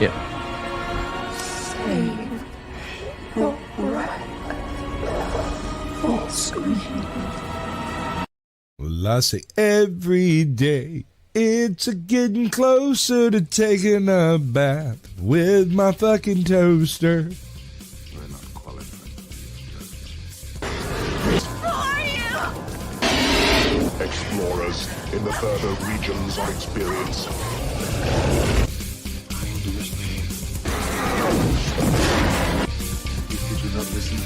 Yeah. Save your breath for scream. Well, I say every day it's a getting closer to taking a bath with my fucking toaster. We're not qualified. Explorers in the further regions of experience. Did you not listen?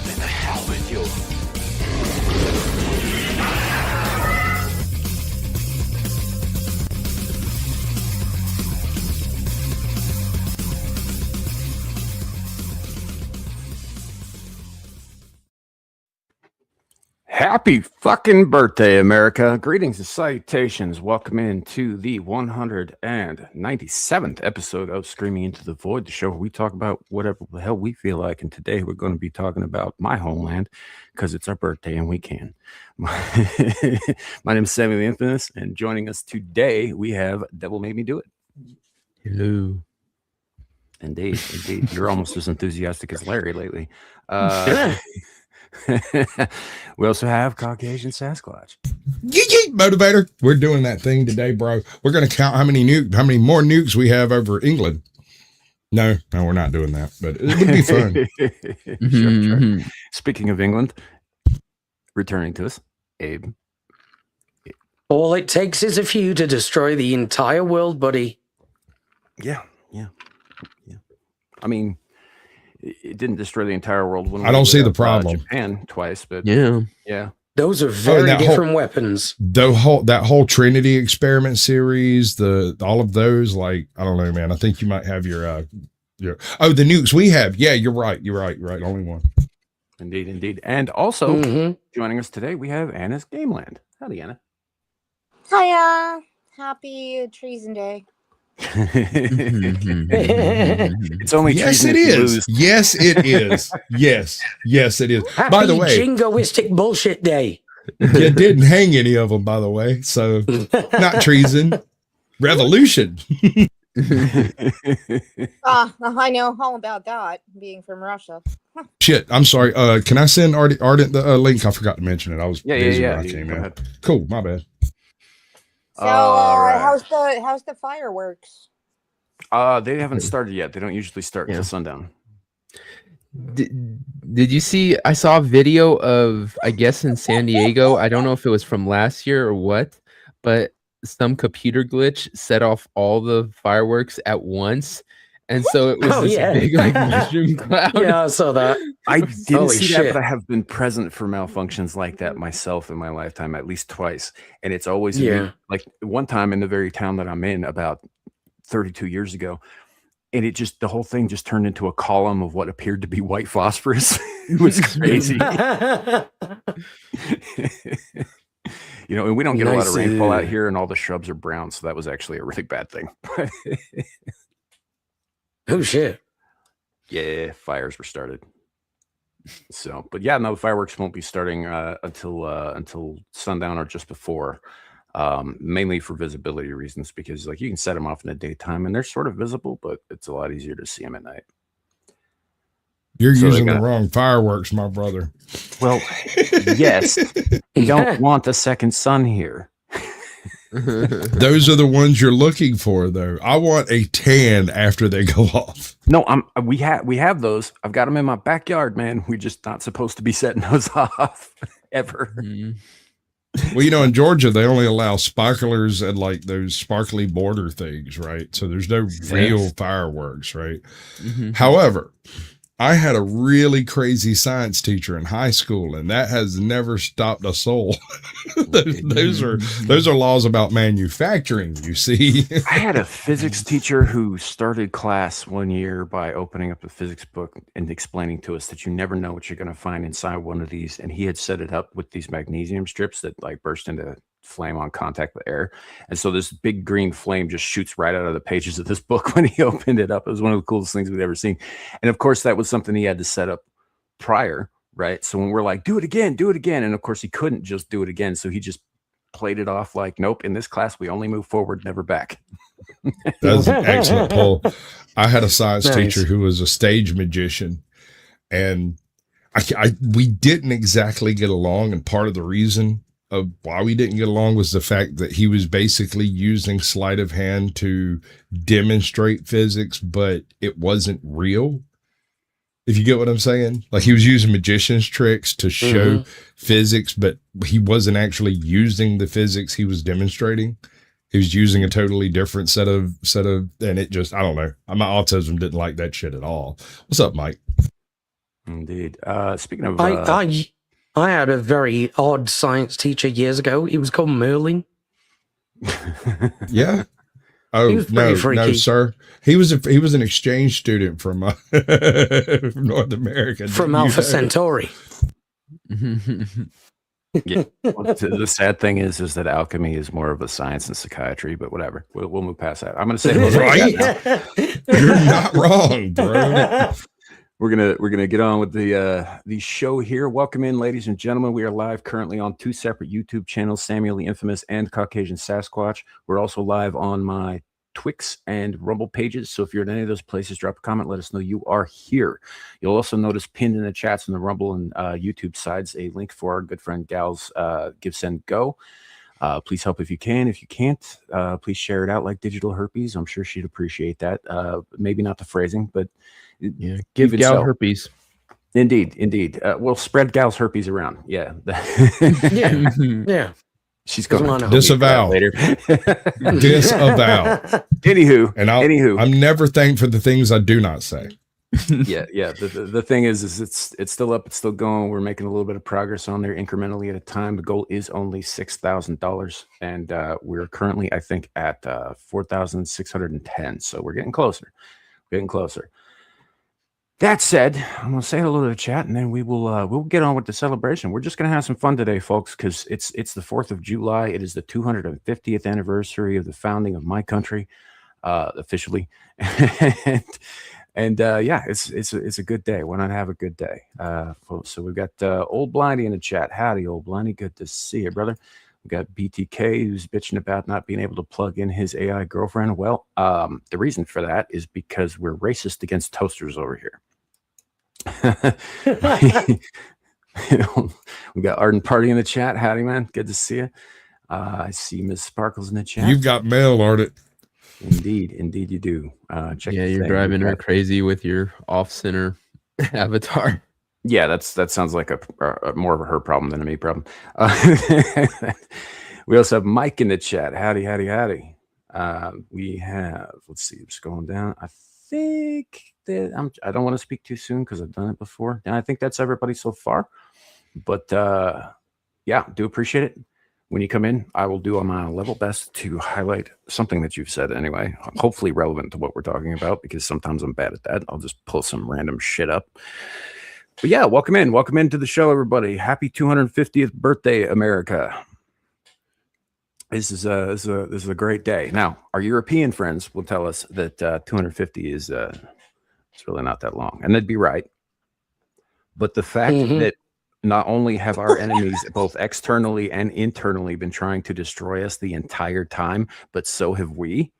Then the hell with you. Happy fucking birthday, America. Greetings and salutations. Welcome into the 197th episode of Screaming Into the Void, the show where we talk about whatever the hell we feel like. And today we're going to be talking about my homeland because it's our birthday and we can. My name is Sammy the Infamous, and joining us today we have Devil Made Me Do It. Hello. Indeed. You're almost as enthusiastic as Larry lately. We also have Caucasian Sasquatch. Yeet, motivator. We're doing that thing today, bro. We're gonna count how many more nukes we have over England. No, we're not doing that, but it would be fun. Sure. Speaking of England, returning to us, Abe. All it takes is a few to destroy the entire world, buddy. Yeah. I mean, it didn't destroy the entire world. When I don't see the problem. Japan twice, but Yeah. Those are very different weapons. That whole Trinity experiment series, all of those, like, I don't know, man. I think you might have your the nukes we have. Yeah, you're right. Only one. Indeed. And also joining us today, we have Anna's Gameland. Howdy, Anna. Hiya. Happy Treason Day. It's only yes, it is. Yes, it is. Yes, it is. Happy by the way, jingoistic bullshit day. You didn't hang any of them, by the way. So not treason, revolution. I know all about that, being from Russia. Shit, I'm sorry. Can I send Ardent the link? I forgot to mention it. I was busy when I came in. Cool, my bad. So, how's the fireworks? They haven't started yet. They don't usually start until sundown. Did you see? I saw a video of, I guess, in San Diego. I don't know if it was from last year or what, but some computer glitch set off all the fireworks at once. And so it was big like mushroom cloud. Yeah, I saw that. I didn't see that, but I have been present for malfunctions like that myself in my lifetime at least twice. And it's always like one time in the very town that I'm in about 32 years ago. And the whole thing just turned into a column of what appeared to be white phosphorus. It was crazy. And we don't get a lot of rainfall out here, and all the shrubs are brown. So that was actually a really bad thing. Oh shit. Yeah, fires were started. So, but yeah, no, the fireworks won't be starting until sundown or just before, mainly for visibility reasons, because like you can set them off in the daytime and they're sort of visible, but it's a lot easier to see them at night. You're using the wrong fireworks, my brother. Well, yes, you don't want a second sun here. Those are the ones you're looking for, though. I want a tan after they go off. No, we have those. I've got them in my backyard, man. We're just not supposed to be setting those off ever. Well, in Georgia, they only allow sparklers and like those sparkly border things, right? So there's no real fireworks, right? However, I had a really crazy science teacher in high school, and that has never stopped a soul. those are laws about manufacturing, you see. I had a physics teacher who started class one year by opening up a physics book and explaining to us that you never know what you're going to find inside one of these. And he had set it up with these magnesium strips that like burst into flame on contact with air. And so this big green flame just shoots right out of the pages of this book when he opened it up. It was one of the coolest things we'd ever seen. And of course, that was something he had to set up prior, right? So when we're like, do it again. And of course, he couldn't just do it again. So he just played it off like, nope, in this class, we only move forward, never back. That's an excellent poll. I had a science Nice. teacher who was a stage magician, and we didn't exactly get along. And part of the reason of why we didn't get along was the fact that he was basically using sleight of hand to demonstrate physics, but it wasn't real. If you get what I'm saying, like he was using magician's tricks to show physics, but he wasn't actually using the physics he was demonstrating. He was using a totally different set of, and it just, I don't know. My autism didn't like that shit at all. What's up, Mike? Indeed. Speaking of, I had a very odd science teacher years ago. He was called Merlin. Yeah. Oh, He was no, pretty freaky. no, sir. He was an exchange student from from North America. From Didn't you Alpha know? Centauri. yeah. The sad thing is that alchemy is more of a science than psychiatry, but whatever. We'll move past that. I'm going to say hello to Right? You're not wrong, bro. We're gonna get on with the show here. Welcome in, ladies and gentlemen. We are live currently on 2 separate YouTube channels, Samuel the Infamous and Caucasian Sasquatch. We're also live on my Twix and Rumble pages. So if you're in any of those places, drop a comment. Let us know you are here. You'll also notice pinned in the chats on the Rumble and YouTube sides a link for our good friend Gal's Give, Send, Go. Please help if you can. If you can't, please share it out like digital herpes. I'm sure she'd appreciate that. Maybe not the phrasing, but Yeah, give even Gal so. herpes. Indeed. We'll spread Gal's herpes around. Yeah. Yeah. Yeah. She's going Doesn't to wanna Disavow. later. Disavow. Anywho, And anywho. I'm never thankful for the things I do not say. yeah. The thing is it's still up, it's still going. We're making a little bit of progress on there incrementally at a time. The goal is only $6,000, and we're currently, I think, at 4,610. So we're getting closer. That said, I'm gonna say hello to the chat, and then we'll get on with the celebration. We're just gonna have some fun today, folks, because it's the 4th of July. It is the 250th anniversary of the founding of my country, officially, and yeah, it's a good day. Why not have a good day, folks? So we've got Old Blindy in the chat. Howdy, Old Blindy, good to see you, brother. We got BTK who's bitching about not being able to plug in his AI girlfriend. Well, the reason for that is because we're racist against toasters over here. We got Arden Party in the chat. Howdy, man. Good to see you. I see Miss Sparkles in the chat. You've got mail, Ardit. Indeed you do. Check Yeah, the you're thing. driving We her got- crazy with your off-center avatar. Yeah, that sounds like a more of a her problem than a me problem. We also have Mike in the chat. Howdy. We have, let's see, I'm just going down. I think that I don't want to speak too soon because I've done it before. And I think that's everybody so far. But yeah, do appreciate it. When you come in, I will do my level best to highlight something that you've said anyway, hopefully relevant to what we're talking about, because sometimes I'm bad at that. I'll just pull some random shit up. But yeah, welcome into the show, everybody. Happy 250th birthday, America. This is a great day. Now, our European friends will tell us that 250 is it's really not that long, and they'd be right. But the fact that not only have our enemies both externally and internally been trying to destroy us the entire time, but so have we,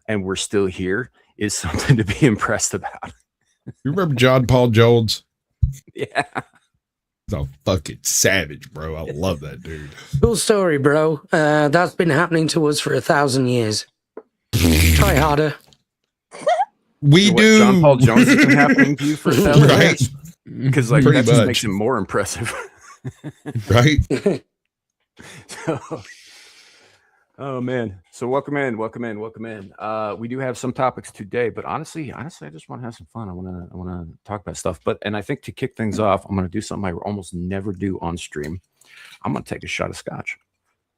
and we're still here, is something to be impressed about. You remember John Paul Jones? Yeah. He's a fucking savage, bro. I love that dude. Cool story, bro. That's been happening to us for 1,000 years. Try harder. We So what, do. John Paul Jones has been happening to you for 1,000 Right? years? Because like Pretty that just much. makes him more impressive. Right? So, oh man. So welcome in. We do have some topics today, but honestly, I just want to have some fun. I want to talk about stuff. And I think to kick things off, I'm going to do something I almost never do on stream. I'm going to take a shot of scotch.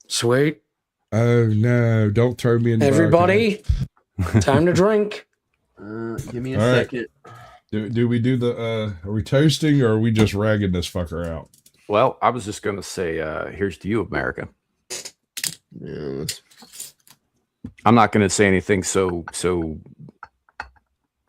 Sweet. Oh no! Don't throw me in. the Everybody, time to drink. Give me a All right. second. Do we do the? Are we toasting or are we just ragging this fucker out? Well, I was just going to say, here's to you, America. Yeah, I'm not going to say anything so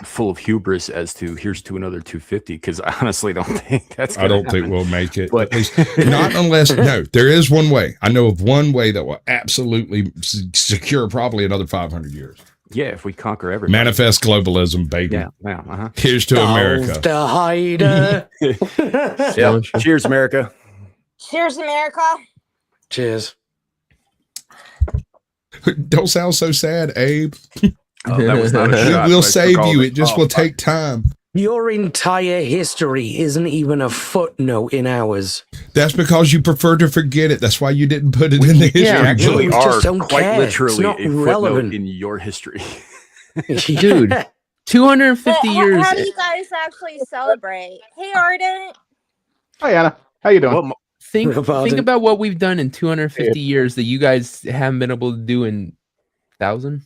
full of hubris as to here's to another 250, because I honestly don't think that's. I don't think we'll make it. But at least not unless no. There is one way. I know of one way that will absolutely secure probably another 500 years. Yeah, if we conquer everything. Manifest globalism, baby. Yeah. Uh-huh. Here's to America. The hider. Yeah. Cheers, America. Cheers, America. Cheers. Don't sound so sad, Abe. That was not a We shot, will but I save took all you. the- It just will take time. Your entire history isn't even a footnote in ours. That's because you prefer to forget it. That's why you didn't put it in the history Yeah, book. Actually, We are just don't quite care. It's literally not a footnote relevant. in your history. Dude, 250 But years. how do you guys actually celebrate? Hey, Arden. Hi, Anna. How you doing? Well, Think Pardon? about what we've done in 250 years that you guys haven't been able to do in 1,000.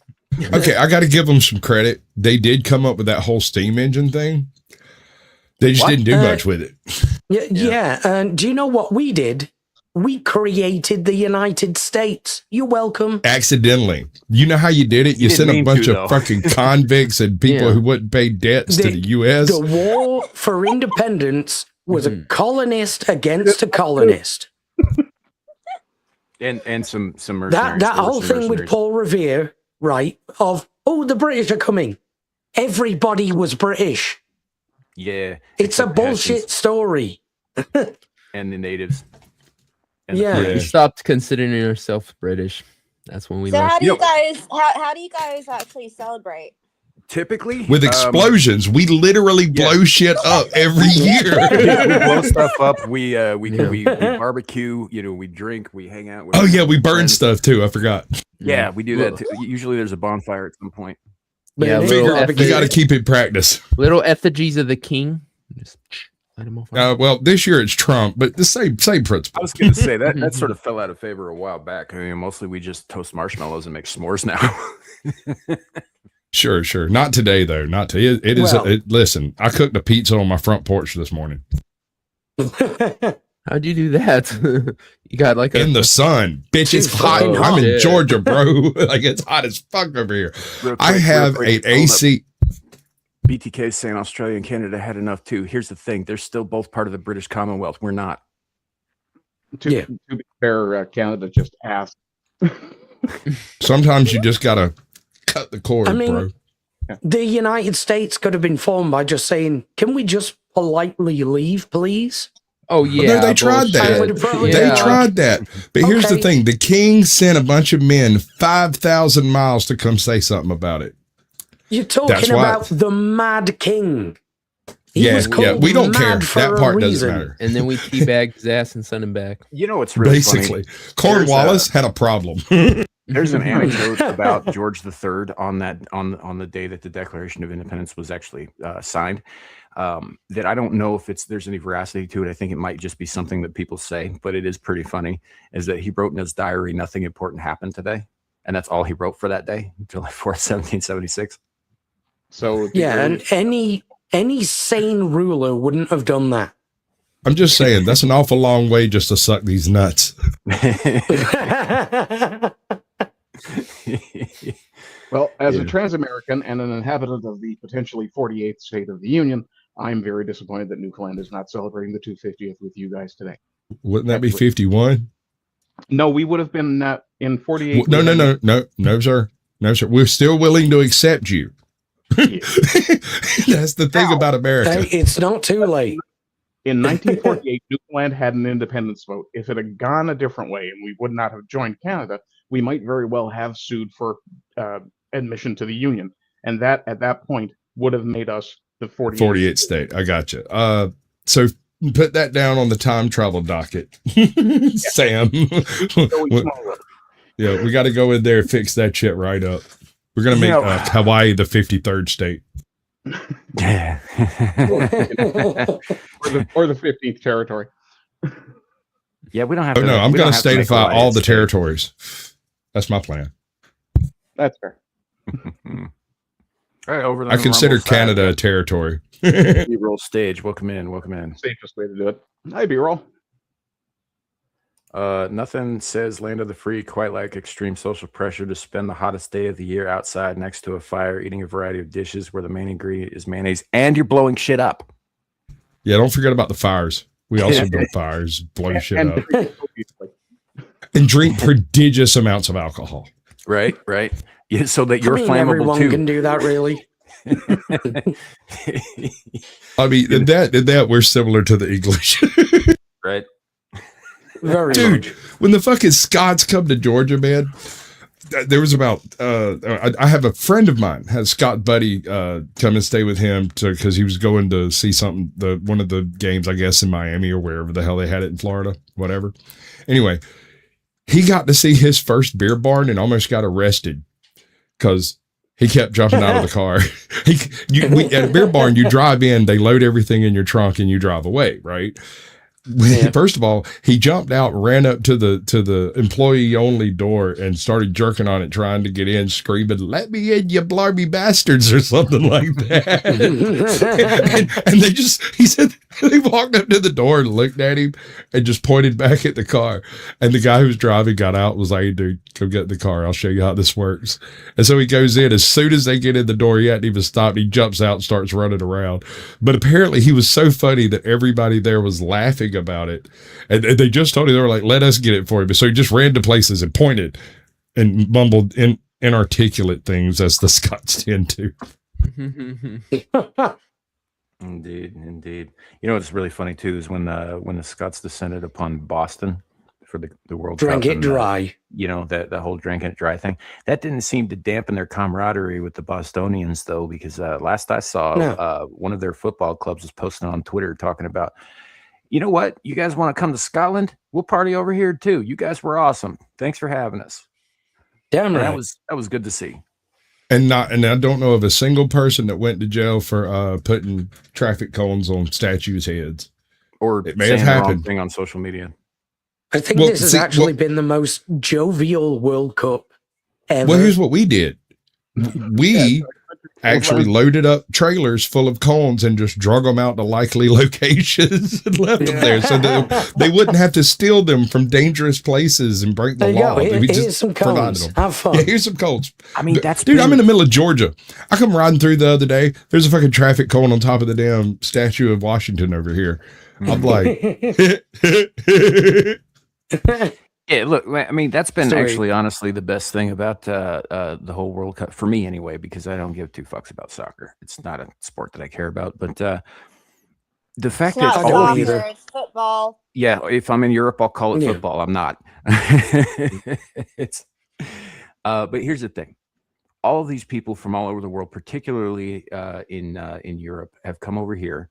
Okay, I got to give them some credit. They did come up with that whole steam engine thing. They just What? didn't do much with it. Yeah. And do you know what we did? We created the United States. You're welcome. Accidentally. You know how you did it? You You sent a didn't mean bunch to, of though. fucking convicts and people Yeah. who wouldn't pay debts to the U.S. The war for independence was a colonist against a colonist. and some That mercenaries. that There were whole some thing with mercenaries. Paul Revere, right? Of the British are coming. Everybody was British. Yeah. It's a except bullshit Hessians story. and the natives. And the Yeah. Yeah. You stopped considering yourself British. That's when we So left. how do you Yo. guys how do you guys actually celebrate? Typically With explosions. We literally blow shit up every year. we blow stuff up. We barbecue. We drink. We hang out. With Oh, yeah, we burn friends. stuff too. I forgot. Yeah, we do that. Too. Usually, there's a bonfire at some point. Yeah, But little barbecue- You got to keep it practice. Little effigies of the king. Just light 'em off. Well, this year it's Trump, but the same I principle. was going to say that sort of fell out of favor a while back. I mean, mostly we just toast marshmallows and make s'mores now. Sure. Not today though. Not today. It is. Well- Listen, I cooked a pizza on my front porch this morning How'd you do that? You got like in the sun. Bitch, it's Too hot. fucking I'm in hot. Georgia, bro. Like it's hot as fuck over here. Real I quick, have real quick, an hold up. AC. BTK is saying Australia and Canada had enough too. Here's the thing: they're still both part of the British Commonwealth. We're not. Yeah. To be fair, Canada just asked. Sometimes you just gotta cut the cord, I mean, bro. the United States could have been formed by just saying, "Can we just politely leave, please?" Oh yeah, they tried that. I would've probably They Yeah. tried that. But here's the Okay. thing: the king sent a bunch of men 5,000 miles to come say something about it. You're That's talking why- about the Mad King. He Yeah, was yeah, called we don't Mad care. for That a part doesn't reason. matter. And then we teabagged his ass and sent him back. You know what's really Basically, funny? Cornwallis had a problem. There's an anecdote about George III on the day that the Declaration of Independence was actually signed. That I don't know if there's any veracity to it. I think it might just be something that people say, but it is pretty funny. Is that he wrote in his diary, "Nothing important happened today," and that's all he wrote for that day, July 4th, 1776. So Yeah, and any sane ruler wouldn't have done that. I'm just saying that's an awful long way just to suck these nuts. Well, as Yeah. a trans-American and an inhabitant of the potentially 48th state of the Union, I'm very disappointed that Newfoundland is not celebrating the 250th with you guys today. Wouldn't that be 51? No, we would have been in 48. No, sir. No, sir. We're still willing to accept you. That's the thing about America. Hey, it's not too late. In 1948, Newfoundland had an independence vote. If it had gone a different way and we would not have joined Canada, we might very well have sued for admission to the Union. And that, at that point, would have made us the 48th state. I got you. So put that down on the time travel docket, Sam. Yeah, we got to go in there and fix that shit right up. We're gonna make Hawaii the 53rd state. Yeah. or the 15th territory. Yeah, we don't have Oh to. no, I'm we gonna don't have to make statify all alliance the state. territories. That's my plan. That's fair. All right, over the I consider Rumble side. Canada a territory. B-roll stage. Welcome in. Safest way to do it. Hi, B-roll. Nothing says land of the free quite like extreme social pressure to spend the hottest day of the year outside next to a fire, eating a variety of dishes where the main ingredient is mayonnaise, and you're blowing shit up. Yeah, don't forget about the fires. We also build fires, blow shit up, and drink prodigious amounts of alcohol. Right. Yeah, so that you're flammable everyone too. can do that, really. I mean, that we're similar to the English. Right. Very Dude, much. when the fucking Scots come to Georgia, man, there was about I have a friend of mine, had a Scott buddy come and stay with him because he was going to see something, one of the games, I guess, in Miami or wherever the hell they had it in Florida, whatever. Anyway, he got to see his first beer barn and almost got arrested because he kept jumping out of the car. At a beer barn, you drive in, they load everything in your trunk, and you drive away, right? Yeah. First of all, he jumped out, ran up to the employee only door and started jerking on it, trying to get in, screaming, "Let me in, you blarmy bastards," or something like that. and he said they walked up to the door and looked at him and just pointed back at the car. And the guy who was driving got out and was like, "Hey, dude, come get in the car. I'll show you how this works." And so he goes in. As soon as they get in the door, he hadn't even stopped. He jumps out and starts running around. But apparently he was so funny that everybody there was laughing about it. And they just told him, they were like, "Let us get it for you." So he just ran to places and pointed and mumbled inarticulate things, as the Scots tend to. Indeed. You know what's really funny too is when the Scots descended upon Boston for the World Cup. Drink it dry. The whole drinking it dry thing. That didn't seem to dampen their camaraderie with the Bostonians, though, because last I saw, one of their football clubs was posting on Twitter talking about, you know what? You guys want to come to Scotland? We'll party over here too. You guys were awesome. Thanks for having us. Damn right. That was good to see. And I don't know of a single person that went to jail for putting traffic cones on statues' heads. Or it may saying have the wrong happened thing on social media. I think this has actually been the most jovial World Cup ever. Well, here's what we did. We actually loaded up trailers full of cones and just drug them out to likely locations and left them there so that they wouldn't have to steal them from dangerous places and break the There you law. go. We Here's just some provided cones. them. Have fun. Yeah, here's some cones. I mean, Dude, I'm in the middle of Georgia. I come riding through the other day. There's a fucking traffic cone on top of the damn statue of Washington over here. I'm like, yeah, look, I mean, that's been Sorry. actually, honestly, the best thing about the whole World Cup, for me anyway, because I don't give two fucks about soccer. It's not a sport that I care about. But the fact It's not that all of these, soccer, it's football. yeah, if I'm in Europe, I'll call it Yeah. football. I'm not. But here's the thing. All of these people from all over the world, particularly in Europe, have come over here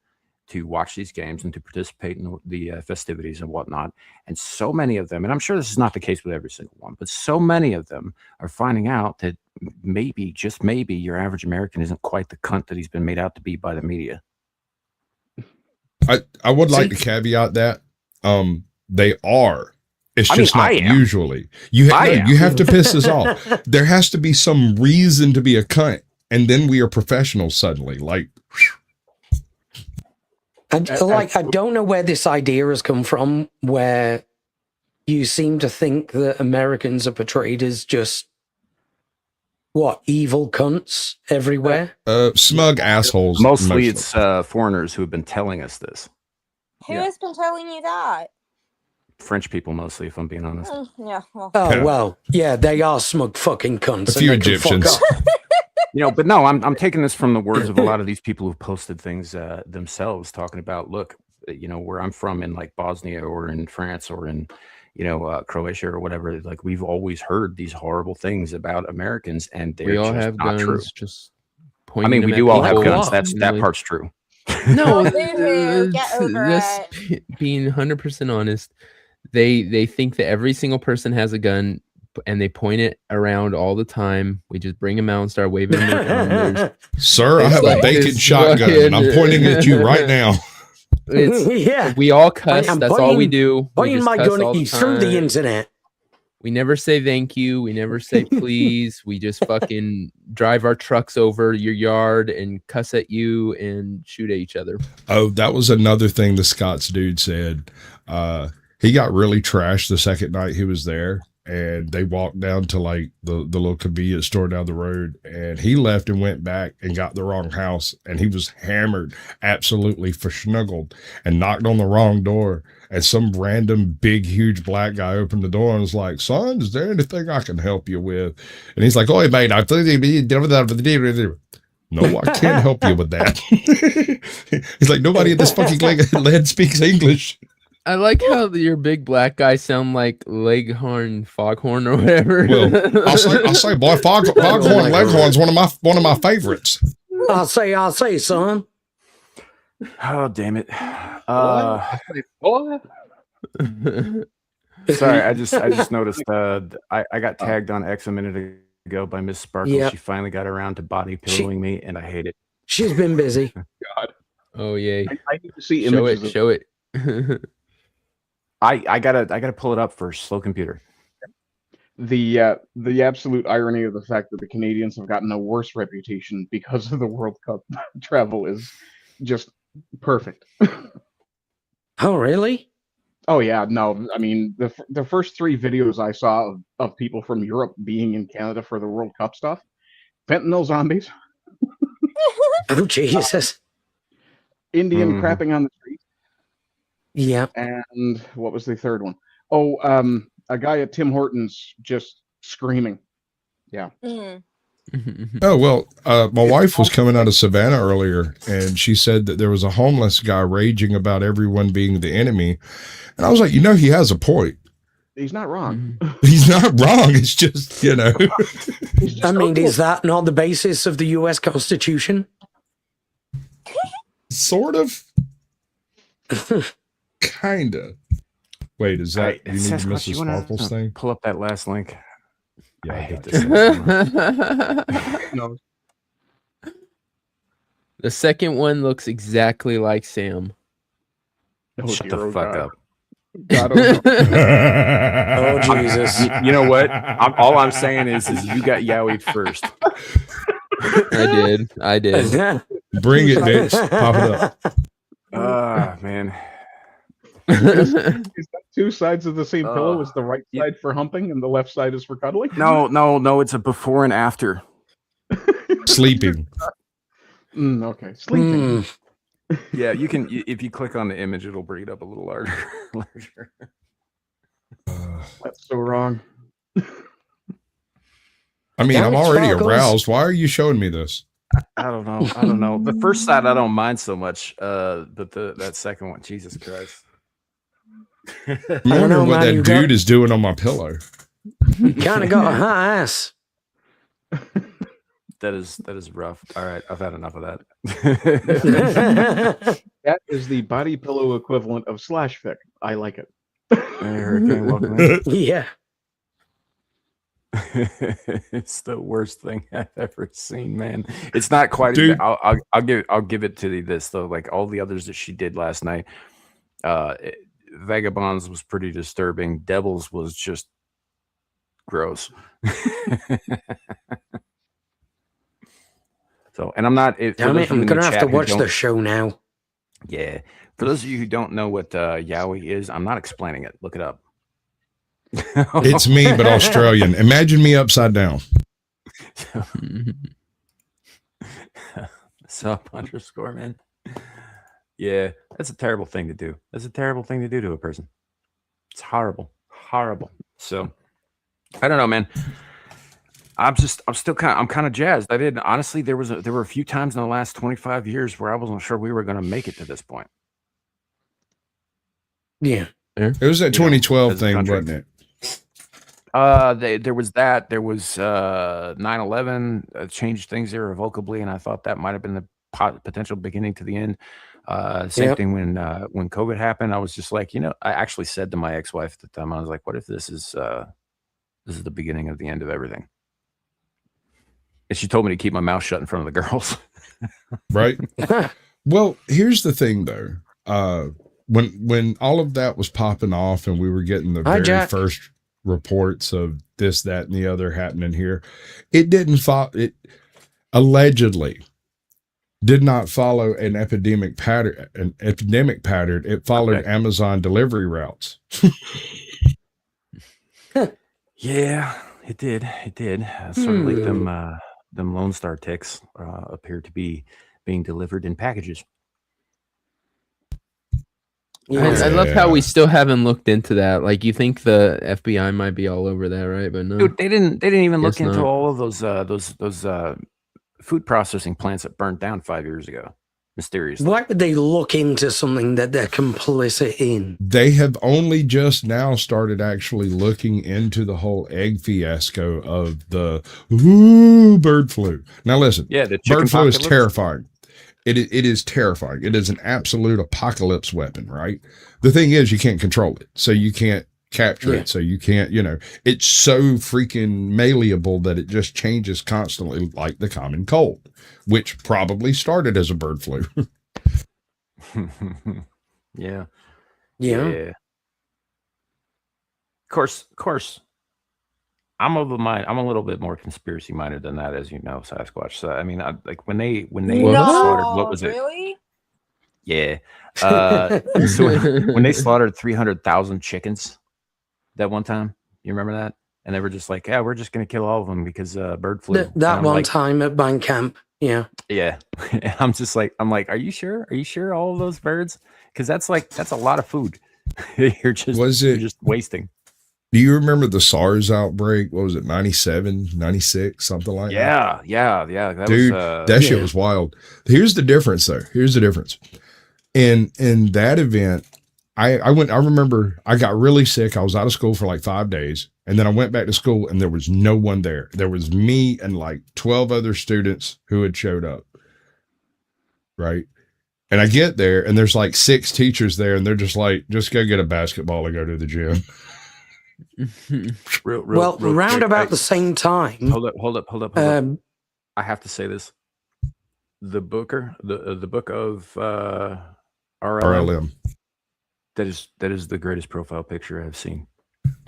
to watch these games and to participate in the festivities and whatnot. And so many of them, and I'm sure this is not the case with every single one, but so many of them are finding out that maybe, just maybe, your average American isn't quite the cunt that he's been made out to be by the media. I would like to caveat that they are. It's just not usually. You have to piss us off. There has to be some reason to be a cunt, and then we are professionals suddenly. Like, I don't know where this idea has come from, where you seem to think that Americans are portrayed as just evil cunts everywhere. Smug assholes. Mostly it's foreigners who have been telling us this. Who has been telling you that? French people mostly, if I'm being honest. Yeah. Well. Oh well, yeah, they are smug fucking cunts. A few and they can fuck Egyptians. off. But no, I'm taking this from the words of a lot of these people who've posted things themselves, talking about, look, where I'm from in like Bosnia or in France or in, Croatia or whatever, like we've always heard these horrible things about Americans, and they're We all just have not guns. true. Just I pointing mean, them we at do all have people. guns. That part's true. No, Boo-hoo, get over that's being 100% honest. They think that every single person has a gun, and they point it around all the time. We just bring them out and start waving them around. Sir, I It's have like a bacon this shotgun, and I'm fucking- pointing at you right now. Yeah. We all cuss. I'm That's all we pointing- do. We Pointing just my cuss gun all at the you through the time. internet. We never say thank you. We never say please. We just fucking drive our trucks over your yard and cuss at you and shoot at each other. Oh, that was another thing the Scots dude said. he got really trashed the second night he was there, and they walked down to like the little convenience store down the road, and he left and went back and got the wrong house, and he was hammered, absolutely verschnuggled, and knocked on the wrong door, and some random big huge black guy opened the door and was like, "Son, is there anything I can help you with?" And he's like, "Oh, mate, I think no, I can't help you with that." He's like, "Nobody in this fucking land speaks English." I like how your big black guy sound like Foghorn or whatever. Well, I'll say, boy, Foghorn Leghorn's one of my favorites. I'll say, son. Oh, damn it. Boy. Sorry, I just noticed I got tagged on X a minute ago by Miss Sparkle. Yep. She finally got around to body pillowing me, and I hate it. She's been busy. God. Oh yay! I need to see Show images. it. Show it. I gotta pull it up for slow computer. The absolute irony of the fact that the Canadians have gotten a worse reputation because of the World Cup travel is just perfect. Oh, really? Oh yeah, no, I mean the first 3 videos I saw of people from Europe being in Canada for the World Cup stuff, fentanyl zombies, Oh, Jesus. Indian crapping on the street, Yeah. and what was the third one? Oh, a guy at Tim Hortons just screaming. Yeah. Mm. Oh, well, my wife was coming out of Savannah earlier, and she said that there was a homeless guy raging about everyone being the enemy. And I was like, he has a point. He's not wrong. He's not wrong. It's just, I mean, is that not the basis of the U.S. Constitution? sort of. Kind of. Wait, is that you need Sasquatch, Mrs. Sparkle's thing? Pull up that last link. Yeah, I I hate got this. you. thing so much. No. The second one looks exactly like Sam. Oh, Shut dear, the oh, fuck God. up. God, oh, no. Oh, Jesus. You know what? All I'm saying is you got yowied first. I did. Bring it, bitch. Pop it up. Ah, man. Is that 2 sides of the same pillow? Is the right side for humping and the left side is for cuddling? No. It's a before and after. Sleeping. Okay, sleeping. Yeah, you can. If you click on the image, it'll bring it up a little larger. That's so wrong. I mean, Damn I'm it, already Sparkles. aroused. Why are you showing me this? I don't know. The first side I don't mind so much, but that second one, Jesus Christ. I'm don't wondering know, what man, that you dude got- is doing on my pillow. Kind of got a hot ass. That is rough. All right, I've had enough of that. That is the body pillow equivalent of slash fic. I like it. Hurricane, welcome in. Yeah. It's the worst thing I've ever seen, man. It's not quite. Dude. I'll give it to you this though. Like all the others that she did last night, Vagabonds was pretty disturbing. Devils was just gross. So, and I'm not. Damn it, I'm going to have to watch the show now. Yeah, for those of you who don't know what yaoi is, I'm not explaining it. Look it up. It's me, but Australian. Imagine me upside down. Sup _ man. Yeah, that's a terrible thing to do. That's a terrible thing to do to a person. It's horrible. So I don't know, man. I'm kind of jazzed. Honestly, there were a few times in the last 25 years where I wasn't sure we were going to make it to this point. Yeah. It was that You know, 2012 as a thing, country. wasn't it? There was that. There was 9/11 changed things irrevocably, and I thought that might have been the potential beginning to the end. Same Yep. thing when COVID happened. I was just like, I actually said to my ex-wife at the time, I was like, "What if this is the beginning of the end of everything?" And she told me to keep my mouth shut in front of the girls. Right. Well, here's the thing, though. When all of that was popping off, and we were getting the Hi, very Jack. first reports of this, that, and the other happening here, it didn't fall. It allegedly, did not follow an epidemic pattern. It followed Okay. Amazon delivery routes. Yeah, it did. It did. Sort of like them Lone Star ticks appear to be being delivered in packages. I love how Yeah. we still haven't looked into that. Like, you think the FBI might be all over that, right? But no. Dude, they didn't even look Guess into not. all of those food processing plants that burnt down 5 years ago. Mysteriously. Why would they look into something that they're complicit in? They have only just now started actually looking into the whole egg fiasco of the bird flu. Now listen, Yeah, the chicken bird flu is apocalypse. terrifying. It is terrifying. It is an absolute apocalypse weapon, right? The thing is, you can't control it, so you can't capture Yeah. it, so you can't, it's so freaking malleable that it just changes constantly, like the common cold, which probably started as a bird flu. Yeah. Yeah. Of course. I'm a little bit more conspiracy minded than that, as you know, Sasquatch. So I mean, like when they slaughtered, what was it? Really? Yeah. So when they slaughtered 300,000 chickens that one time, you remember that? And they were just like, "Yeah, we're just gonna kill all of them because bird flu." And That I'm one like, time at Bank Camp. Yeah. yeah. And I'm like, "Are you sure? Are you sure all of those birds? Because that's a lot of food. you're just wasting." Do you remember the SARS outbreak? What was it, 97, 96, something like that? Yeah. That Dude, was, that shit was wild. Here's the difference, though. Here's the difference. In that event, I remember I got really sick. I was out of school for like 5 days. And then I went back to school and there was no one there. There was me and like 12 other students who had showed up. Right. And I get there and there's like 6 teachers there and they're just like, just go get a basketball and go to the gym. Well, around about the same time. Hold up. I have to say this. The book of RLM. That is the greatest profile picture I've seen.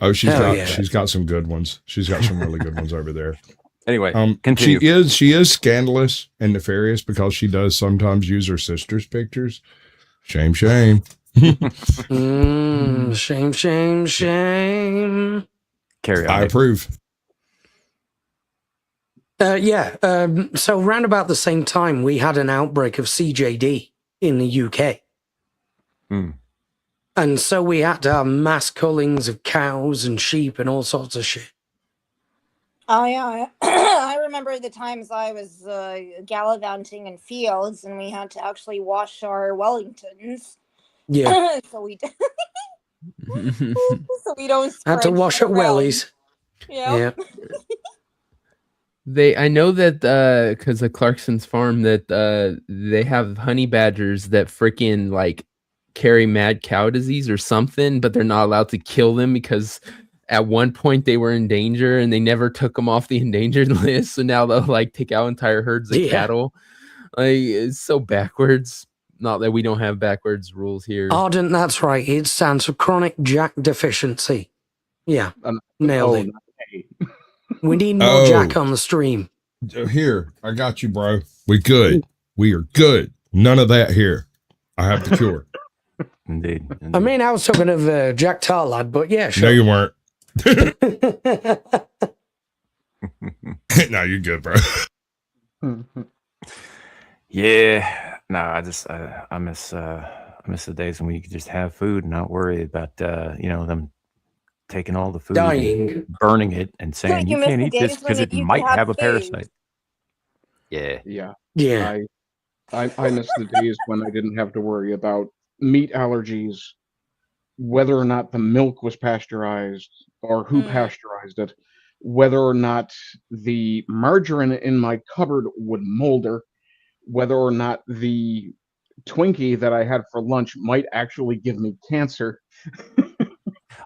Oh, she's Hell got yeah. she's got some good ones. She's got some really good ones over there. Anyway, she continue. is scandalous and nefarious because she does sometimes use her sister's pictures. Shame. Shame. Carry on. I approve. So around about the same time, we had an outbreak of CJD in the UK. And so we had to have mass cullings of cows and sheep and all sorts of shit. Oh yeah, I remember the times I was gallivanting in fields, and we had to actually wash our Wellingtons. Yeah. So we don't. Had to spread wash shit at around. wellies. Yeah. I know that because of Clarkson's farm that they have honey badgers that freaking like carry mad cow disease or something, but they're not allowed to kill them because at one point they were in danger and they never took them off the endangered list. So now they'll like take out entire herds of cattle. Like, it's so backwards. Not that we don't have backwards rules here. Ardent, that's right. It stands for chronic jack deficiency. Yeah. Nailed it. We need more jack on the stream. Here, I got you, bro. We good. We are good. None of that here. I have the cure. Indeed. I mean, I was talking of Jack Tar lad, but yeah, sure. No, you weren't. No, you're good, bro. Yeah. No, I miss the days when we could just have food and not worry about them taking all the food, dying, and burning it, and saying you can't eat this because it might have a parasite. Yeah. Yeah. I miss the days when I didn't have to worry about meat allergies, whether or not the milk was pasteurized or who pasteurized it, whether or not the margarine in my cupboard would molder, whether or not the Twinkie that I had for lunch might actually give me cancer.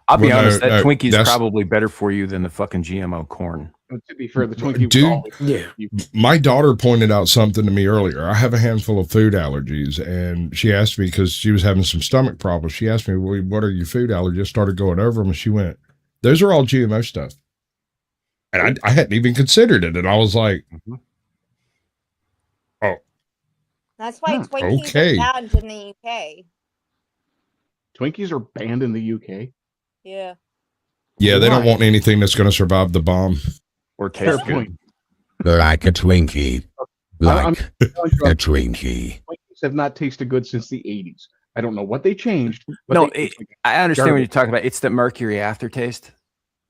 I'll be honest, that Twinkie is probably better for you than the fucking GMO corn. To be fair, the Twinkie was My daughter pointed out something to me earlier. I have a handful of food allergies, and she asked me because she was having some stomach problems. She asked me, well, what are your food allergies? I started going over them, and she went, those are all GMO stuff. And I hadn't even considered it. And I was like, oh, That's why Hmm, Twinkies okay. are banned in the UK. Twinkies are banned in the UK. Yeah. Yeah, they don't Why? want anything that's going to survive the bomb. Or Fair taste good. point. Like a Twinkie. I'm Like telling you, a Twinkie. Twinkies have not tasted good since the 80s. I don't know what they changed. But No, they taste like I understand what garbage. you're talking about. It's the mercury aftertaste.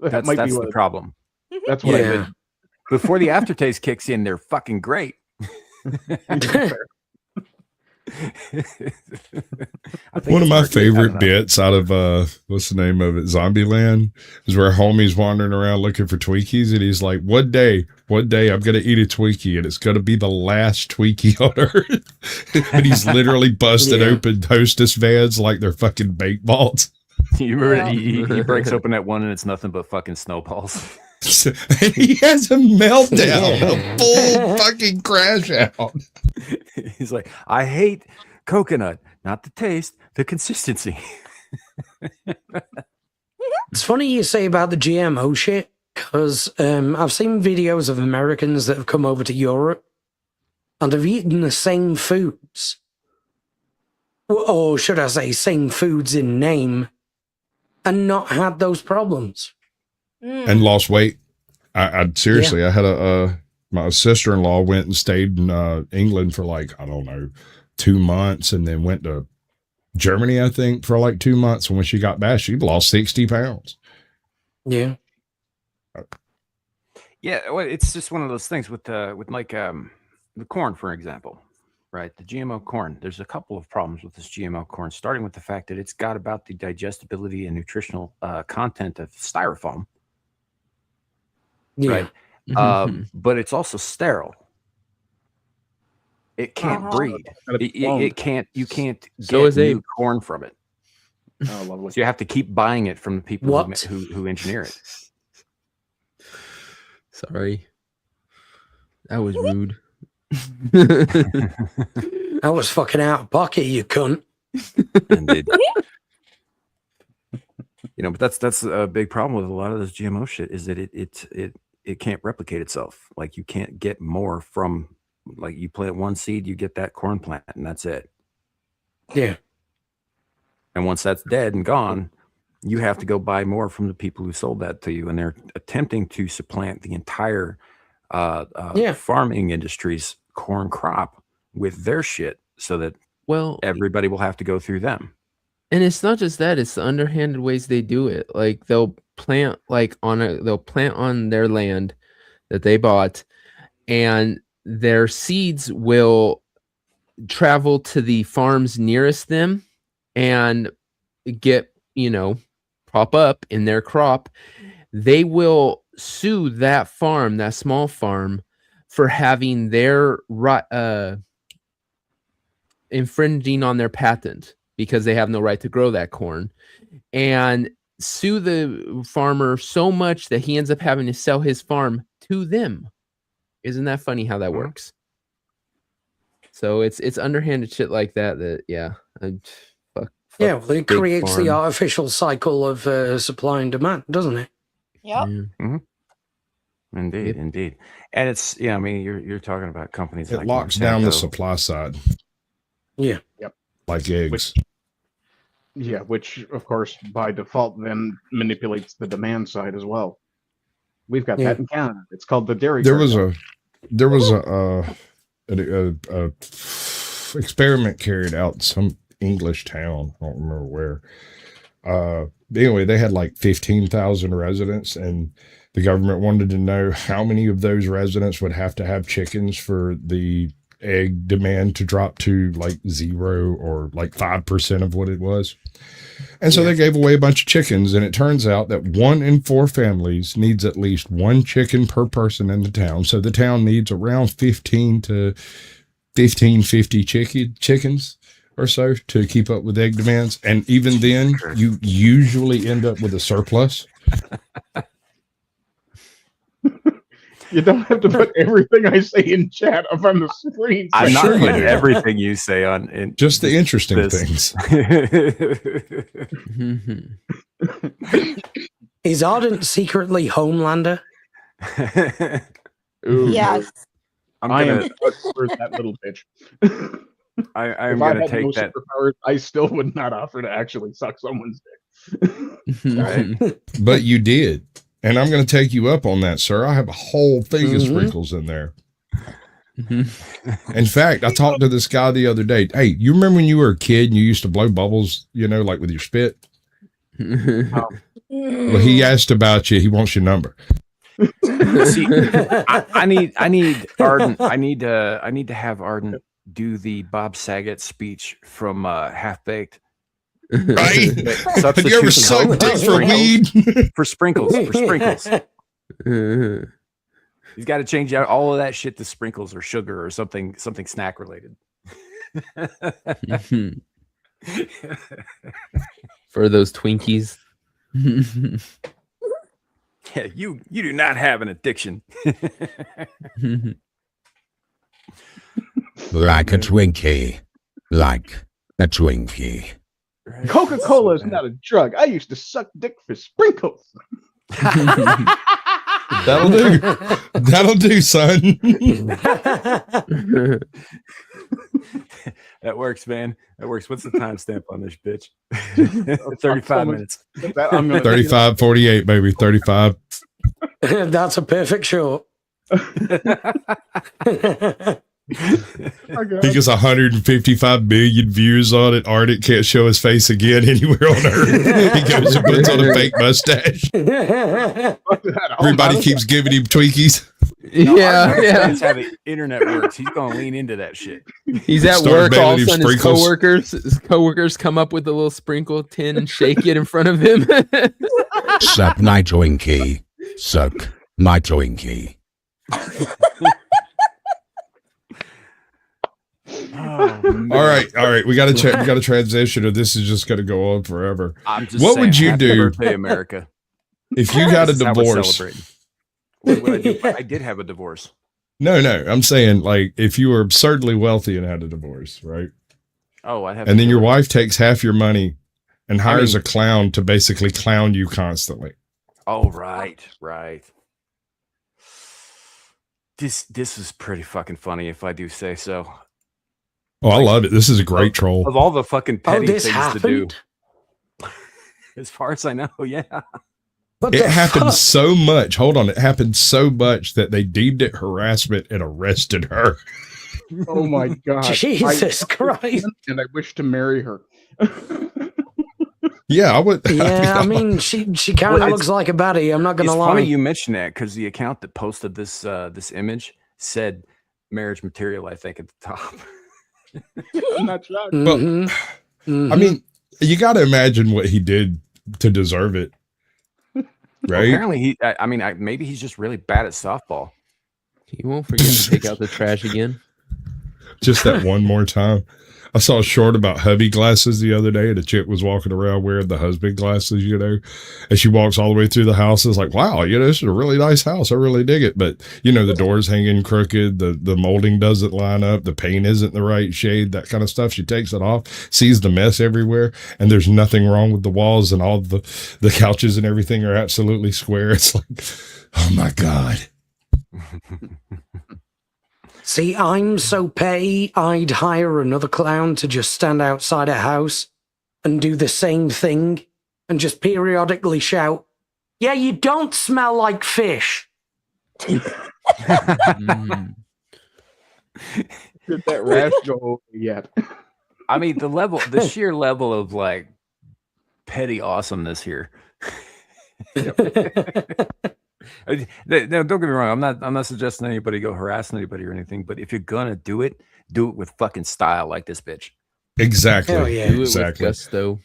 That That's might be the what problem. that's what I Yeah. did. Before the aftertaste kicks in, they're fucking great. I think One of it's my mercury. I don't favorite know. bits out of what's the name of it, Zombieland, is where homie's wandering around looking for Twinkies, and he's like, one day I'm gonna eat a Twinkie, and it's gonna be the last Twinkie on earth. And he's literally busting Yeah. open Hostess vans like they're fucking baked balls. You remember Yeah. he breaks open that one and it's nothing but fucking snowballs. And he has a meltdown, Yeah. a full fucking crash out. He's like, I hate coconut, not the taste, the consistency. It's funny you say about the GMO shit, because I've seen videos of Americans that have come over to Europe and have eaten the same foods. Or should I say, same foods in name, and not had those problems. And lost weight. I seriously, I had my sister-in-law went and stayed in England for like, I don't know, 2 months, and then went to Germany, I think, for like 2 months. And when she got back, she lost 60 pounds. Yeah. Yeah, well, it's just one of those things with like the corn, for example, right? The GMO corn. There's a couple of problems with this GMO corn, starting with the fact that it's got about the digestibility and nutritional content of styrofoam, Yeah. right? But it's also sterile. It can't Uh-huh. breed. Gotta be It cloned. can't. You can't So get is a- new corn from it. Oh, lovely. So you have to keep buying it from the people who, What? who engineer it. Sorry. That was rude. I was fucking out of pocket, you cunt. Indeed. But that's a big problem with a lot of this GMO shit is that it can't replicate itself. Like you can't get more from, like, you plant one seed, you get that corn plant, and that's it. Yeah. And once that's dead and gone, you have to go buy more from the people who sold that to you, and they're attempting to supplant the entire Yeah. farming industry's corn crop with their shit, so that Well, everybody will have to go through them. and it's not just that, it's the underhanded ways they do it. Like they'll plant on their land that they bought, and their seeds will travel to the farms nearest them and get, prop up in their crop. They will sue that farm, that small farm, for having their infringing on their patent, because they have no right to grow that corn, and sue the farmer so much that he ends up having to sell his farm to them. Isn't that funny how that works? So it's underhanded shit like that fuck Yeah, well, it big creates the farm. artificial cycle of supply and demand, doesn't it? Yep. Yeah. Indeed, Yep. indeed. And it's, I mean, you're talking about companies It like locks down the Monsanto. supply side, Yeah. like eggs. Which of course by default then manipulates the demand side as well. We've got Yeah. that in Canada. It's called the dairy. There cartel. was a experiment carried out in some English town. I don't remember where. Anyway, they had like 15,000 residents, and the government wanted to know how many of those residents would have to have chickens for the egg demand to drop to like 0 or like 5% of what it was. And so they gave away a bunch of chickens, and it turns out that 1 in 4 families needs at least 1 chicken per person in the town. So the town needs around 50 chickens or so to keep up with egg demands. And even then, you usually end up with a surplus. You don't have to put everything I say in chat up on the screen. I'm not Sure you putting do. everything you say on in Just the interesting this. things. Is Ardent secretly Homelander? Ooh, Yes. I am for that little bitch. I'm If I going to had take no that. superpowers, I still would not offer to actually suck someone's dick. Right? But you did. And I'm going to take you up on that, sir. I have a whole thing of Mhm. sprinkles in there. In fact, I talked to this guy the other day. Hey, you remember when you were a kid and you used to blow bubbles, you know, like with your spit? Well, he asked about you. He wants your number. See, I need Arden. I need to have Arden do the Bob Saget speech from Half Baked. Right? Have you ever sucked dick for weed? For sprinkles. He's got to change out all of that shit to sprinkles or sugar or something snack related. For those Twinkies. Yeah, you do not have an addiction. Like a Twinkie. Like a Twinkie. Coca-Cola is not a drug. I used to suck dick for sprinkles. That'll do. That'll do, son. That works, man. That works. What's the timestamp on this bitch? 35 minutes. 35:48, baby. 35. That's a perfect short. He gets 155 million views on it. Arden can't show his face again anywhere on earth. He goes and puts on a fake mustache. Everybody keeps giving him Twinkies. That's how the internet works. He's gonna lean into that shit. He's at Start work. All of mailing a him sudden, sprinkles. his coworkers come up with a little sprinkle tin and shake it in front of him. Suck my Twinkie. Suck my Twinkie. All right. We got to transition, or this is just going to go on forever. I'm just What saying, would you happy do birthday, America? if you got a This is how we divorce? celebrate. What would I do? I did have a divorce. No. I'm saying, like, if you were absurdly wealthy and had a divorce, right? Oh, I have. And then your wife takes half your money and hires mean- a clown to basically clown you constantly. Oh, right. This is pretty fucking funny, if I do say so. Oh, I love it. This is a great troll. Of all the fucking petty this things happened? to do, as far as I know, yeah. What It the happened fuck? so much. Hold on. It happened so much that they deemed it harassment and arrested her. Oh my god! Jesus Christ! And I wish to marry her. Yeah, I would. Yeah, I mean, she kind Well, of looks like a baddie. I'm not gonna It's lie. funny you mention that because the account that posted this image said marriage material, I think, at the top. I'm not shocked. Mhm. I mean, you got to imagine what he did to deserve it, Well, right? apparently, maybe he's just really bad at softball. He won't forget to take out the trash again. Just that one more time. I saw a short about hubby glasses the other day, and a chick was walking around wearing the husband glasses, you know, and she walks all the way through the house. It's like, wow, you know, this is a really nice house. I really dig it. But, you know, the door's hanging crooked. The molding doesn't line up. The paint isn't the right shade, that kind of stuff. She takes it off, sees the mess everywhere, and there's nothing wrong with the walls, and all the couches and everything are absolutely square. It's like, oh my God. See, I'm so petty, I'd hire another clown to just stand outside a house and do the same thing and just periodically shout, "Yeah, you don't smell like fish." Mm. Did that rash go over yet? I mean, the sheer level of like petty awesomeness here. No, don't get me wrong. I'm not suggesting anybody go harassing anybody or anything. But if you're gonna do it with fucking style, like this bitch. Exactly. Hell yeah. Do it with Exactly. gusto.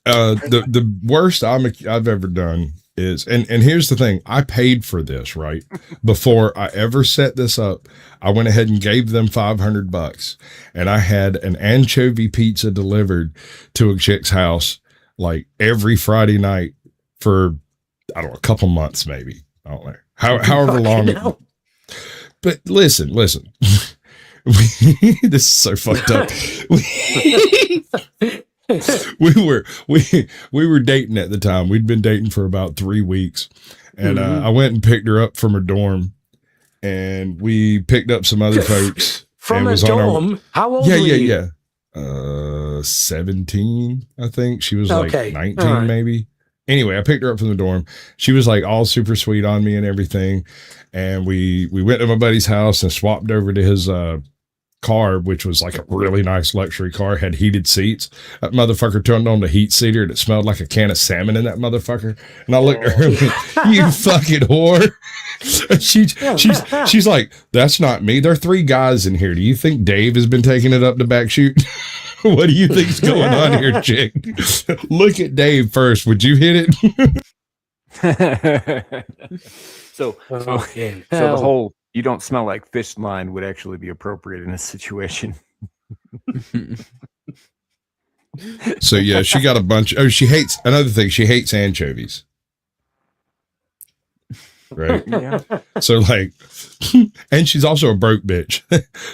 The worst I've ever done is, and here's the thing, I paid for this, right? Before I ever set this up, I went ahead and gave them $500, and I had an anchovy pizza delivered to a chick's house like every Friday night for, I don't know, a couple months, maybe. I don't know. However long. hell. But listen. This is so fucked up. We were dating at the time. We'd been dating for about 3 weeks, and I went and picked her up from her dorm, and we picked up some other folks From And a was on her- dorm? How old Yeah, were yeah, you? yeah. 17, I think. She was like Okay, 19, all right. maybe. Anyway, I picked her up from the dorm. She was like all super sweet on me and everything. And we went to my buddy's house and swapped over to his car, which was like a really nice luxury car, had heated seats. That motherfucker turned on the heat seater and it smelled like a can of salmon in that motherfucker. And I looked at her and went, you fucking whore. She's like, that's not me. There are 3 guys in here. Do you think Dave has been taking it up the back chute? What do you think's going on here, chick? Look at Dave first. Would you hit it? So Okay. the whole "you don't smell like fish" line would actually be appropriate in this situation. So yeah, she got a bunch. Oh, she hates another thing. She hates anchovies. Right. Yeah. So like, and she's also a broke bitch.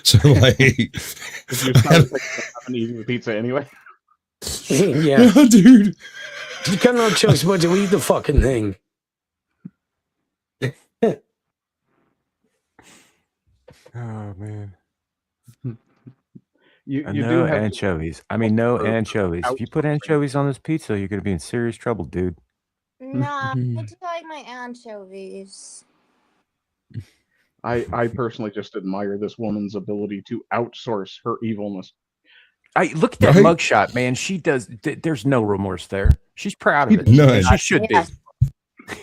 So like, If you start eating the pizza anyway. Yeah. dude. You got no choice but to eat the fucking thing. Oh man. You No do have anchovies. I mean, no anchovies. If you put anchovies on this pizza, you're going to be in serious trouble, dude. Nah, I do like my anchovies. I personally just admire this woman's ability to outsource her evilness. I look at that Right? mugshot, man. She does. There's no remorse there. She's proud of it. None. She should Yeah. be.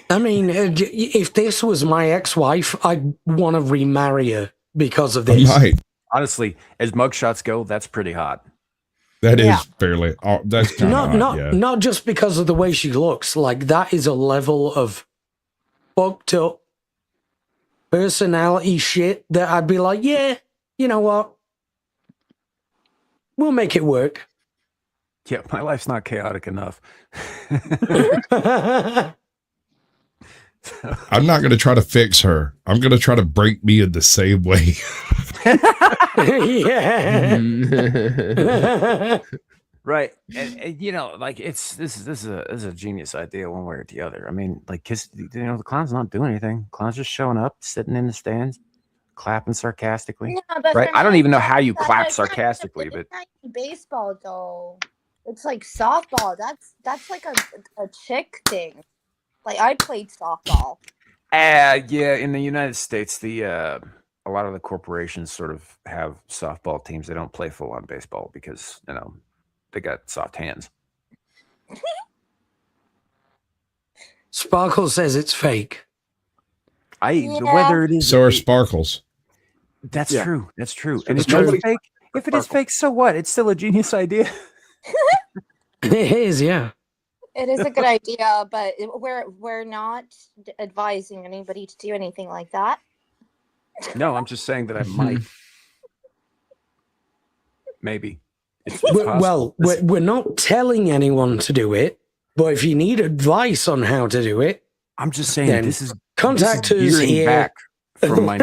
I mean, if this was my ex-wife, I'd want to remarry her because of I this. might. Honestly, as mugshots go, that's pretty hot. That is Yeah. fairly. That's kind of Not just because of the way she looks. Like, that is a level of fucked up personality shit that I'd be like, yeah, you know what? We'll make it work. Yeah, my life's not chaotic enough. I'm not going to try to fix her. I'm going to try to break me in the same way. Yeah. Right, and you know, like this is a genius idea one way or the other. I mean, like, cause you know the clown's not doing anything. Clown's just showing up, sitting in the stands, clapping sarcastically. Yeah, but Right? for I don't me, even know how you that's clap not- sarcastically, but it's not baseball though. It's like softball. That's like a chick thing. Like I played softball. yeah, in the United States, a lot of the corporations sort of have softball teams. They don't play full on baseball because you know they got soft hands. Sparkle says it's fake. Whether it is So are sparkles. That's Yeah. true. That's true. So And if nobody- it's fake, if it is fake, so what? It's still a genius idea. It is, yeah. It is a good idea, but we're not advising anybody to do anything like that. No, I'm just saying that I might. Maybe. It's Well, possible. we're not telling anyone to do it, but if you need advice on how to do it, I'm just saying then this is contact this is us veering here. back from my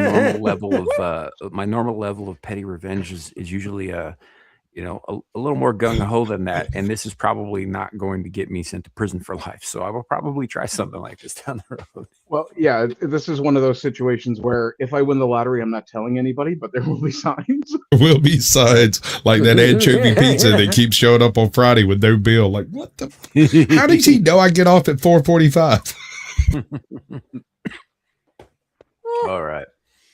normal level of petty revenge is usually a little more gung ho than that, and this is probably not going to get me sent to prison for life. So I will probably try something like this down the road. Well, yeah, this is one of those situations where if I win the lottery, I'm not telling anybody, but there will be signs. Will be signs like that anchovy pizza that keeps showing up on Friday with no bill. Like, what the? How does he know I get off at 4:45? All right,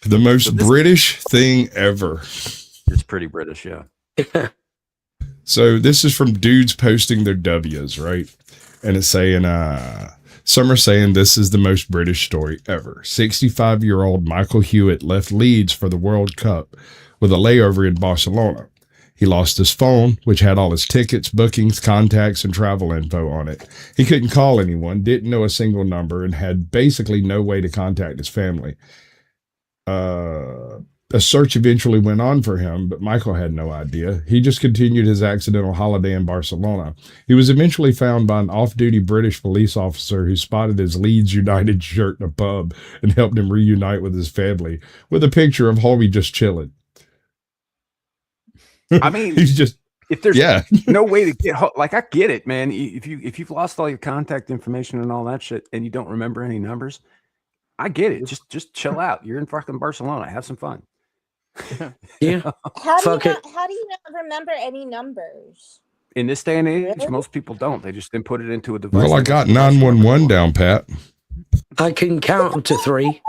The most British thing ever. it's pretty British, yeah. So this is from dudes posting their W's, right? And it's saying, some are saying this is the most British story ever. 65-year-old Michael Hewitt left Leeds for the World Cup with a layover in Barcelona. He lost his phone, which had all his tickets, bookings, contacts, and travel info on it. He couldn't call anyone, didn't know a single number, and had basically no way to contact his family. A search eventually went on for him, but Michael had no idea. He just continued his accidental holiday in Barcelona. He was eventually found by an off-duty British police officer who spotted his Leeds United shirt in a pub and helped him reunite with his family with a picture of homie just chilling. I mean, He's just, if there's yeah. no way to get like, I get it, man. If you've lost all your contact information and all that shit, and you don't remember any numbers, I get it. Just chill out. You're in fucking Barcelona. Have some fun. Yeah. Fuck it. How do you not remember any numbers? In this day and age, Really? most people don't. They just input it into a device. Well, I that got lets them 911 down, Pat. I can count up to 3.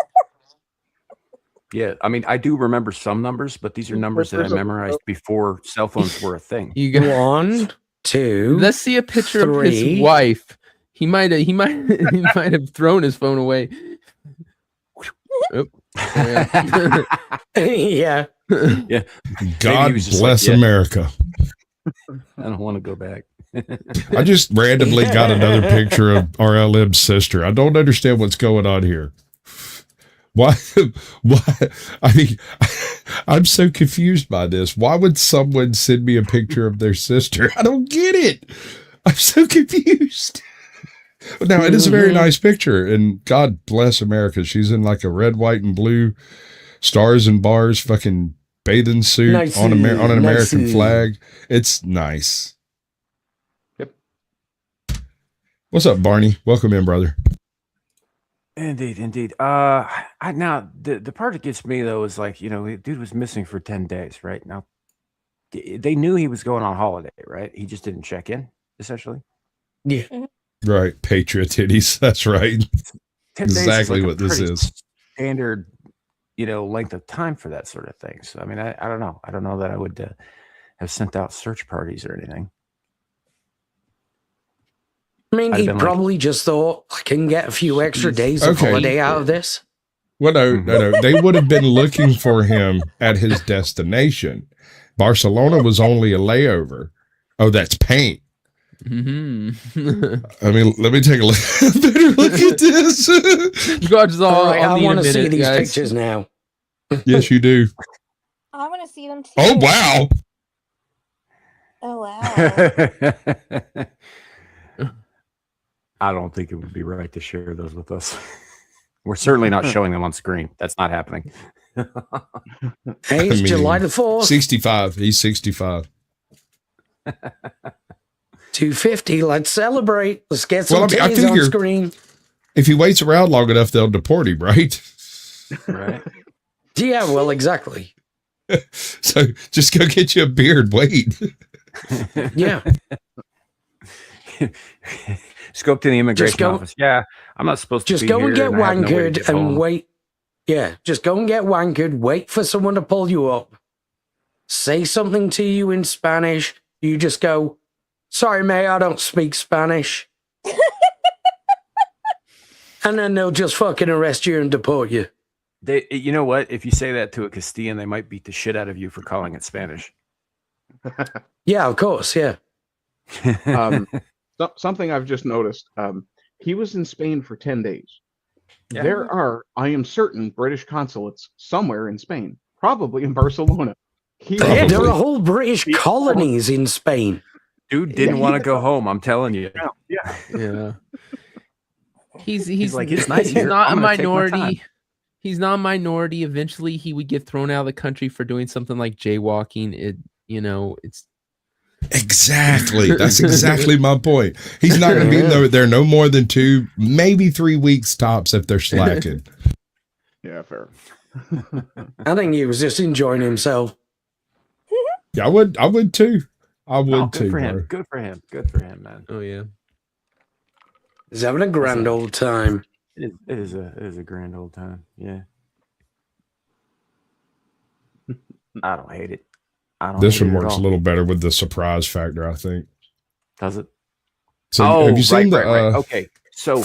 Yeah, I mean, I do remember some numbers, but these are numbers that I memorized before cell phones were a thing. You got 1, 2. Let's see a picture of 3. his wife. He might have have thrown his phone away. Oop. Yeah. Yeah. Yeah. God he was just bless like, yeah. America. I don't want to go back. I just randomly got another picture of RLM's sister. I don't understand what's going on here. Why? I mean, I'm so confused by this. Why would someone send me a picture of their sister? I don't get it. I'm so confused. Now, it is a very nice picture, and God bless America. She's in like a red, white, and blue stars and bars fucking bathing suit on an American flag. It's nice. Yep. What's up, Barney? Welcome in, brother. Indeed. Now the part that gets me though is like, the dude was missing for 10 days, right? Now they knew he was going on holiday, right? He just didn't check in, essentially. Yeah. Right. Patriot titties. That's right. 10 days Exactly is like what this pretty is. standard, length of time for that sort of thing. So, I mean, I don't know. I don't know that I would have sent out search parties or anything. I mean, I'd he been like- probably just thought, I can get a few extra days of Okay. holiday out of this. Well, no. They would have been looking for him at his destination. Barcelona was only a layover. Oh, that's paint. Mm-hmm. I mean, let me take a look. Better look at this. You guys All right, I'll I need a want to see minute, these guys. pictures now. Yes, you do. I want to see them too. Oh, wow. Oh wow. I don't think it would be right to share those with us. We're certainly not showing them on screen. That's not happening. Hey, it's I mean, July the 4th. 65. He's 65. 250. Let's celebrate. Let's get some Well, I mean, I titties on figure- screen. If he waits around long enough, they'll deport him, right? Right. Yeah, well, exactly. So just go get you a beard. Wait. Yeah. Just go up to the immigration go- office. Yeah, I'm not supposed to Just be go here and get I have nowhere to wankered get and home. wait. Yeah, just go and get wankered. Wait for someone to pull you up. Say something to you in Spanish. You just go, sorry, mate, I don't speak Spanish. And then they'll just fucking arrest you and deport you. You know what? If you say that to a Castilian, they might beat the shit out of you for calling it Spanish. Yeah, of course, yeah. Something I've just noticed. He was in Spain for 10 days. Yeah. There are, I am certain, British consulates somewhere in Spain, probably in Barcelona. Yeah, there are whole British colonies in Spain. Dude didn't want to go home. I'm telling you. Yeah. He's like, it's nice he's here. not a I'm gonna take my time. minority. He's not a minority. Eventually, he would get thrown out of the country for doing something like jaywalking. It's Exactly. That's exactly my point. He's not going to be there no more than 2, maybe 3 weeks tops if they're slacking. Yeah, fair. I think he was just enjoying himself. Yeah, I would too. I would Oh, too, good for him. bro. Good for him. Good for him, man. oh yeah. He's having a grand old time. It is a grand old time. Yeah. I don't hate it. This hate one it at works a all. little better with the surprise factor, I think. Does it? So have you seen right. the Okay. So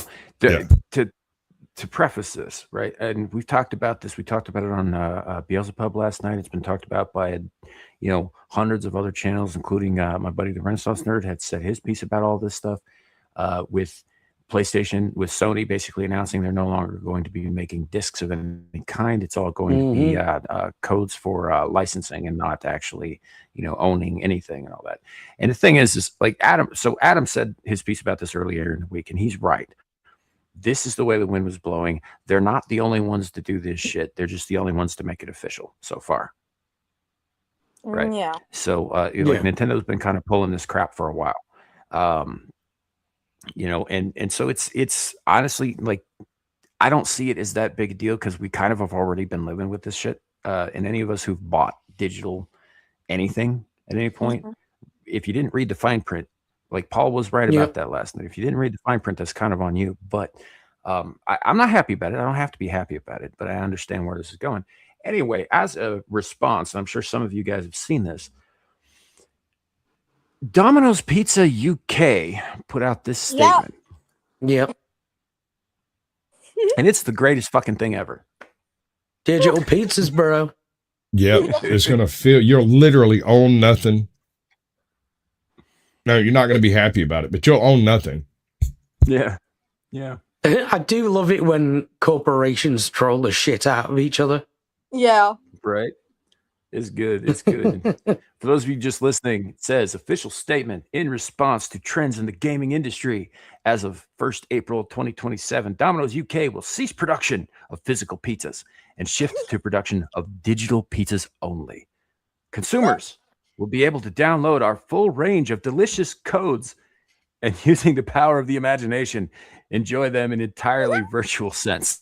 to preface this, right, and we've talked about this. We talked about it on Beelzebub last night. It's been talked about by hundreds of other channels, including my buddy the Renaissance Nerd had said his piece about all this stuff with PlayStation, with Sony basically announcing they're no longer going to be making discs of any kind. It's all going to be codes for licensing and not actually, owning anything and all that. And the thing is like Adam. So Adam said his piece about this earlier in the week, and he's right. This is the way the wind was blowing. They're not the only ones to do this shit. They're just the only ones to make it official so far. Right. Yeah. So, like Nintendo's been kind of pulling this crap for a while. And so it's honestly like, I don't see it as that big a deal because we kind of have already been living with this shit and any of us who've bought digital anything at any point, if you didn't read the fine print, like Paul was right about that last night. If you didn't read the fine print, that's kind of on you. But I'm not happy about it. I don't have to be happy about it, but I understand where this is going. Anyway, as a response, I'm sure some of you guys have seen this. Domino's Pizza UK put out this statement. Yep. And it's the greatest fucking thing ever. Digital pizzas, bro. Yep. It's going to feel, you'll literally own nothing. No, you're not going to be happy about it, but you'll own nothing. Yeah. Yeah. I do love it when corporations troll the shit out of each other. Yeah. Right. It's good. It's good. For those of you just listening, it says official statement in response to trends in the gaming industry. As of 1st April 2027, Domino's UK will cease production of physical pizzas and shift to production of digital pizzas only. Consumers will be able to download our full range of delicious codes and, using the power of the imagination, enjoy them in entirely virtual sense.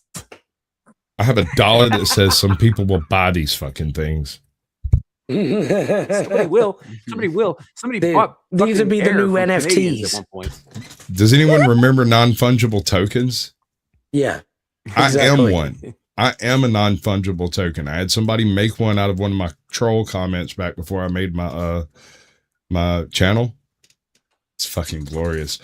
I have $1 that says some people will buy these fucking things. Somebody will. Somebody bought. These would be the new NFTs. At one point. Does anyone remember non-fungible tokens? Yeah. Exactly. I am one. I am a non-fungible token. I had somebody make one out of one of my troll comments back before I made my my channel. It's fucking glorious.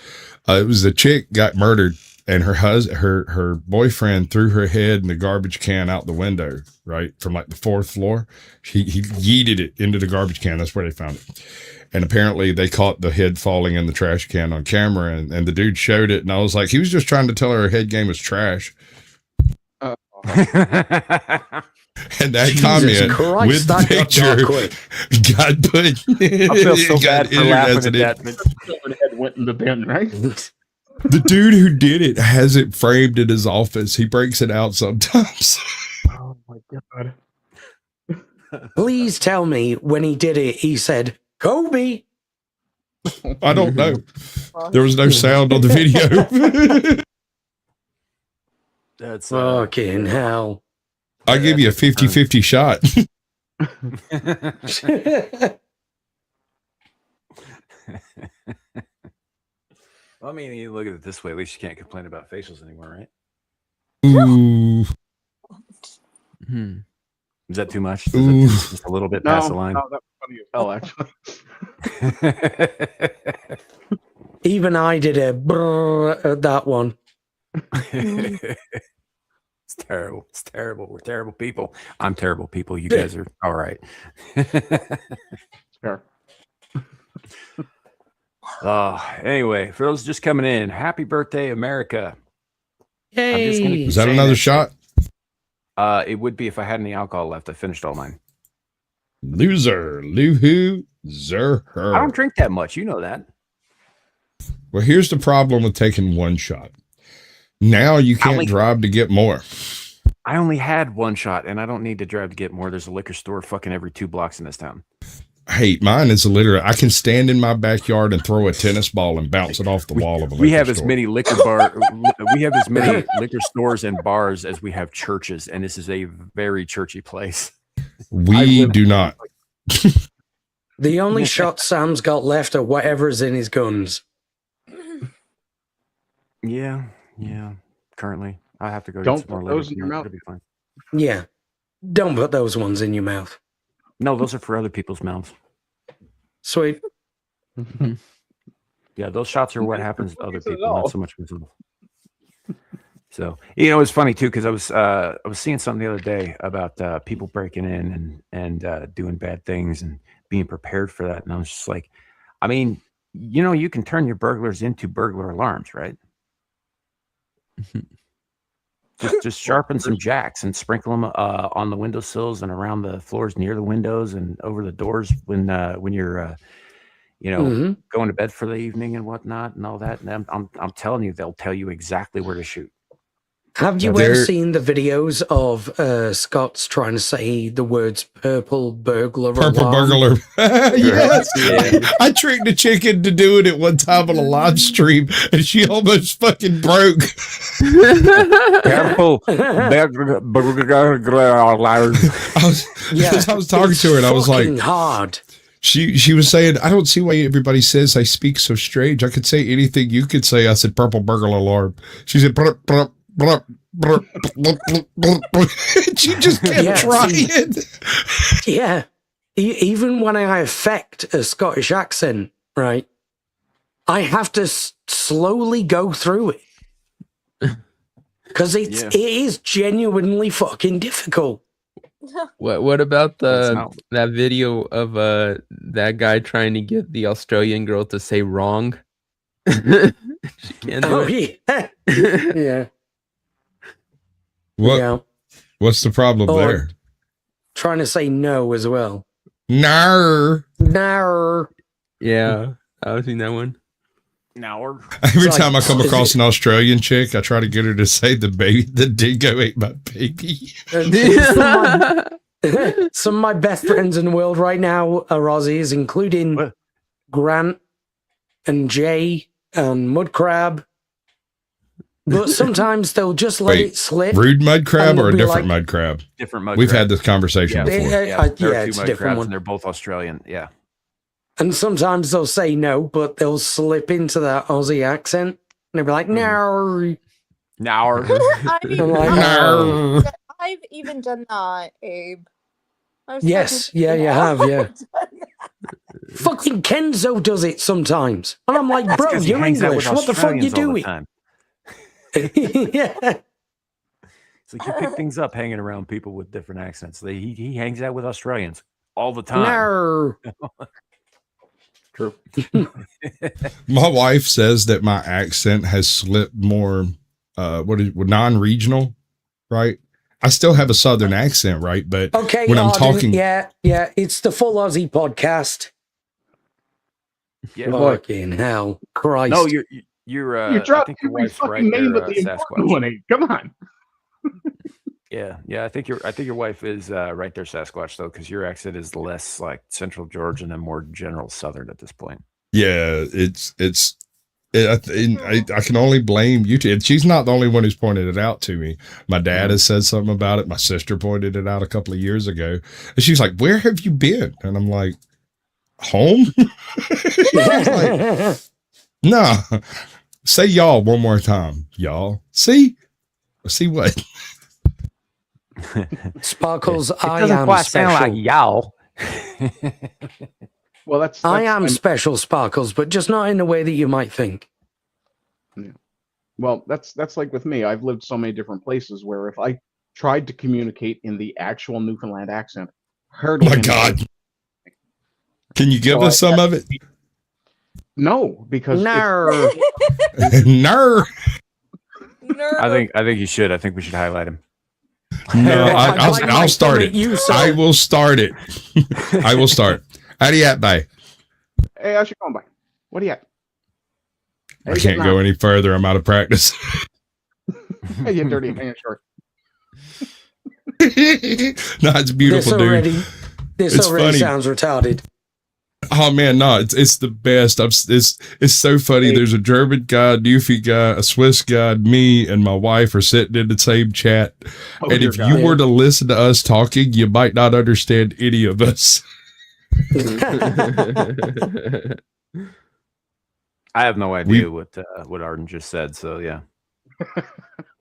It was a chick got murdered, and her boyfriend threw her head in the garbage can out the window, right, from like the 4th floor. He yeeted it into the garbage can. That's where they found it. And apparently they caught the head falling in the trash can on camera, and the dude showed it, and I was like, he was just trying to tell her head game was trash. And that Jesus comment Christ, with the that picture got got put. I feel so bad for laughing at that. Head went in the bin, right? The dude who did it has it framed in his office. He breaks it out sometimes. Oh my god! Please tell me when he did it, he said, Kobe. I don't know. There was no sound on the video. That's fucking hell. I'll give you a 50-50 shot. Well, I mean, you look at it this way, at least you can't complain about facials anymore, right? Ooh. Is that too much? Is that just a little bit past the line? No, that was funny as hell, actually. Even I did a brrr at that one. It's terrible. It's terrible. We're terrible people. I'm terrible people. You guys are all right. Sure. Anyway, for those just coming in, happy birthday, America. Yay. Is that another shot? It would be if I had any alcohol left. I finished all mine. Loser. Loser. I don't drink that much. You know that. Well, here's the problem with taking one shot. Now you can't drive to get more. I only had one shot, and I don't need to drive to get more. There's a liquor store fucking every 2 blocks in this town. Hey, mine is literally, I can stand in my backyard and throw a tennis ball and bounce it off the wall of a liquor We have store. as many we have as many liquor stores and bars as we have churches, and this is a very churchy place. We do not. The only shot Sam's got left are whatever's in his guns. Yeah. Currently, I have to go. Don't get some more put those later. in your mouth. It'll be fine. Yeah. Don't put those ones in your mouth. No, those are for other people's mouths. Sweet. Yeah, those shots are what happens to other people, not so much myself. So, it's funny too, because I was seeing something the other day about people breaking in and doing bad things and being prepared for that, and I was just like, I mean, you can turn your burglars into burglar alarms, right? Just sharpen some jacks and sprinkle them on the windowsills and around the floors near the windows and over the doors when you're going to bed for the evening and whatnot and all that. And I'm telling you, they'll tell you exactly where to shoot. Have you Now, ever there- seen the videos of Scots trying to say the words purple burglar Purple alarm? burglar. Yes. Yeah. I tricked a chicken to do it at one time on a live stream, and she almost fucking broke. Careful. I was talking to her, and I was like, Fucking hard. she was saying, I don't see why everybody says I speak so strange. I could say anything you could say. I said, purple burglar alarm. She said, "Bruh, bruh, bruh, bruh, bruh, bruh, bruh, bruh." She just kept Yeah, trying. Yeah. Even when I affect a Scottish accent, right, I have to slowly go through it. Because it is genuinely fucking difficult. What about It's not- that video of that guy trying to get the Australian girl to say wrong? She can't do Oh, it. yeah. Yeah. What? Yeah. What's the problem Or- there? Trying to say no as well. Nar. No. Yeah, I've seen that one. Now Every It's like- time I come across an Australian chick, I try to get her to say the dingo ate my baby. Some of my best friends in the world right now are Aussies, including What? Grant and Jay and Mudcrab. But sometimes they'll just let Wait, it slip. Rude mud crab And or a they'll be different like- mud crab? different mud. We've crab. had this conversation Yeah. before. They- There yeah, are two it's a mud different crabs, one. and they're both Australian. Yeah. And sometimes they'll say no, but they'll slip into that Aussie accent. And they'll be like, no. Now. I mean, I'm like, No. I've even done that, Abe. I've Yes, fucking yeah, done you that. have, yeah. Fucking Kenzo does it sometimes. And I'm like, bro, 'Cause he you're hangs out English. with What the fuck you Australians all the doing? time. Yeah. It's like you pick things up hanging around people with different accents. He hangs out with Australians all the time. No. True. My wife says that my accent has slipped more non-regional, right? I still have a southern accent, right? But Okay, when I'm Arden, talking, yeah, it's the full Aussie podcast. Yeah. Fucking hell, Christ! No, you're You I dropped think your every wife's fucking right name there, but the important Sasquatch. one. Abe. Come on. Yeah. I think your wife is right there, Sasquatch, though, because your accent is less like Central Georgian and more general Southern at this point. yeah, I can only blame you two. And she's not the only one who's pointed it out to me. My dad has said something about it. My sister pointed it out a couple of years ago. And she's like, "Where have you been?" And I'm like, "Home." She's like, "No, say y'all one more time, y'all. See what?" Sparkles, I am special. y'all. Well, that's I am and- special, Sparkles, but just not in the way that you might think. Well, that's like with me. I've lived so many different places where if I tried to communicate in the actual Newfoundland accent, hardly My anybody- God. Can you give So us I- some of it? No, because No. No. I think you should. I think we should highlight him. No, I'd like I'll to start meet it. you, sir. I will start it. I will start. How do you at, bye? hey, how's your going by? What are you at? I can't go any further. I'm out of practice. Hey, you dirty hanging short. No, it's beautiful, dude. This It's already funny. sounds retarded. Oh man, no, it's the best. It's so funny. There's a German guy, a Newfie guy, a Swiss guy, me, and my wife are sitting in the same chat. Oh, And dear if God. you were to listen to us talking, you might not understand any of us. I have no idea what Arden just said. So yeah.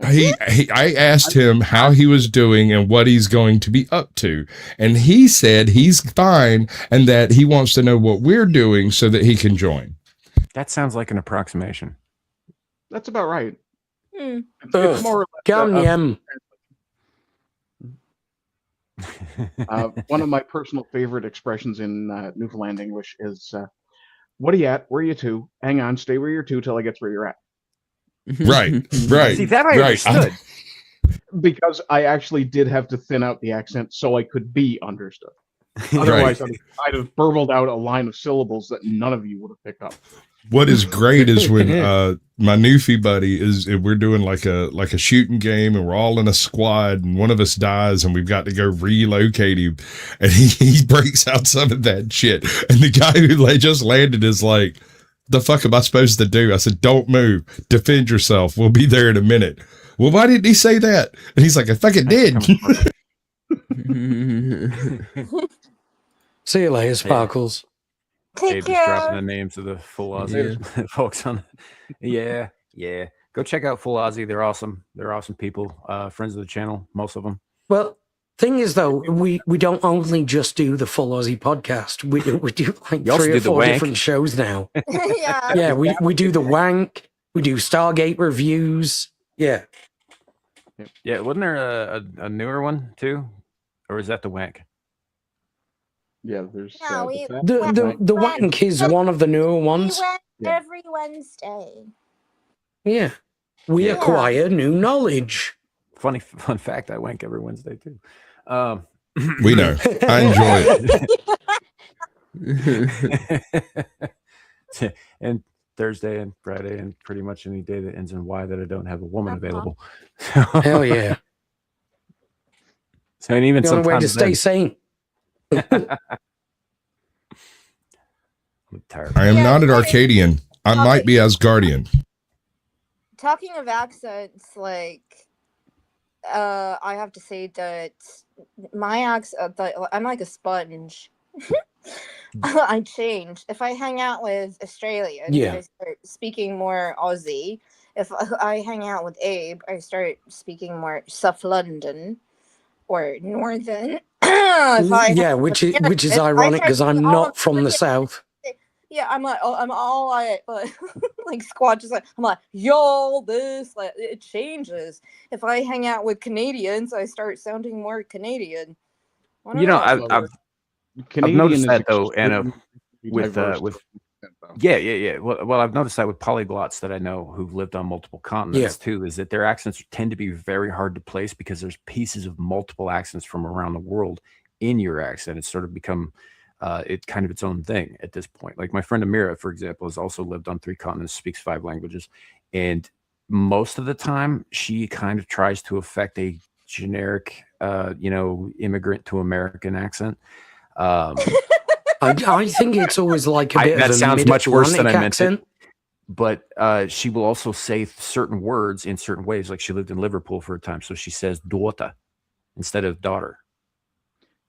I asked him how he was doing and what he's going to be up to. And he said he's fine and that he wants to know what we're doing so that he can join. That sounds like an approximation. That's about right. Hmm. It's more or less, Gam one of my personal favorite expressions in Newfoundland English is, what are you at? Where are you to? Hang on, stay where you're to till I get where you're at. Right, right. See, that I right. understood. Because I actually did have to thin out the accent so I could be understood. Otherwise, I'd have burbled out a line of syllables that none of you would have picked up. What is great is when my Newfie buddy we're doing like a shooting game and we're all in a squad and one of us dies and we've got to go relocate him and he breaks out some of that shit and the guy who just landed is like, the fuck am I supposed to do? I said, don't move, defend yourself, we'll be there in a minute. Well, why didn't he say that? And he's like, I fucking did. See you later, Sparkles. Take care. Dropping the names of the Full Aussie folks on. Yeah. Go check out Full Aussie. They're awesome. They're awesome people. Friends of the channel, most of them. Well, thing is though, we don't only just do the Full Aussie podcast. We do like 3 or 4 different shows now. Yeah, we do the Wank. We do Stargate reviews. Yeah. Yeah, wasn't there a newer one too, or is that the Wank? Yeah, there's the Wank is one of the newer ones. Every Wednesday. Yeah, we acquire new knowledge. Fun fact: I wank every Wednesday too. We know. I enjoy it. And Thursday and Friday and pretty much any day that ends in Y that I don't have a woman available. Hell yeah! So and even the only way to stay sane. am not an Arcadian. I might be Asgardian. Talking of accents, like, I have to say that my accent, I'm like a sponge. I change. If I hang out with Australians, I start speaking more Aussie. If I hang out with Abe, I start speaking more South London or Northern. Which is ironic because I'm not from the South. Yeah, I'm all like Squad, just like I'm like, yo, this, like, it changes. If I hang out with Canadians, I start sounding more Canadian. I've noticed that though, Anna, with well, I've noticed that with polyglots that I know who've lived on multiple continents too, is that their accents tend to be very hard to place because there's pieces of multiple accents from around the world in your accent. It's sort of become it's kind of its own thing at this point. Like my friend Amira, for example, has also lived on 3 continents, speaks 5 languages, and most of the time she kind of tries to affect a generic immigrant to American accent. I think it's always like a bit that of a sounds much worse than I meant accent. it. But she will also say certain words in certain ways. Like she lived in Liverpool for a time, so she says daughter instead of daughter.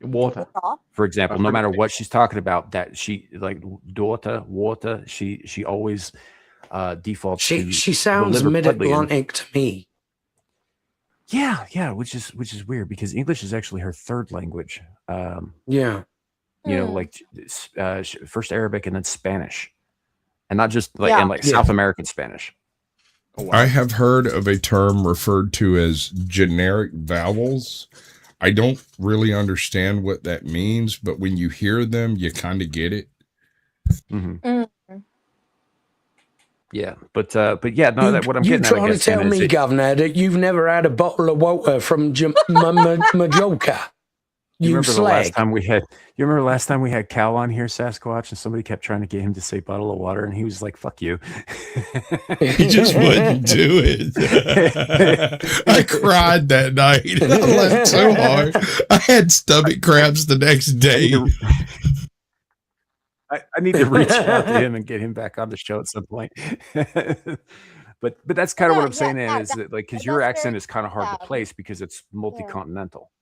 Water, for example, no matter what she's talking about, that she like daughter, water. She always defaults. She sounds mid-Atlantic to me. Yeah, which is weird because English is actually her 3rd language. Like first Arabic and then Spanish, and not just like South American Spanish. Oh, wow. I have heard of a term referred to as generic vowels. I don't really understand what that means, but when you hear them, you kind of get it. Yeah, but yeah, no. What I'm getting at, trying to tell me, Governor, that you've never had a bottle of water from Majorca? You remember the last time we had? You remember last time we had Cal on here, Sasquatch, and somebody kept trying to get him to say bottle of water, and he was like, "Fuck you." He just wouldn't do it. I cried that night. I laughed so hard. I had stomach cramps the next day. I need to reach out to him and get him back on the show at some point. But that's kind of what I'm saying is that, like, because your accent is kind of hard to place because it's multi-continental.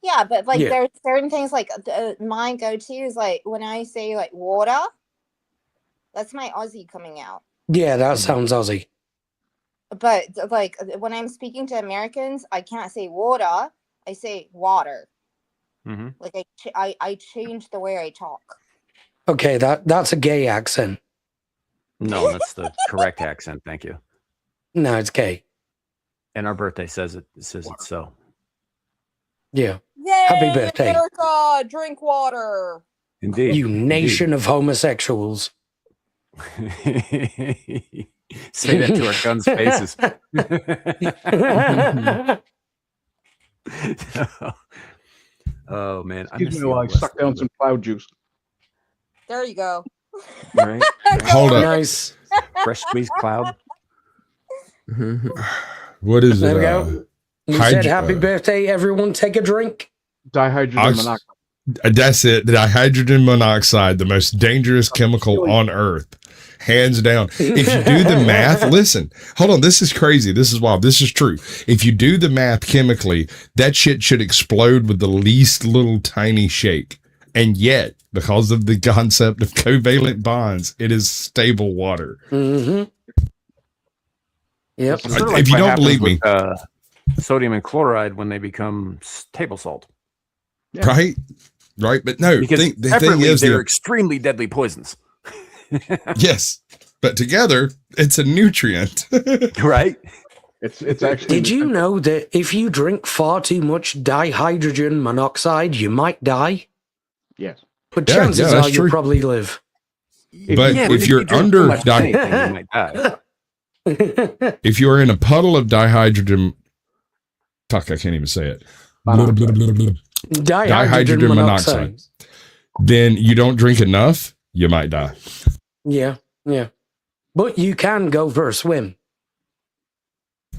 Yeah, but like there's certain things like my go-to is like when I say like water, that's my Aussie coming out. Yeah, that sounds Aussie. But like when I'm speaking to Americans, I can't say water. I say water. Like I change the way I talk. Okay, that's a gay accent. No, that's the correct accent. Thank you. No, it's gay. And our birthday says it. It says it's so. Yeah. Yay, Happy birthday. America, drink water. Indeed. You nation of homosexuals. Say that to our guns' faces. Oh man, I Excuse miss me the while I old West suck a down little some cloud juice. There you go. bit, right? Hold up. Nice. Fresh squeezed cloud. What is There it? we go. You said happy hydro- birthday, everyone. Take a drink. Dihydrogen Ox- monoxide. That's it. Dihydrogen monoxide, the most dangerous chemical on Earth. Hands down. If you do the math, listen, hold on. This is crazy. This is wild. This is true. If you do the math chemically, that shit should explode with the least little tiny shake. And yet, because of the concept of covalent bonds, it is stable water. Mm-hmm. Yep. It's sort of If you what don't happens believe me. with, sodium and chloride when they become table salt. Yeah. Right? Right. But no, Because the thing separately, is, they're extremely deadly poisons. yes, but together, it's a nutrient. Right? It's actually. Did you know that if you drink far too much dihydrogen monoxide, you might die? Yes. But Yeah, chances yeah, that's are you'll true. probably live. But Yeah, if you're you drink under too much of di- anything, you might die. if you're in a puddle of dihydrogen, fuck, I can't even say it. Dihydrogen monoxide. Then you don't drink enough, you might die. Yeah, yeah. But you can go for a swim.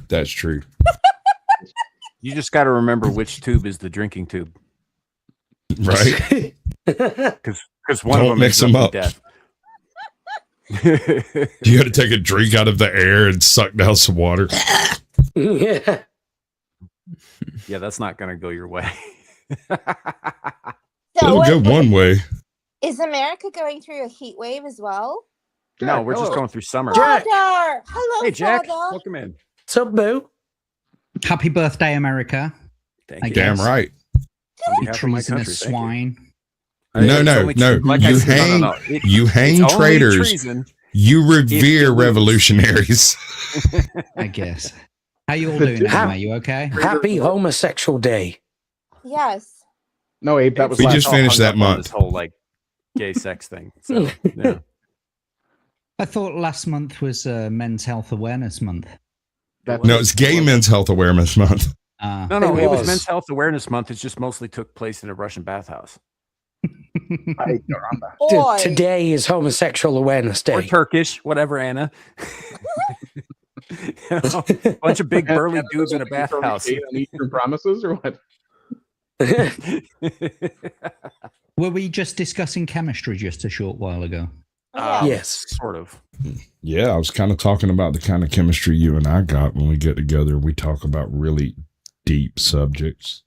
That's true. You just got to remember which tube is the drinking tube, Right? because one Don't of them mix ends them up up. in death. You got to take a drink out of the air and suck down some water. Yeah. Yeah, that's not going to go your way. So It'll what, go one way. is America going through a heat wave as well? No, we're just hello. going through summer. Jack. Father! Hello, Hey, Jack, Father. welcome in. What's up, boo? Happy birthday, America. Thank I you. Damn Yes. right. On You behalf of my treasonous country, thank you. swine. No, It's no, only no. tre- like I You said, hang, It- you hang it's only traitors. treason. You you revere lose. revolutionaries. I guess. How you all doing, anyway? You okay? Happy homosexual day. Yes. No, Abe, that was We last just all finished hung that up on month. This whole like gay sex thing. So, yeah. I thought last month was Men's Health Awareness Month. That- No, it's Gay Men's Health Awareness Month. No, It it was was. Men's Health Awareness Month. It just mostly took place in a Russian bathhouse. Ay, caramba. Boy. Today is Homosexual Awareness Or Day. Turkish, whatever, Anna. Bunch of big burly dudes in a bathhouse. On Eastern Promises or what? Were we just discussing chemistry just a short while ago? Yeah. Yes. Sort of. Yeah, I was kind of talking about the kind of chemistry you and I got when we get together. We talk about really deep subjects.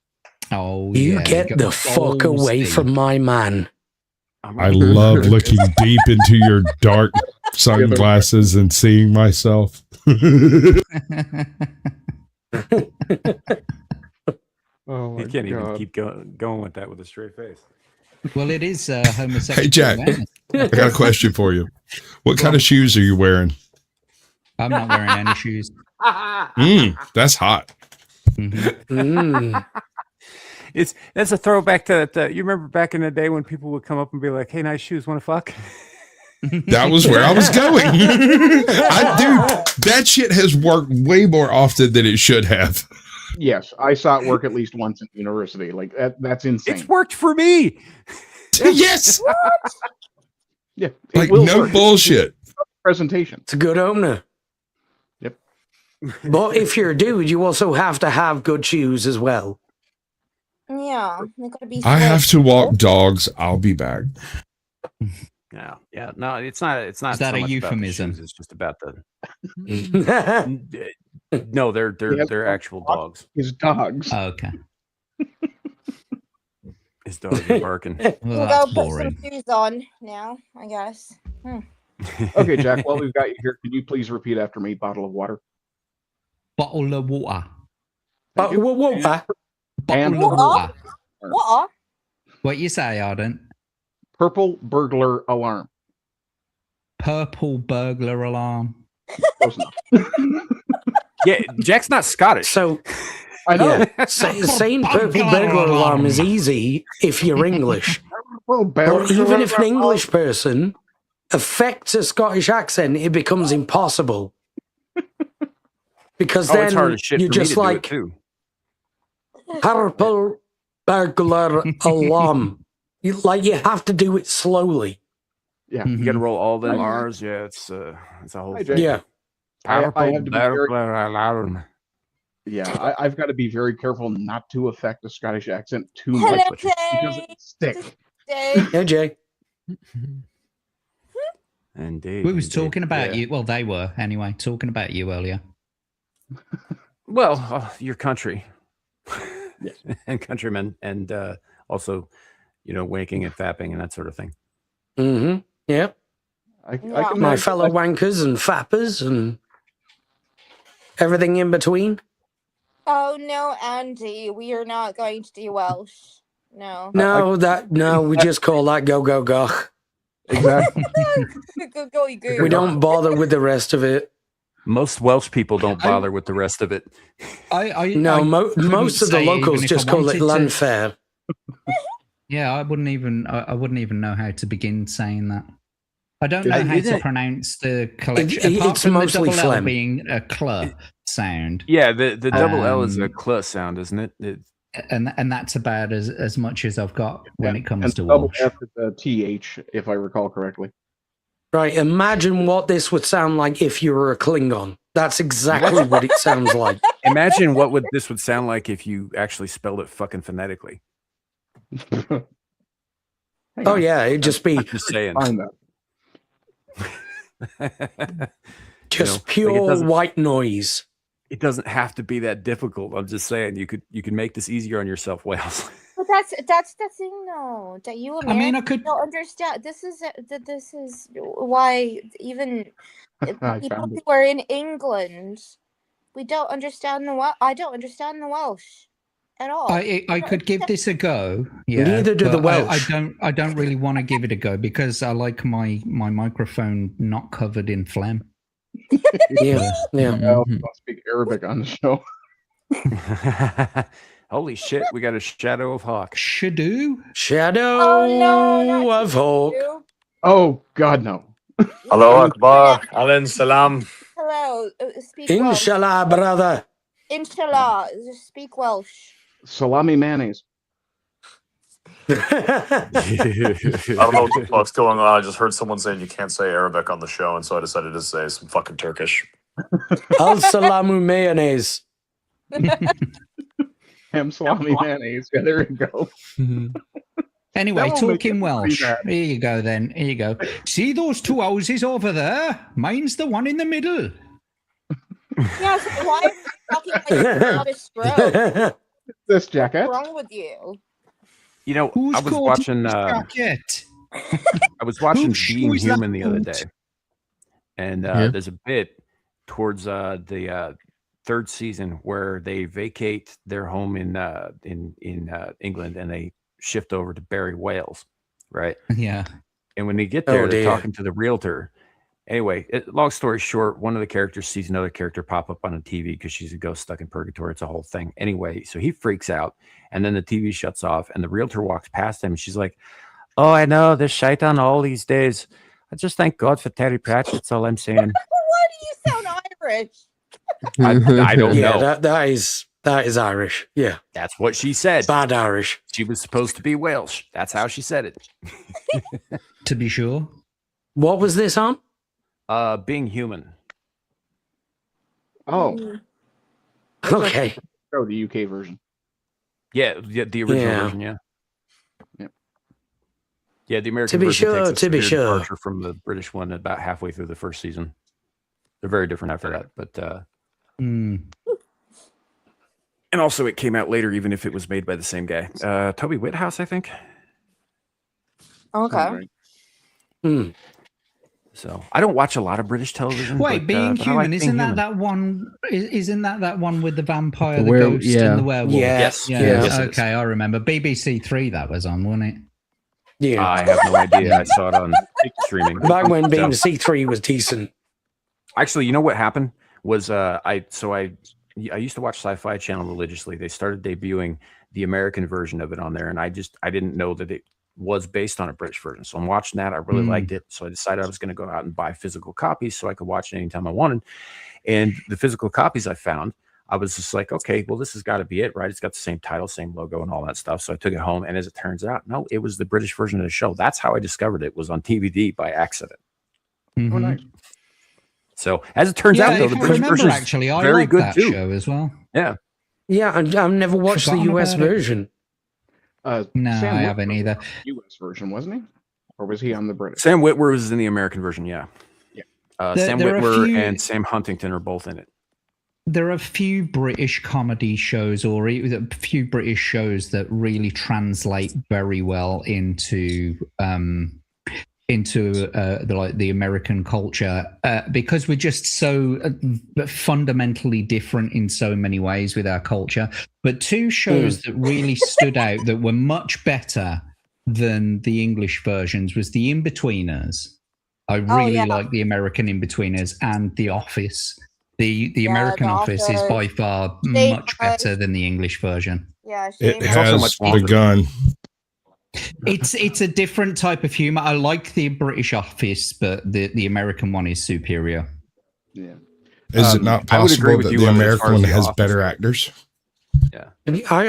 Oh, You yeah, get got the fuck balls away deep. from my man. I love looking deep into your dark sunglasses and seeing myself. Oh, You can't even keep going with that with a straight face. Well, it is homosexual. Hey, Jack. awareness. I got a question for you. What kind of shoes are you wearing? I'm not wearing any shoes. That's hot. Mm. That's a throwback to that. You remember back in the day when people would come up and be like, "Hey, nice shoes, want to fuck?" That was where I was going. Dude, that shit has worked way more often than it should have. Yes, I saw it work at least once in university. Like that's insane. It's worked for me. Yes. Yeah, it Like, will no work. bullshit. Presentation. It's a good opener. Yep. But if you're a dude, you also have to have good shoes as well. Yeah. They gotta be I have slick. to walk dogs. I'll be back. Yeah. No, it's not. It's not. Is that so a much about the euphemism? shoes, it's just about the. No, they're actual dogs. His dogs. Oh, okay. His dogs are barking. Well, We'll go that's put boring. some shoes on now, I guess. Okay, Jack, while we've got you here, can you please repeat after me? Bottle of water. Bottle of water. Thank you. Whoa. Bottle And- of water. What? What you say, Arden? Purple burglar alarm. Purple burglar alarm. Close enough. Yeah, Jack's not Scottish. So, I know. yeah, saying purple burglar alarm is easy if you're English. Well, But even if an English person affects a Scottish accent, it becomes impossible. Because Oh, it's hard then as shit you're for me just to do it, like, too. purple burglar alarm. You have to do it slowly. Yeah, You got to roll all them R's. Yeah, it's a whole Hi, thing. Jay. Yeah. I Powerful have to be very, burglar alarm. yeah, I've got to be very careful not to affect the Scottish accent too Hello, much because Jay. it stick. Jay. Hey, Jay. Indeed. We was indeed. talking about Yeah. you. Well, they were anyway, talking about you earlier. Well, your country and countrymen, and also, wanking and fapping and that sort of thing. Mm-hmm. Yep. I Yeah. can My imagine, fellow wankers and fappers and everything in between. Oh no, Andy, we are not going to do Welsh. No. No, we just call that go go go. exactly. Go, go, go. We don't bother with the rest of it. Most Welsh people don't bother with the rest of it. Most of the locals just call it Landfair. Yeah, I wouldn't even know how to begin saying that. I don't know how to pronounce the collection. Apart It's from mostly the double L phlegm. being a cl sound. Yeah, the double L is a cl sound, isn't it? And that's about as much as I've got when it comes And to double Welsh. F is a TH, if I recall correctly. Right, imagine what this would sound like if you were a Klingon. That's exactly what it sounds like. Imagine what this would sound like if you actually spelled it fucking phonetically. Oh yeah, it'd just be Just saying. Find that. just You know, like it pure doesn't- white noise. It doesn't have to be that difficult. I'm just saying you could make this easier on yourself, Wales. But that's the thing, though, that you I mean, Americans don't understand. This is why even I people found who it. are in England, we don't understand the Welsh. I don't understand the Welsh at all. I could give this a go. Yeah, Neither do the but Welsh. I don't really want to give it a go because I like my microphone not covered in phlegm. Yeah. I'll speak Arabic on the show. Holy shit, we got a Shadow of Hawk. Shadoo? Shadow Oh, no, of Hawk. Oh God, no. Hello Akbar, Alan Salam. Hello, speak Welsh. Inshallah, brother. Inshallah, just speak Welsh. Salami mayonnaise. I don't know what the fuck's going on. I just heard someone saying you can't say Arabic on the show, and so I decided to say some fucking Turkish. Al salamu mayonnaise. Ham salami mayonnaise. Yeah, there you go. Anyway, That will make talking it Welsh. pretty bad. Here you go then. Here you go. See those two houses over there? Mine's the one in the middle. Yeah, so why are you talking like you're not a stroke? This jacket. What's wrong with you? You know, Who's I was called watching. this jacket? I was watching Whose shoe Being is that Human the other boot? day, and Yeah. there's a bit towards the third season where they vacate their home in England and they shift over to Barry, Wales, right? Yeah. And when they get there, Oh, they're dear. talking to the realtor. Anyway, long story short, one of the characters sees another character pop up on a TV because she's a ghost stuck in purgatory. It's a whole thing. Anyway, so he freaks out, and then the TV shuts off, and the realtor walks past him. And she's like, "Oh, I know there's shite on all these days. I just thank God for Terry Pratchett. That's all I'm saying." Why do you sound Irish? I don't Yeah, know. that is Irish. Yeah, That's what she said. bad Irish. She was supposed to be Welsh. That's how she said it. To be sure. What was this on? Being Human. Oh, Okay. oh, the UK version. Yeah, the original Yeah. version. Yeah. Yep. Yeah, the American To be version sure, takes a to be severe sure. departure from the British one about halfway through the first season. They're very different after that, but and also it came out later, even if it was made by the same guy, Toby Whithouse, I think. Okay. Hmm. So I don't watch a lot of British television. Wait, but, Being but I like Human, Being isn't Human. that one? Isn't that one with the vampire, The the were- ghost, yeah. and the werewolf? Yeah. Yes. Yeah. Yes, it is. Okay, I remember. BBC Three that was on, wasn't it? Yeah. I have no idea. I saw it on streaming. Back when So- BBC Three was decent. Actually, you know what happened was I used to watch Sci-Fi Channel religiously. They started debuting the American version of it on there, and I didn't know that it was based on a British version. So I'm watching that. I really liked it. So I decided I was going to go out and buy physical copies so I could watch it anytime I wanted. And the physical copies I found, I was just like, okay, well, this has got to be it, right? It's got the same title, same logo, and all that stuff. So I took it home, and as it turns out, no, it was the British version of the show. That's how I discovered it. Was on DVD by accident. Mm-hmm. Oh, nice. So as it turns out, though, the British version is actually, I very like good that too. show as well. Yeah. Yeah, I've never watched the Forgotten US about it. version. No, Sam I Witwer haven't either. was the U.S. version, wasn't he? Or was he on the British? Sam Witwer was in the American version, yeah. Sam There are a Witwer few- and Sam Huntington are both in it. There are a few British comedy shows, or a few British shows that really translate very well into the American culture, because we're just so fundamentally different in so many ways with our culture. But two shows that really stood out that were much better than the English versions was The In-Betweeners. I really like the American In-Betweeners, and The Office. The American Office is by far much better than the English version. Yeah, it has begun. It's a different type of humor. I like the British Office, but the American one is superior. Yeah. Is it not I would agree possible with that you the on as American far as one The has Office better goes. actors? Yeah.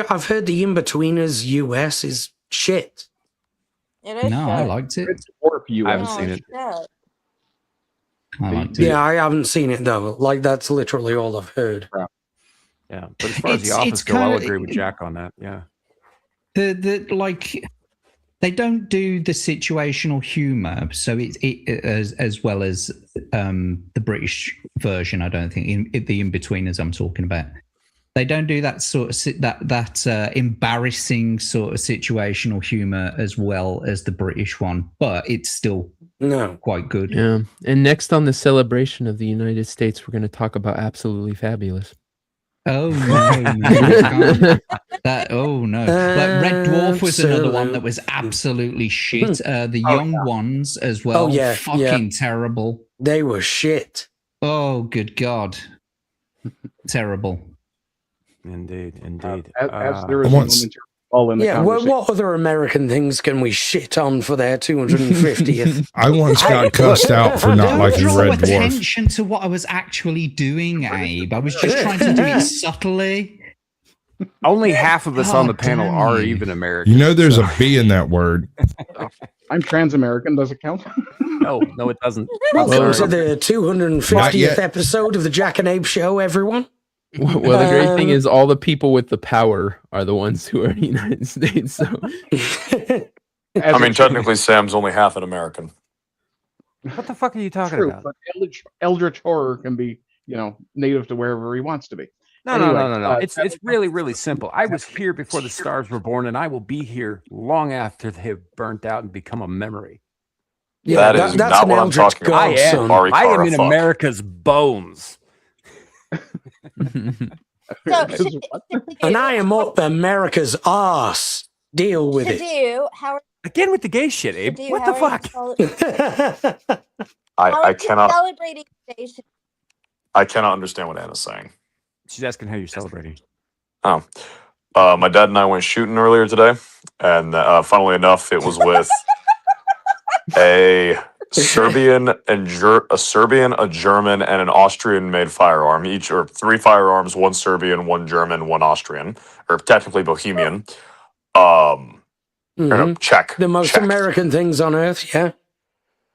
I've heard the In-Betweeners US is shit. It is No, I shit. liked it. It's warp US. I haven't No, seen it's it. shit. I liked it. Yeah, I haven't seen it though. Like that's literally all I've heard. Yeah. But as far as The It's Office go, I'll kinda- agree with Jack on that. Yeah. They don't do the situational humor, so as well as the British version. I don't think the In-Betweeners I'm talking about. They don't do that sort of that embarrassing sort of situational humor as well as the British one, but it's still quite good. Yeah. And next on the celebration of the United States, we're going to talk about Absolutely Fabulous. Oh no, no. Oh no! Like Red Dwarf was another one that was absolutely shit. The Young Ones as well. Oh, yeah, fucking terrible. They were shit. Oh good God, terrible. Indeed. As there is a momentary lull in the Yeah, conversation. what other American things can we shit on for their 250th? I once got cussed out for not Don't liking draw Red Dwarf. attention to what I was actually doing, Abe. I was just trying to do it subtly. Only half of us on the God panel damn are you. even American. You know, there's a B in that word. I'm trans-American. Does it count? No, it doesn't. Welcome to Sorry. the Not 250th yet. episode of the Jack and Abe Show, everyone. Well, the great thing is all the people with the power are the ones who are in the United States. So I mean, technically, Sam's only half an American. What the fuck are you talking True, about? but Eldritch Horror can be, native to wherever he wants to be. No, Anyway, no. It's really, really simple. I was here before the stars were born, and I will be here long after they have burnt out and become a memory. Yeah, That is that's not an what I'm Eldritch talking about. I am. godson. Ari I am Kara, in fuck. America's bones. So, And I am up America's arse. Deal with it. Shadu, how Again with the gay shit, Abe. Shadu, What the how are you fuck? I are you cannot celebrating today? I cannot understand what Anna's saying. She's asking how you're celebrating. Oh, my dad and I went shooting earlier today, and funnily enough, it was with a Serbian, a German, and an Austrian-made firearm. Each or 3 firearms: 1 Serbian, 1 German, 1 Austrian, or technically Bohemian. Czech. The most Czech. American things on earth, yeah.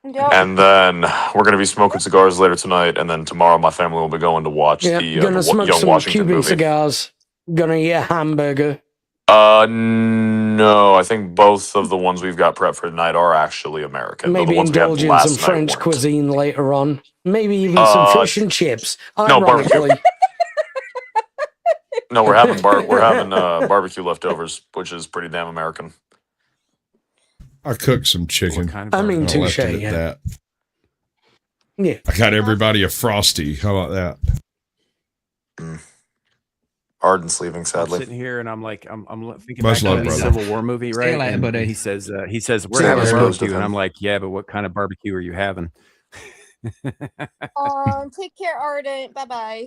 And then we're going to be smoking cigars later tonight, and then tomorrow my family will be going to watch Yeah, the gonna smoke Young some Washington Cuban movie. cigars. Gonna eat a hamburger. No, I think both of the ones we've got prepped for tonight are actually American. Maybe the ones we had indulge in last some night French weren't. cuisine later on. Maybe even some fish and chips. no, barbecue. Ironically. No, we're having barbecue leftovers, which is pretty damn American. I cooked some chicken. I mean, I left touche, it at yeah. that. Yeah. I got everybody a Frosty. How about that? Arden's leaving, I'm sadly. sitting here and I'm like, I'm thinking Much back love, to the brother. Civil War movie, See right? you later, And buddy. he says, we're See having you later. barbecue, and I'm like, yeah, but what kind of barbecue are you having? Take care, Arden. Bye bye.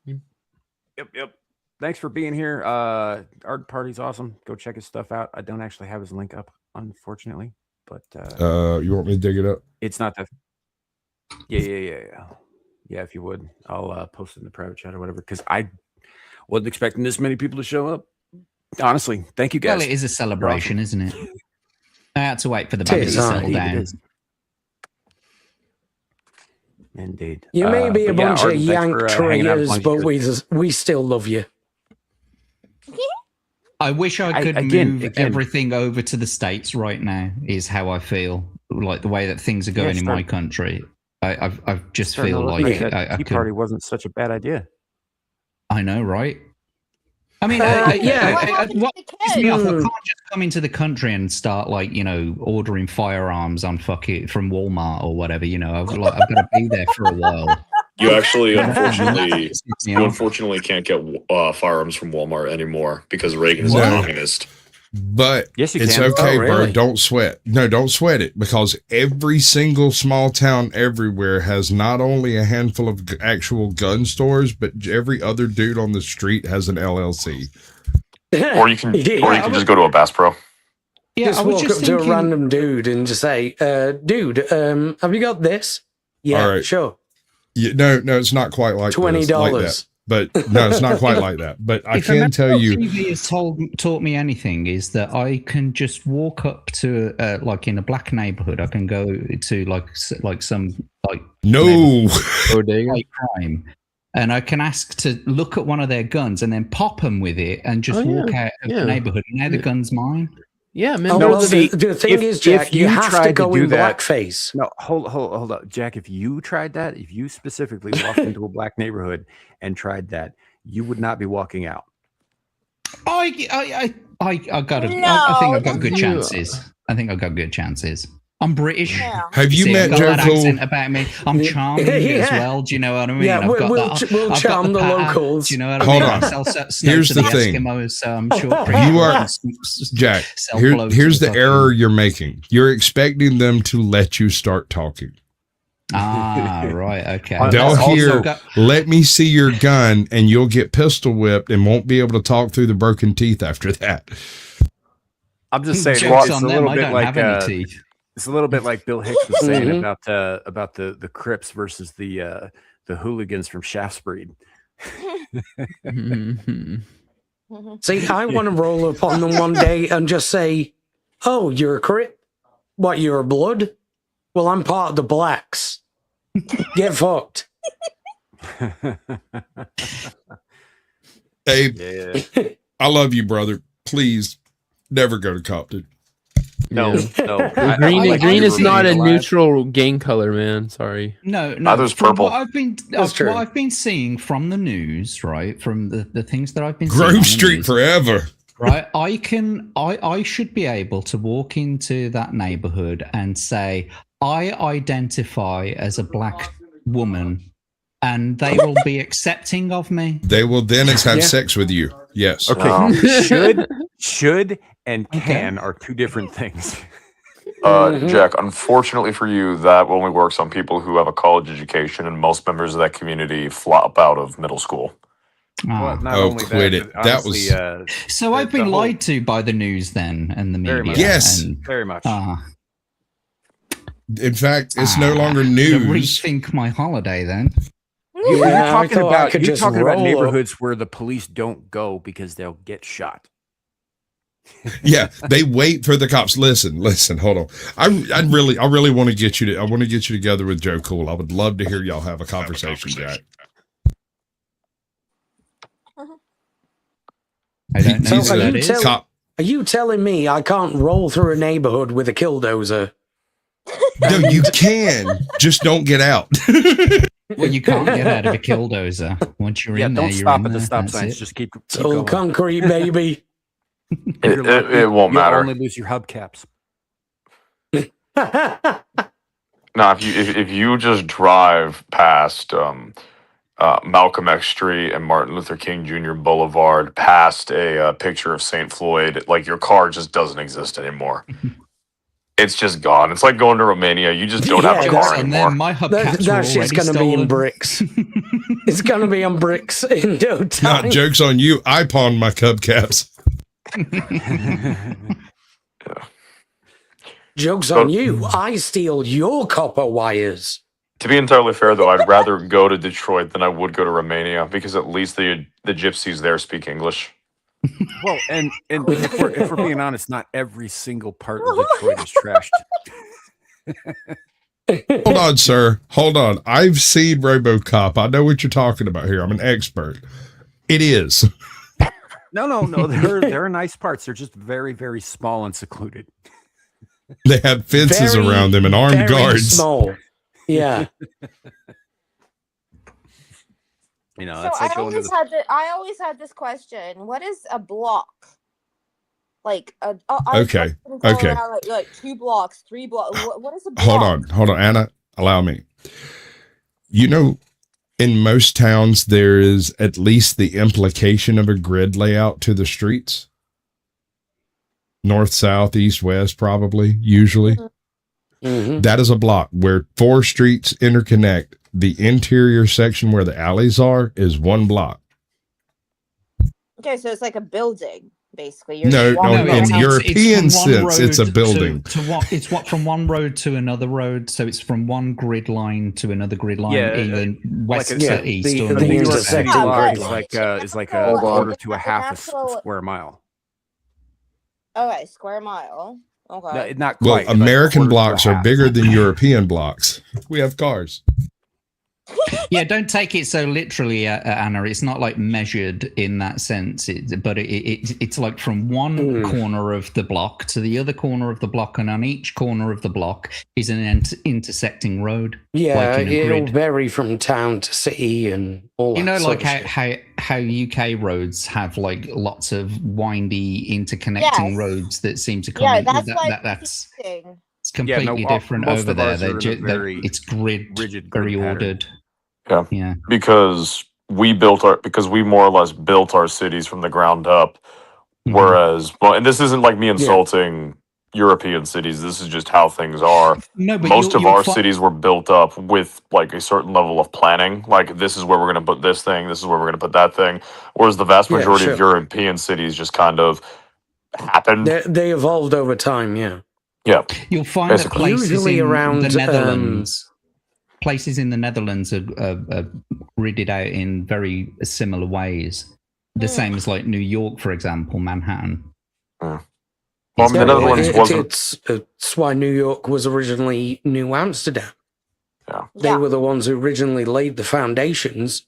Yep. Thanks for being here. Art Party's awesome. Go check his stuff out. I don't actually have his link up, unfortunately, but You want me to dig it up? it's not that. Yeah. Yeah, if you would, I'll post it in the private chat or whatever. Because I Wasn't expecting this many people to show up. Honestly, thank you guys. Well, it is a celebration, isn't it? I had to wait for the It baby to is, settle indeed, down. Indeed. You may be a But yeah, bunch of Arden, thanks yank for, hanging out as traitors, long as but you we still love you. I wish I could again- move everything over to the States right now, is how I feel. Like the way that things are going in my country. I just Starting to feel look like that I Tea could. Party wasn't such a bad idea. I know, right? I mean, yeah. what pisses me off, I can't just come into the country and start like, ordering firearms on from Walmart or whatever. I've got to be there for a while. You actually, unfortunately, can't get firearms from Walmart anymore because Reagan is a communist. But yes, you it's can. okay, Oh, bro. really? Don't sweat. No, don't sweat it, because every single small town everywhere has not only a handful of actual gun stores, but every other dude on the street has an LLC. Or you can, just go to a Bass Pro. Yeah, just I was walk just up to a thinking- random dude and just say, dude, have you got this? Yeah, All right. sure. Yeah, no, it's not quite like this, like $20. that. But no, it's not quite like that. But I If can American tell you, TV has taught me anything, is that I can just walk up to like in a black neighborhood. I can go to like some no bodega crime, and I can ask to look at one of their guns and then pop them with it and just walk out of the neighborhood. And now the gun's mine. Yeah, man. Oh, well, the thing is, Jack, you have to tried go do in that- blackface. No, hold up, Jack. If you tried that, if you specifically walked into a black neighborhood and tried that, you would not be walking out. I got it. No, I think I've got good you- chances. I think I've got good chances. I'm British. Yeah. have you See, met I've got Joe that Cool? accent about me. I'm charming as Yeah. well. Do you know what I mean? Yeah, I've got we'll I've got charm the patter, locals. Do you know what I Hold mean? on. I sell snow Here's to the the thing. Eskimos, so I'm sure. You are- Jack, here's the error you're making. You're expecting them to let you start talking. Ah, right. Okay. They'll Also hear, got- let me see your gun, and you'll get pistol whipped and won't be able to talk through the broken teeth after that. I'm just saying, Jokes it's on a them, little I bit don't like have any teeth. it's a little bit like Bill Hicks was saying Mhm. about the Crips versus the hooligans from Shaftesbury. See, I want to roll up on them one day and just say, oh, you're a Crip? What, you're a blood? Well, I'm part of the blacks. Get fucked. Hey, Yeah. I love you, brother. Please never go to Compton. No, no. Green is not a neutral. neutral gang color, man. Sorry. No. Neither's from purple. What I've been, That's true. what I've been seeing from the news, right? From the things that I've been seeing on Grove the Street news, forever. right? I should be able to walk into that neighborhood and say, I identify as a black woman, and they will be accepting of me. They will then have Yeah. sex with you. Yes. Okay. Should and can are two different things. Jack, unfortunately for you, that only works on people who have a college education, and most members of that community flop out of middle school. Ah. Well, not Oh, only quit that, it. but That honestly, was- So I've the been whole- lied to by the news then and the media. Very much. Yes. And, very much. In fact, it's no longer to news. rethink my holiday then. You're Yeah, I talking thought I about could you're just talking about roll up. neighborhoods where the police don't go because they'll get shot. Yeah, they wait for the cops. Listen, hold on. I really want to get you to. I want to get you together with Joe Cool. I would love to hear y'all have a conversation, Jack. I don't know He's who are that you is. tell- Cop. Are you telling me I can't roll through a neighborhood with a killdozer? No, you can. Just don't get out. Well, you can't get out of a killdozer. Once you're Yeah, in there, don't you're stop in at the there. stop That's signs. it. Just keep It's all going. concrete, baby. It won't You'll matter. only lose your hubcaps. No, if you just drive past Malcolm X Street and Martin Luther King Jr. Boulevard, past a picture of St. Floyd, like your car just doesn't exist anymore. It's just gone. It's like going to Romania. You just don't have Yeah, a Jokes car on anymore. them. My hubcaps That were shit's already going to be in stolen. bricks. It's going to be on bricks in no time. Not jokes on you. I pawned my Cubcaps. Joke's on you. I steal your copper wires. To be entirely fair, though, I'd rather go to Detroit than I would go to Romania because at least the gypsies there speak English. Well, and if we're being honest, not every single part of Detroit is trashed. Hold on, sir. Hold on. I've seen RoboCop. I know what you're talking about here. I'm an expert. It is. No. There are nice parts. They're just very, very small and secluded. They have fences around them and armed guards. Small. Yeah. You know, So that's I like going to I always had this question: what is a block? Like Okay. around, like 2 blocks, 3 blocks. What is a block? Hold on, Anna. Allow me. You know, in most towns, there is at least the implication of a grid layout to the streets. North, south, east, west, probably, usually. Mm-hmm. That is a block where 4 streets interconnect. The interior section where the alleys are is 1 block. Okay, so it's like a building, basically. No, in European sense, it's a road building. It's from one road to another road, so it's from one grid line to another grid line, either west to east. The or New York north City to south. block is like a quarter to a half a square mile. Okay, square mile. Okay. No, not Well, quite. American blocks are half. bigger than European blocks. We have cars. Yeah, don't take it so literally, Anna. It's not like measured in that sense, but it's like from one corner of the block to the other corner of the block, and on each corner of the block is an intersecting road. Yeah, like in a it'll grid. vary from town to city and all that. You know, sort like of shit. how UK roads have like lots of windy interconnecting roads that seem to come. Yeah, in. that's That's confusing. it's completely different most over of there. ours are in a very It's grid, rigid, very pattern. ordered. Yeah. Because we more or less built our cities from the ground up. Whereas, well, and this isn't like me insulting European cities. This is just how things are. No, but most of you'll our fi- cities were built up with like a certain level of planning. Like this is where we're going to put this thing. This is where we're going to put that thing. Whereas the vast majority of European cities just kind of happened. They evolved over time, yeah. Yeah. You'll find that Basically. places Usually in around, the Netherlands, places in the Netherlands are gridded out in very similar ways. The same as like New York, for example, Manhattan. Well, the Netherlands wasn't. It's why New York was originally New Amsterdam. Yeah. They were the ones who originally laid the foundations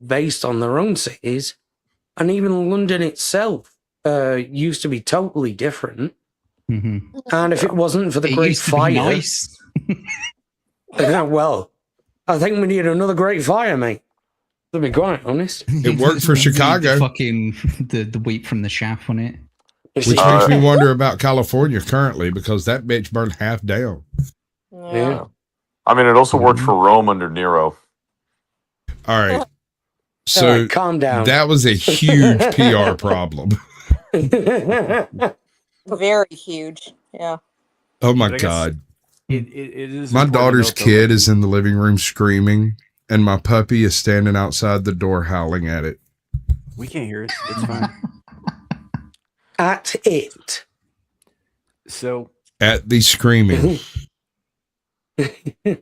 based on their own cities. And even London itself used to be totally different. Mm-hmm. And if it wasn't for the Great used to be Fire... nice. well, I think we need another Great Fire, mate. To be quite honest. It worked for Chicago. The wheat from the shaft on it. Which makes me wonder about California currently, because that bitch burned half down. Yeah. I mean, it also worked for Rome under Nero. All right. So All right, calm down. That was a huge PR problem. Very huge. Yeah. Oh my But I guess God. It is My important to daughter's note, though, kid is in the living room screaming, and my puppy is standing outside the door howling at it. We can't hear it. It's fine. At it. So At the screaming. I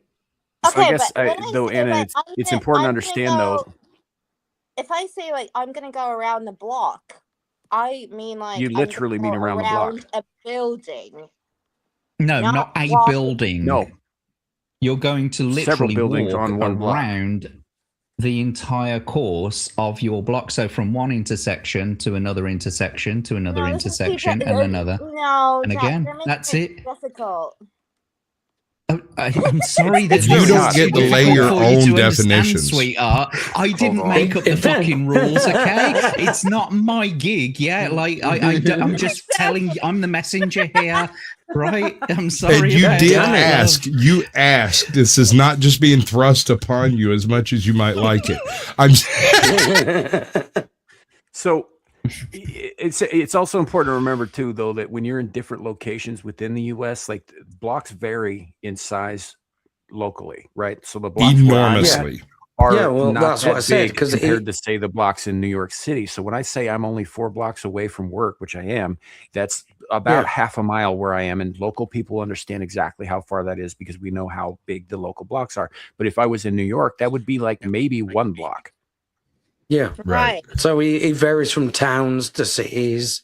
guess, though, Anna, it's important to understand, though. If I say, like, I'm going to go around the block, I mean, like... You I'm gonna literally go mean around the block. a building. No, not a walking. building. No. You're going to Several literally buildings walk on one block. around the entire course of your block. So from one intersection to another intersection to another intersection and another. No, and Jack, again, you're making that's it it. difficult. I'm sorry that You don't get to lay your own definitions, sweetheart. I didn't make up the fucking rules, okay? It's not my gig, yeah. Like I'm just telling you, I'm the messenger here, right? I'm sorry. And you about did that. ask. You asked. This is not just being thrust upon you as much as you might like it. I'm. So it's also important to remember too, though, that when you're in different locations within the U.S., like blocks vary in size locally, right? So the blocks Enormously. are Yeah, well, not that's that what I said, big 'cause compared to, say, the blocks in New York City. So when I say I'm only 4 blocks away from work, which I am, that's about Yeah. half a mile where I am, and local people understand exactly how far that is because we know how big the local blocks are. But if I was in New York, that would be like maybe 1 block. Yeah. Right. So it varies from towns to cities.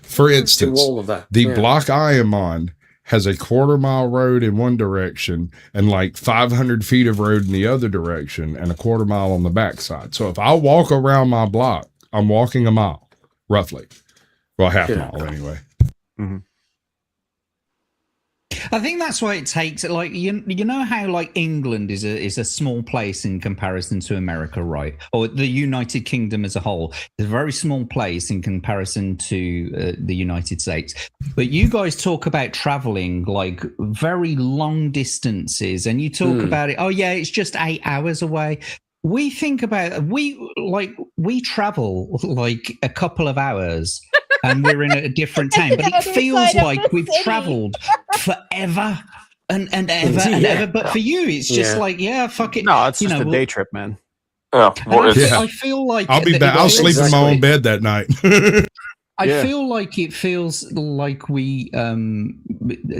For To instance, all of that. the Yeah. block I am on has a 1/4 mile road in one direction and like 500 feet of road in the other direction and a 1/4 mile on the backside. So if I walk around my block, I'm walking a mile, roughly. Well, half mile anyway. Mm-hmm. I think that's why it takes like you know how like England is a small place in comparison to America, right? Or the United Kingdom as a whole. It's a very small place in comparison to the United States. But you guys talk about traveling like very long distances, and you talk about it. Oh yeah, it's just 8 hours away. We think about we travel like a couple of hours. And we're in a different town, but it feels like we've traveled forever and ever and ever. But for you, it's just like, yeah, fuck it. No, it's just a day trip, man. Yeah, well, I feel like I'll be back. I'll sleep in my own bed that night. I feel like it feels like we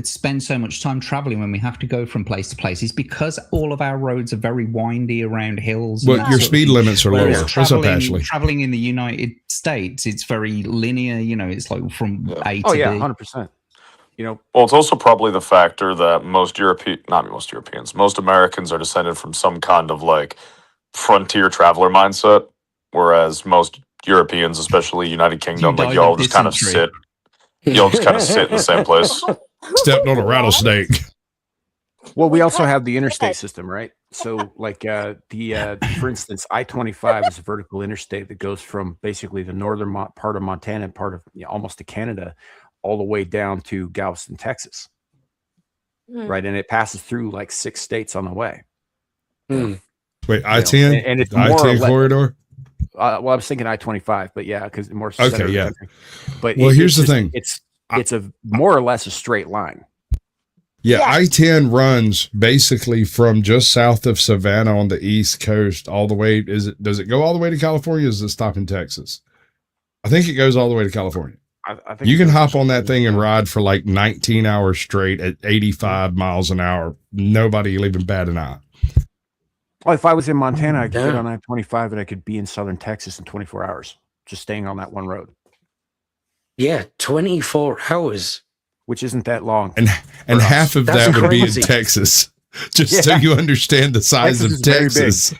spend so much time traveling when we have to go from place to place. It's because all of our roads are very windy around hills. But your speed limits are lower. What's up, Ashley? Traveling in the United States, it's very linear. You know, it's like from A to B. 100%. You know, well, it's also probably the factor that most Americans are descended from some kind of like frontier traveler mindset, whereas most Europeans, especially United Kingdom, like y'all just kind of sit. Y'all just kind of sit in the same place. Stepped on a rattlesnake. Well, we also have the interstate system, right? So, like for instance, I-25 is a vertical interstate that goes from basically the northern part of Montana and part of almost to Canada, all the way down to Galveston, Texas, right? And it passes through like 6 states on the way. Wait, I-10 and it's I-10 corridor. Well, I was thinking I-25, but yeah, because more. Okay, yeah. But well, here's the thing: it's a more or less a straight line. Yeah, I-10 runs basically from just south of Savannah on the east coast all the way. Does it go all the way to California? Or does it stop in Texas? I think it goes all the way to California. I think you can hop on that thing and ride for like 19 hours straight at 85 miles an hour. Nobody will even bat an eye. Well, if I was in Montana, I could get on I-25 and I could be in southern Texas in 24 hours, just staying on that one road. Yeah, 24 hours. Which isn't that long. And half of that would be in Texas. Just so you understand the size of Texas.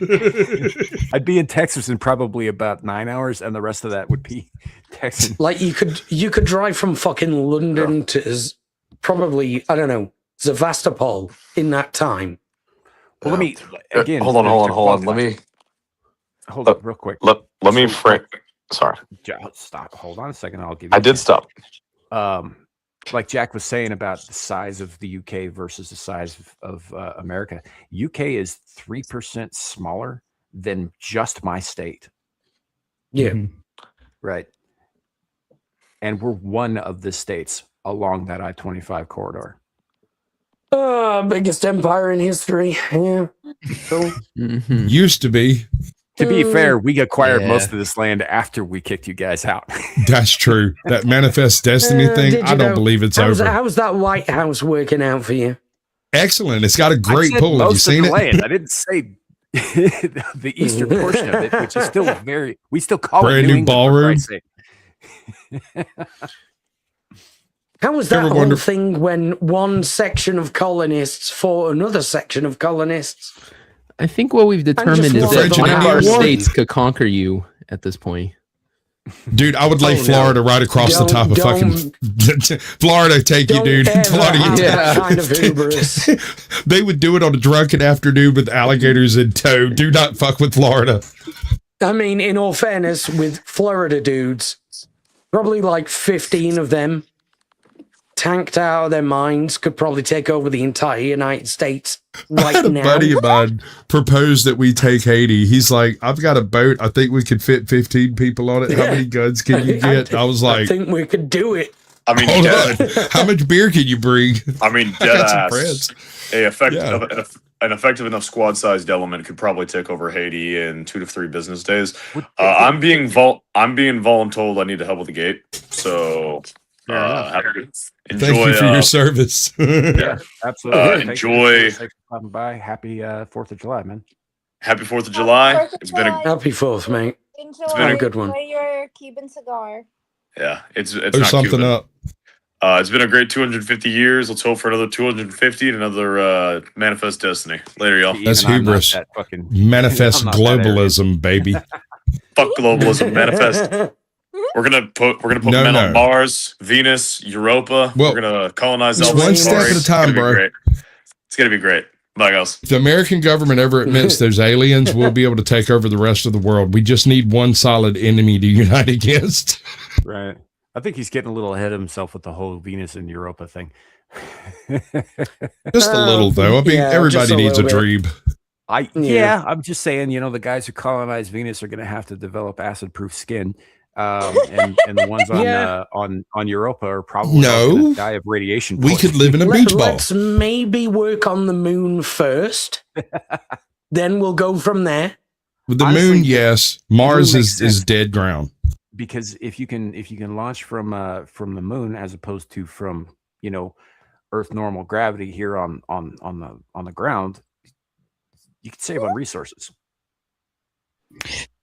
I'd be in Texas in probably about 9 hours, and the rest of that would be Texas. Like you could drive from fucking London to probably, I don't know, Sevastopol in that time. Well, let me again. Hold on. Let me hold up real quick. Let me frame. Sorry. Stop. Hold on a second. I'll give you. I did stop. Like Jack was saying about the size of the UK versus the size of America. UK is 3% smaller than just my state. Yeah. Right. And we're one of the states along that I-25 corridor. Biggest empire in history. Yeah. So, used to be. To be fair, we acquired most of this land after we kicked you guys out. That's true. That manifest destiny thing, I don't believe it's over. How's that White House working out for you? Excellent. It's got a great pool. Have you seen it? Land. I didn't say the eastern portion of it, which is still we still call brand it new ballroom. How was that whole thing when one section of colonists fought another section of colonists? I think what we've determined is that one of our states could conquer you at this point. Dude, I would lay Florida right across the top of fucking Florida. Take you, dude. Florida, kind of hubris. They would do it on a drunken afternoon with alligators in tow. Do not fuck with Florida. I mean, in all fairness, with Florida dudes, probably like 15 of them tanked out of their minds, could probably take over the entire United States right I had a now. buddy of mine propose that we take Haiti. He's like, I've got a boat. I think we could fit 15 people on it. How many guns can you get? I was like, I think we could do it. I mean, hold on. How much beer can you bring? I mean, dead ass. Hey, an effective enough squad-sized element could probably take over Haiti in 2 to 3 business days. I'm being voluntold I need to help with the gate. So enjoy. Thank you for your service. Yeah, absolutely. Enjoy. Thanks for coming by. Happy 4th of July, man. Happy 4th of July. It's been a Happy 4th, mate. Enjoy, It's been a good one. Enjoy your Cuban cigar. yeah. It's There's not something Cuban. up. It's been a great 250 years. Let's hope for another 250 and another manifest destiny. Later, y'all. That's Even I'm not hubris. that fucking- Manifest I'm not that globalism, baby. Fuck globalism. Manifest. We're gonna put No, men no. on Mars, Venus, Europa. Well, We're gonna colonize it's Alpha one step Centauri. at a It's time, gonna be bro. great. It's gonna be great. Bye, guys. If the American government ever admits there's aliens, we'll be able to take over the rest of the world. We just need one solid enemy to unite against. Right. I think he's getting a little ahead of himself with the whole Venus and Europa thing. Just a little, though. I mean, Yeah, everybody just a needs a little dream. Yeah, I'm just saying, the guys who colonize Venus are going to have to develop acid-proof skin, and the ones on Yeah. on Europa are probably all No. gonna die of radiation. We could live in a beach ball. Let's maybe work on the moon first. Then we'll go from there. With the Honestly, moon, yes. Mars makes is sense. dead ground. because if you can launch from the moon as opposed to from Earth normal gravity here on the ground, you could save on resources.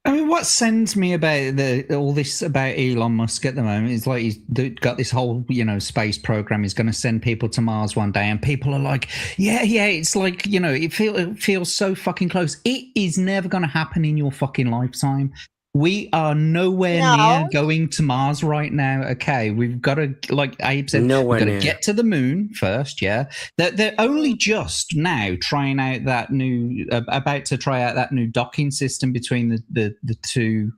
I mean, what sends me about all this about Elon Musk at the moment is like he's got this whole space program. He's going to send people to Mars one day, and people are like, yeah, it's like it feels so fucking close. It is never going to happen in your fucking lifetime. We are nowhere near going to Mars right now. Okay, we've got to, like Abe said, Nowhere we've got near. to get to the moon first. Yeah, they're only just now trying out that new, about to try out that new docking system between the two.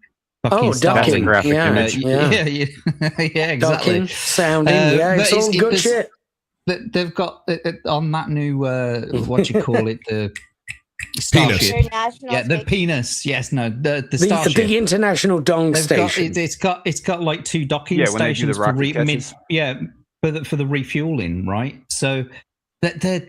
Fucking docking, graphic yeah, image. yeah, exactly. Docking, sounding, yeah, but it's all good there's- shit. They've got on that new what do you call it, the Penis. Starship. International Yeah, the Space- penis. Yes, no, the The Starship. big international dong They've got, station. it's got like two docking Yeah, when they do the stations rocket catches. for the refueling, right? So they're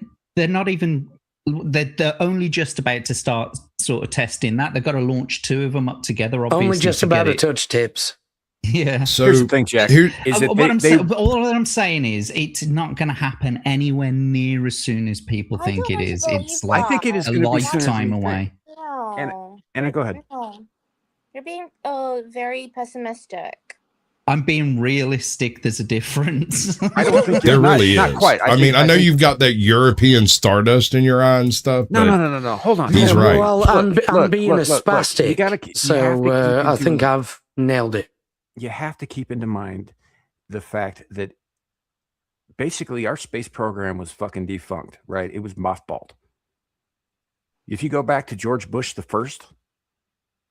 not even they're only just about to start sort of testing that. They've got to launch two of them up together. Obviously, Only just to about get to it. touch tips. Yeah. So Here's the thing, Jack. here- Is that all that I'm saying is it's not going to happen anywhere near as soon as people I think don't it is. believe It's like I think it is a going to be sooner than lifetime we away. think. No. And go ahead. No. You're being very pessimistic. I'm being realistic. There's a difference. I don't think There really not is. quite. I mean, I know think- you've got that European stardust in your eye and stuff. No. but Hold on. He's right. Well, I'm being a look, spastic, you have to keep I think into- I've nailed it. you have to keep into mind the fact that basically our space program was fucking defunct, right? It was mothballed. If you go back to George Bush the first,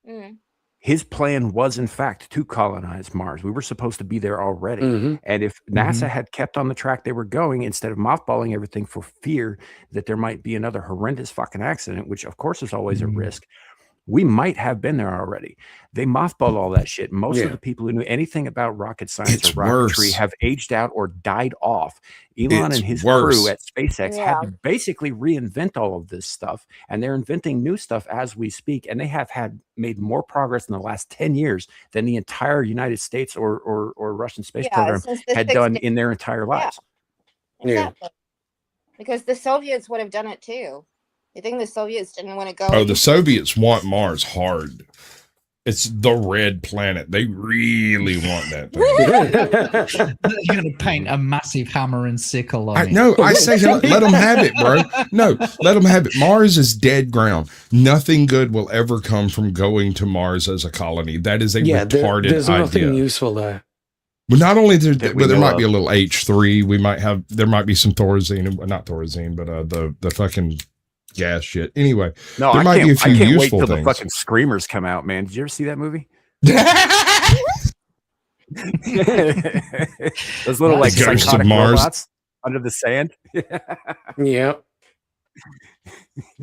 Mm. his plan was in fact to colonize Mars. We were supposed to be there already. Mhm. And if NASA had kept on the track they were going, instead of mothballing everything for fear that there might be another horrendous fucking accident, which of course is always a risk, we might have been there already. They mothballed all that shit. Most Yeah. of the people who knew anything about rocket science It's or rocketry worse. have aged out or died off. Elon It's and his worse. crew at SpaceX Yeah. had to basically reinvent all of this stuff, and they're inventing new stuff as we speak. And they have made more progress in the last 10 years than the entire United States or Russian space Yeah, program since the had done 60s. in their entire lives. Yeah. Exactly. Because the Soviets would have done it too. You think the Soviets didn't want to go? Oh, the Soviets want Mars hard. It's the red planet. They really want that thing. You're going to paint a massive hammer and sickle on it. No, I say let them have it, bro. No, let them have it. Mars is dead ground. Nothing good will ever come from going to Mars as a colony. That is a Yeah, retarded there's nothing idea. useful there. But not only there, That we but there know might of. be a little H3. There might be some Thorazine, not Thorazine, but the fucking gas shit. Anyway, No, there I might can't, be a few I can't wait useful till the things. fucking screamers come out, man. Did you ever see that movie? Those little like Ghosts of psychotic Mars. robots under the sand. Yeah.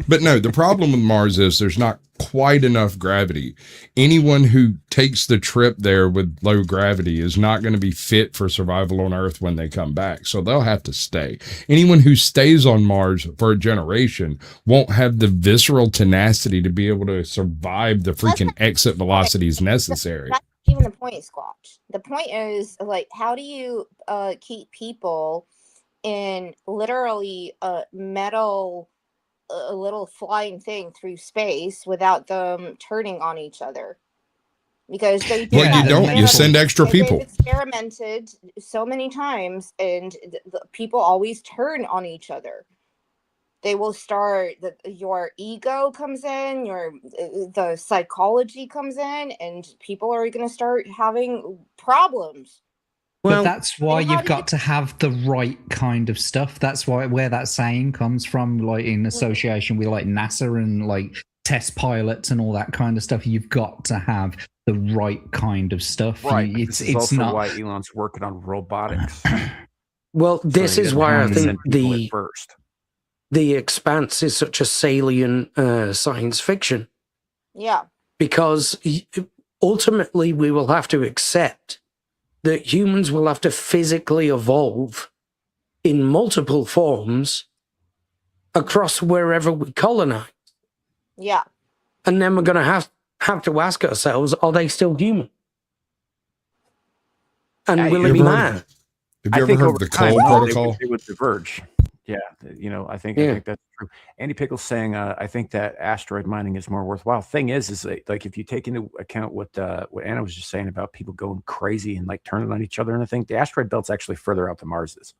But no, the problem with Mars is there's not quite enough gravity. Anyone who takes the trip there with low gravity is not going to be fit for survival on Earth when they come back. So they'll have to stay. Anyone who stays on Mars for a generation won't have the visceral tenacity to be able to survive the freaking exit velocities necessary. That's even the point, Squatch. The point is, like, how do you keep people in literally a metal, a little flying thing through space without them turning on each other? Because they Well, you don't. You send extra people. They've experimented so many times, and the people always turn on each other. They will start. Your ego comes in. The psychology comes in, and people are going to start having problems. But that's why you've got to have the right kind of stuff. That's where that saying comes from, like in association with like NASA and like test pilots and all that kind of stuff. You've got to have the right kind of stuff. Right. It's also not why Elon's working on robotics. Well, this is why I think first. The Expanse is such a salient science fiction. Yeah. Because ultimately we will have to accept that humans will have to physically evolve in multiple forms across wherever we colonize. Yeah. And then we're going to have to ask ourselves, are they still human? And will it be mad? Have you ever heard of the Cole Protocol? They would diverge. Yeah, I think that's true. Andy Pickle's saying, I think that asteroid mining is more worthwhile. Thing is like if you take into account what Anna was just saying about people going crazy and like turning on each other and I think the asteroid belt's actually further out than Mars is.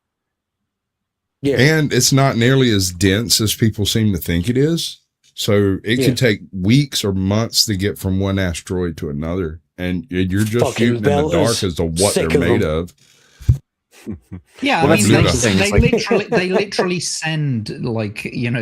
Yeah, and it's not nearly as dense as people seem to think it is. So it could take weeks or months to get from one asteroid to another, and you're just shooting in the dark as to what they're made of. Yeah, Well, I mean, that's they literally send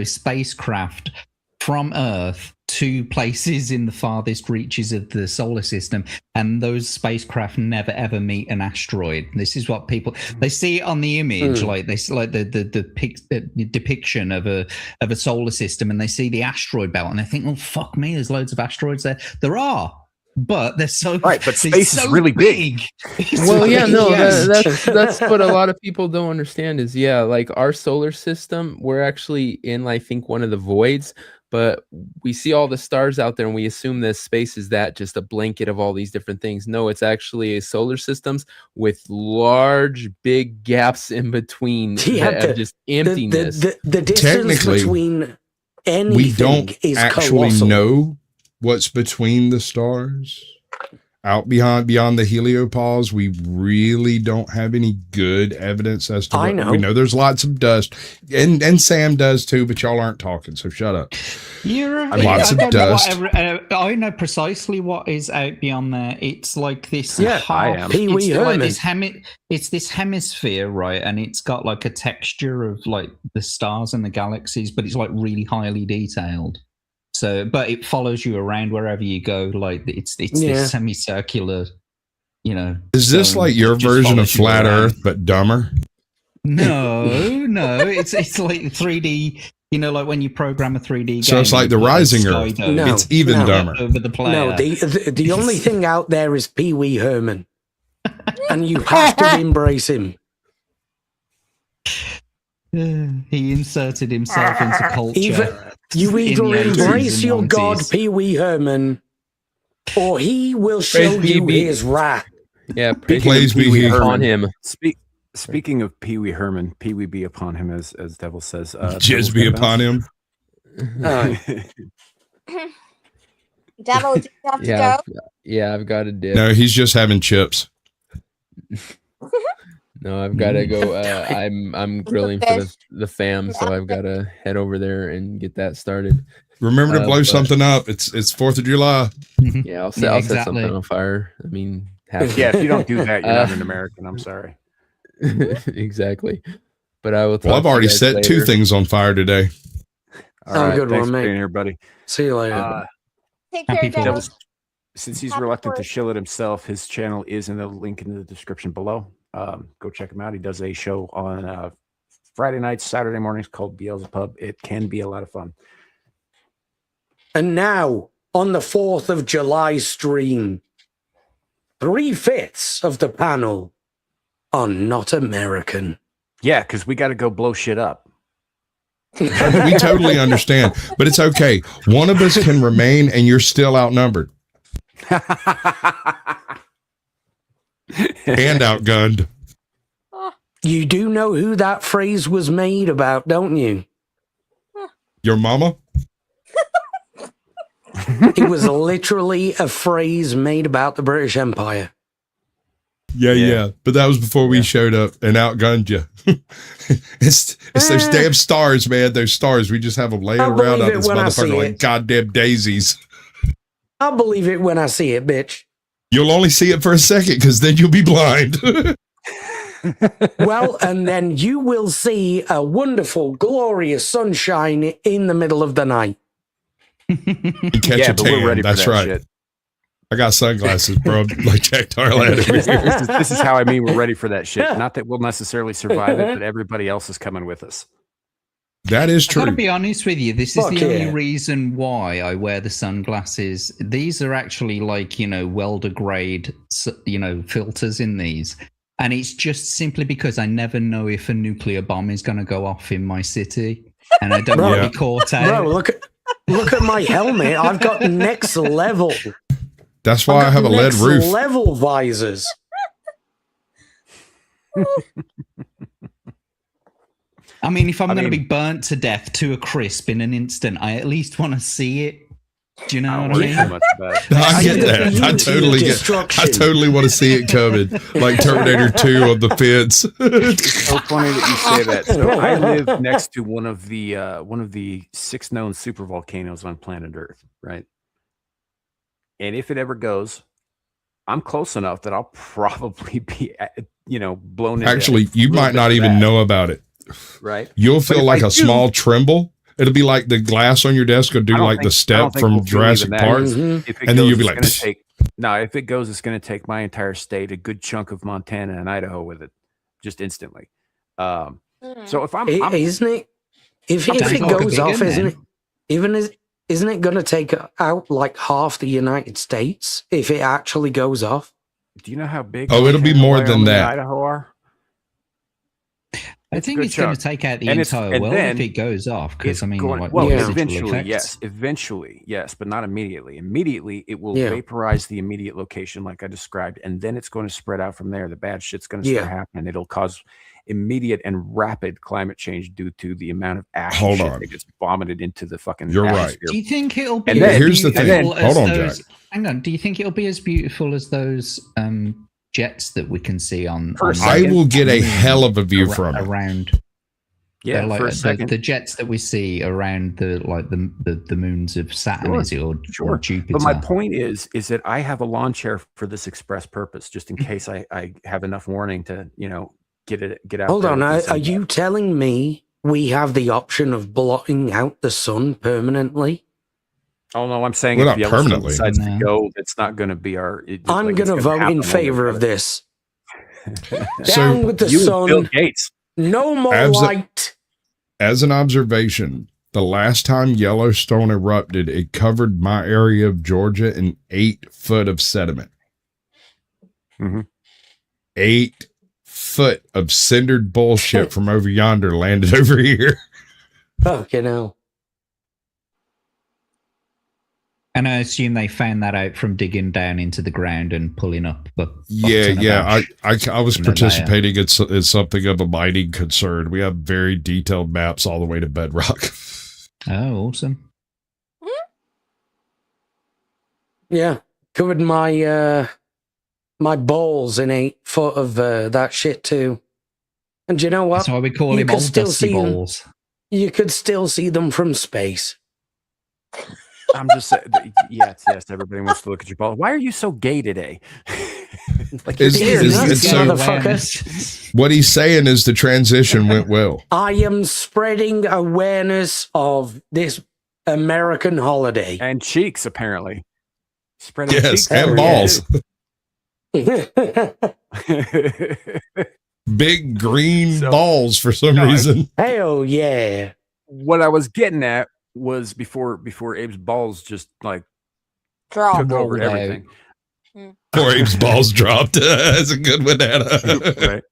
spacecraft from Earth to places in the farthest reaches of the solar system, and those spacecraft never ever meet an asteroid. This is what they see on the image, like they see like the depiction of a solar system, and they see the asteroid belt, and they think, "Oh fuck me, there's loads of asteroids there." There are. But they're so right, but space is really big. Well, yeah, no, that's what a lot of people don't understand is, like our solar system, we're actually in, I think, one of the voids, but we see all the stars out there and we assume that space is just a blanket of all these different things. No, it's actually a solar systems with large, big gaps in between that have just emptiness. The distance between anything we don't is actually colossal. know what's between the stars out beyond the heliopause. We really don't have any good evidence as to what we know. There's lots of dust, and Sam does too, but y'all aren't talking, so shut up. Lots of dust. I know precisely what is out beyond there. It's like this. Pee-wee Herman. It's this hemisphere, right? And it's got like a texture of like the stars and the galaxies, but it's like really highly detailed. So, but it follows you around wherever you go. Like it's this semicircular, Is this like your version of flat Earth, but dumber? No. It's like 3D. Like when you program a 3D game. So it's like the Rising Earth. It's even dumber. Over the player. No, the only thing out there is Pee-wee Herman, and you have to embrace him. He inserted himself into culture. You either embrace your god Pee-wee Herman, or he will show you his wrath. Yeah, praise be upon him. Speaking of Pee-wee Herman, Pee-wee be upon him, as Devil says. Jizz be upon him. Devil, do you have to go? Yeah, I've got to dip. No, he's just having chips. No, I've got to go. I'm grilling for the fam, so I've got to head over there and get that started. Remember to blow something up. It's 4th of July. Yeah, I'll set something on fire. I mean, if you don't do that, you're not an American. I'm sorry. Exactly. But I will. Well, I've already set 2 things on fire today. All right, good thanks one, for mate. being here, buddy. See you later. Take care, Devil. Since he's reluctant to shill it himself, his channel is in the link in the description below. Go check him out. He does a show on Friday nights, Saturday mornings called Beelzebub. It can be a lot of fun. And now, on the 4th of July stream, 3/5 of the panel are not American. Yeah, because we got to go blow shit up. We totally understand, but it's okay. One of us can remain, and you're still outnumbered and outgunned. You do know who that phrase was made about, don't you? Your mama? It was literally a phrase made about the British Empire. Yeah. But that was before we showed up and outgunned you. it's those damn stars, man. Those stars. We just have them laying around on this motherfucker like goddamn daisies. I'll believe it when I see it, bitch. You'll only see it for a second because then you'll be blind. Well, and then you will see a wonderful, glorious sunshine in the middle of the night. And catch a tan. We're ready That's for that right. shit. I got sunglasses, bro. Like Jack Tarlad over here. This is how I mean we're ready for that shit. Not that we'll necessarily survive it, but everybody else is coming with us. That is I true. gotta be honest with you. This is Fuck the only yeah. reason why I wear the sunglasses. These are actually like, welder grade, filters in these. And it's just simply because I never know if a nuclear bomb is going to go off in my city. And I don't want to be caught out. Bro, look at my helmet. I've got next level. That's why I have a lead next roof. level visors. I mean, if I'm going to be burnt to death to a crisp in an instant, I at least want to see it. Do you know what I mean? I get that. I totally want to see it coming, like Terminator 2 on the fence. It's so funny that you say that. So I live next to one of the 6 known supervolcanoes on planet Earth, right? And if it ever goes, I'm close enough that I'll probably be, blown. Actually, you might not even know about it. Right? You'll feel like a small tremble. It'll be like the glass on your desk will do like the step from Jurassic Park. And then you'll be like, if it goes, it's going to take my entire state, a good chunk of Montana and Idaho with it, just instantly. So if isn't it? If it goes off, isn't it going to take out like half the United States if it actually goes off? Do you know how big? Oh, it'll be more than that. Idaho are. I think it's going to take out the entire world if it goes off. Because eventually, yes, but not immediately. Immediately, it will vaporize the immediate location, like I described, and then it's going to spread out from there. The bad shit's going to start happening. It'll cause immediate and rapid climate change due to the amount of ash that gets vomited into the fucking atmosphere. Right. Do you think it'll be? Here's the thing. Hold on, Jack. Hang on. Do you think it'll be as beautiful as those jets that we can see on I will get a hell of a view from around. Yeah, like for a second. The jets that we see around the moons of Saturn, is it, or Jupiter? But my point is that I have a lawn chair for this express purpose, just in case I have enough warning to get out. Hold on, are you telling me we have the option of blotting out the sun permanently? Oh no, I'm saying well, if not Yellowstone permanently. Decides to go, it's not going to be our. I'm going to vote in favor of this. So Down with the sun. Bill Gates. No more light. As an observation, the last time Yellowstone erupted, it covered my area of Georgia in 8 foot of sediment. 8 foot of cindered bullshit from over yonder landed over here. Fucking hell. And I assume they found that out from digging down into the ground and pulling up. Yeah. I was participating in something of a mining concern. We have very detailed maps all the way to bedrock. Oh, awesome. Yeah. Covered my my balls in 8 foot of that shit too. And you know what? That's why we call him Old Dusty Balls. You could still see them from space. I'm just saying, yes, everybody wants to look at your ball. Why are you so gay today? What he's saying is the transition went well. I am spreading awareness of this American holiday. And cheeks, apparently. Spreading cheeks. And balls. Big green balls for some reason. Hell yeah. What I was getting at was before Abe's balls just like Drop. took over rolled out. everything. Poor Abe's balls dropped. That's a good one, Anna. Right.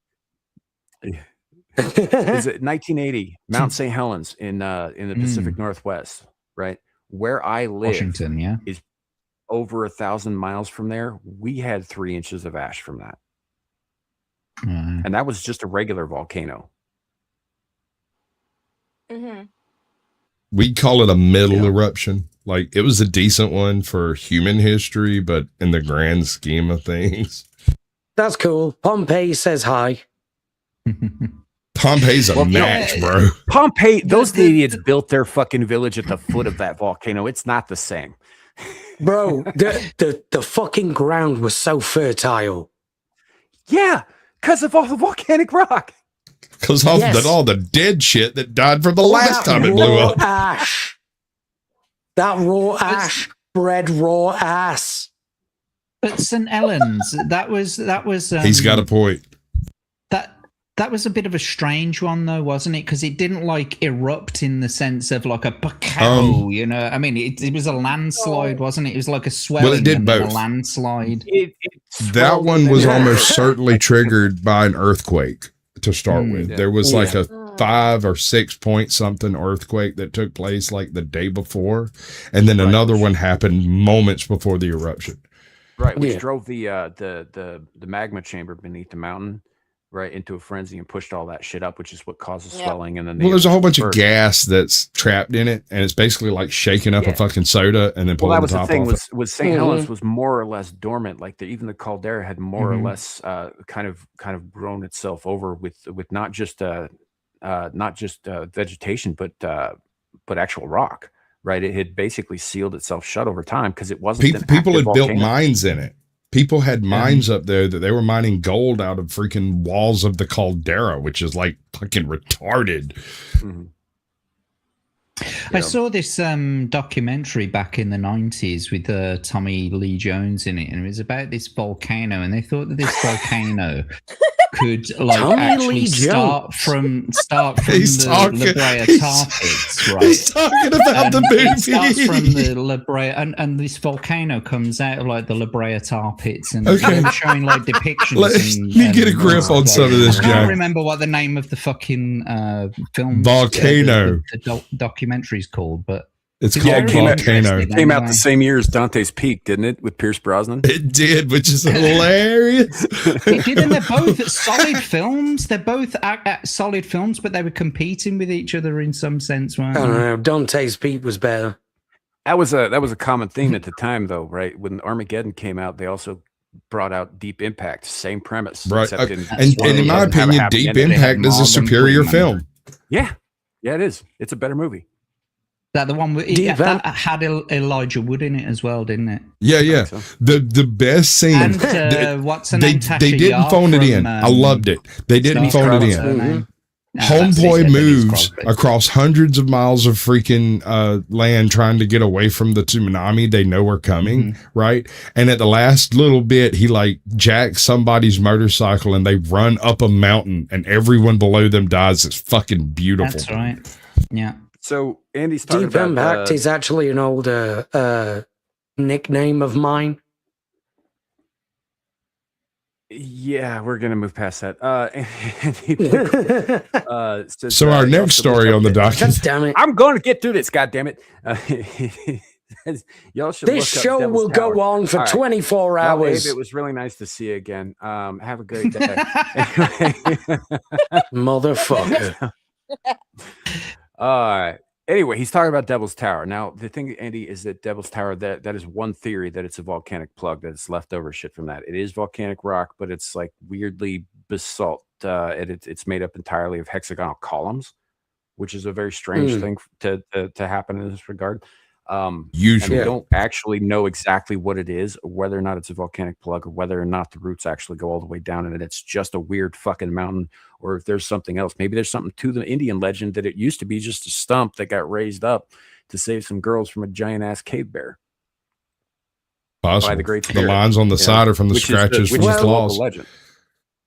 Is it 1980? Mount St. Helens in the Pacific Northwest, right? Where I live, Washington, yeah. is over 1,000 miles from there. We had 3 inches of ash from that, and that was just a regular volcano. Mm-hmm. We call it a middle eruption. Like, it was a decent one for human history, but in the grand scheme of things, That's cool. Pompeii says hi. Pompeii's a match, bro. Pompeii, those idiots built their fucking village at the foot of that volcano. It's not the same. Bro, the fucking ground was so fertile. Yeah, because of all the volcanic rock. Because of all the dead shit that died from the last time it blew up. Ash. That raw ash bred raw ass. But St. Helens, that was. He's got a point. That was a bit of a strange one, though, wasn't it? Because it didn't like erupt in the sense of like a Pacao, you know. I mean, it was a landslide, wasn't it? It was like a swelling. Well, it did and then both. a landslide. That one was almost certainly triggered by an earthquake to start with. Yeah. There was like a 5 or 6 point something earthquake that took place like the day before, and then another one happened moments before the eruption. Right, which drove the magma chamber beneath the mountain right into a frenzy and pushed all that shit up, which is what causes swelling. And then There's a whole bunch of gas that's trapped in it, and it's basically like shaking up a fucking soda and then pulling that was the top the thing off. with St. Helens was more or less dormant. Like even the caldera had more or less kind of grown itself over with not just vegetation, but actual rock. Right, it had basically sealed itself shut over time because it wasn't. People had built mines in it. People had mines up there that they were mining gold out of freaking walls of the caldera, which is like fucking retarded. Mm-hmm. I saw this documentary back in the 90s with Tommy Lee Jones in it, and it was about this volcano, and they thought that this volcano could like Tommy actually Lee start from La Brea Tar Pits, right? He's talking about the movie. It starts from the La Brea, and this volcano comes out of like the La Brea Tar Pits, and they were showing like depictions. Let me get a grip on some of this, I can't Jack. remember what the name of the fucking film Volcano. the documentary is called, but it's called Volcano. It came out the same year as Dante's Peak, didn't it, with Pierce Brosnan? It did, which is hilarious. Didn't they're both solid films? They're both solid films, but they were competing with each other in some sense, weren't I don't they? know. Dante's Peak was better. That was a common theme at the time, though, right? When Armageddon came out, they also brought out Deep Impact, same premise, Right. except And in my opinion, Deep Impact is a superior film. Yeah, it is. It's a better movie. That the one with that had Elijah Wood in it as well, didn't it? Yeah. So. The best scene. And what's her name? They didn't phone it in. I loved it. They didn't phone it in. Homeboy moves across hundreds of miles of freaking land trying to get away from the tsunami they know are coming, right? And at the last little bit, he like jacks somebody's motorcycle and they run up a mountain and everyone below them dies. It's fucking beautiful. That's right. Yeah. So Andy's talking Deep about Impact is actually an older nickname of mine. Yeah, we're gonna move past that. Says, So our next story on the God document. damn it. I'm going to get through this. God damn it! Y'all should. This look up show Devil's will Tower. go on for All right. 24 Well, hours. Abe, it was really nice to see you again. Have a great day. Motherfucker. Anyway, he's talking about Devil's Tower. Now, the thing, Andy, is that Devil's Tower, that is one theory that it's a volcanic plug, that it's leftover shit from that. It is volcanic rock, but it's like weirdly basalt. It's made up entirely of hexagonal columns, which is a very strange thing to happen in this regard. Usually. And we don't actually know exactly what it is, or whether or not it's a volcanic plug, or whether or not the roots actually go all the way down and it's just a weird fucking mountain, or if there's something else. Maybe there's something to the Indian legend that it used to be just a stump that got raised up to save some girls from a giant ass cave bear. Possible. By the Great The Spirit. lines on the side are from the Which is scratches which from is the the local claws.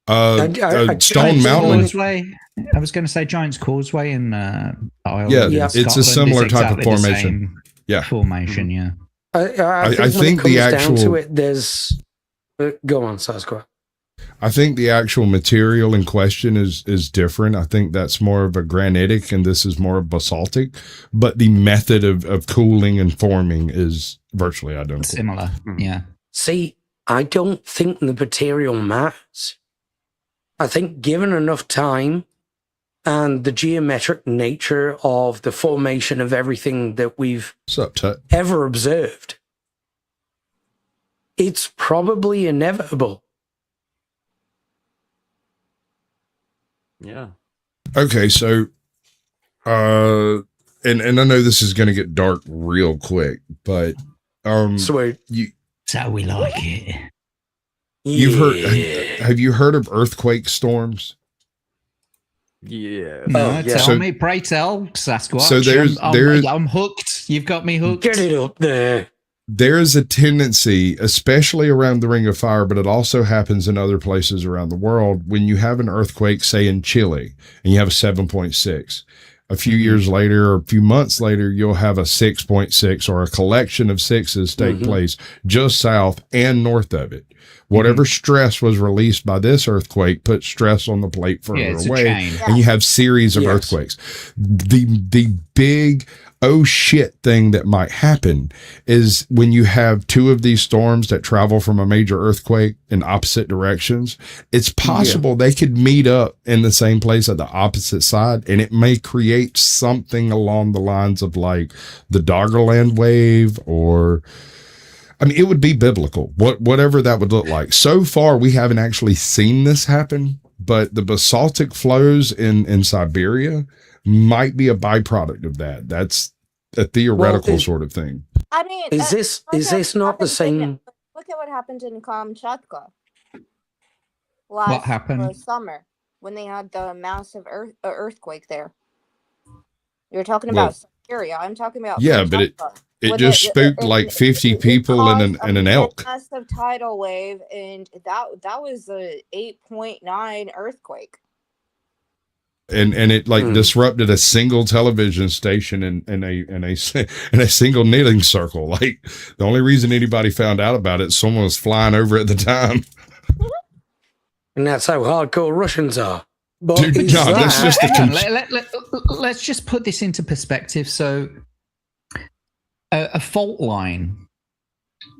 legend. Stone Mountain. Causeway. I was going to say Giant's Causeway in Ireland. Yeah, in it's a Scotland similar is type of exactly the formation. same Yeah. formation. Yeah. I think when it the comes down to actual it, there's go on, Sasquatch. I think the actual material in question is different. I think that's more of a granitic and this is more of basaltic, but the method of cooling and forming is virtually identical. Similar, yeah. See, I don't think the material matters. I think given enough time and the geometric nature of the formation of everything that we've ever observed, it's probably inevitable. Yeah. Okay, so and I know this is going to get dark real quick, but Sweet. That's how we like it. You've heard have you heard of earthquake storms? Yeah. No, tell So- me, pray tell, Sasquatch. So there's- I'm hooked. You've got me hooked. Get it up there. There's a tendency, especially around the Ring of Fire, but it also happens in other places around the world, when you have an earthquake, say in Chile, and you have a 7.6. A few years later or a few months later, you'll have a 6.6 or a collection of sixes take place just south and north of it. Whatever stress was released by this earthquake put stress on the plate further it's a away, chain. and you have series of earthquakes. The big oh shit thing that might happen is when you have two of these storms that travel from a major earthquake in opposite directions, it's possible they could meet up in the same place at the opposite side, and it may create something along the lines of like the Doggerland wave, or I mean, it would be biblical, whatever that would look like. So far, we haven't actually seen this happen, but the basaltic flows in Siberia might be a byproduct of that. That's a theoretical sort of thing. I mean, Is this not the same? Look at what happened in Kamchatka What last happened? summer when they had the massive earthquake there. You're talking Well, about Siberia. I'm talking about yeah, but Kamchatka. it When just spooked like 50 people and an elk. Massive tidal wave, and that was a 8.9 earthquake. And it like disrupted a single television station in a single knitting circle. Like the only reason anybody found out about it, someone was flying over at the time. And that's how hardcore Russians are. But Dude, is no, that's just a Hang on, let's just put this into perspective. So, a fault line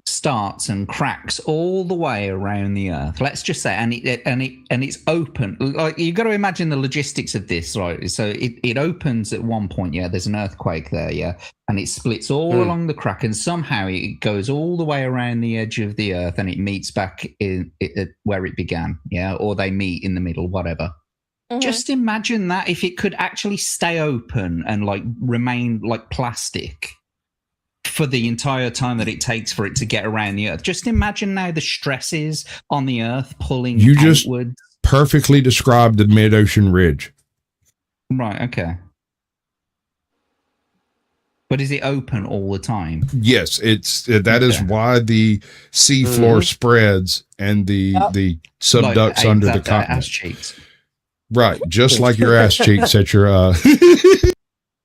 starts and cracks all the way around the Earth. Let's just say, and it's open. Like you've got to imagine the logistics of this, right? So it opens at one point. Yeah, there's an earthquake there. Yeah, and it splits all along the crack, and somehow it goes all the way around the edge of the Earth, and it meets back in where it began. Yeah, or they meet in the middle, whatever. Just imagine that if it could actually stay open and like remain like plastic for the entire time that it takes for it to get around the Earth. Just imagine now the stresses on the Earth pulling You just outwards. perfectly described the mid-ocean ridge. Right, okay. But is it open all the time? Yes, that is why the sea floor spreads and the subducts Like, under aims the at continent. ass cheeks. Right, just like your ass cheeks at your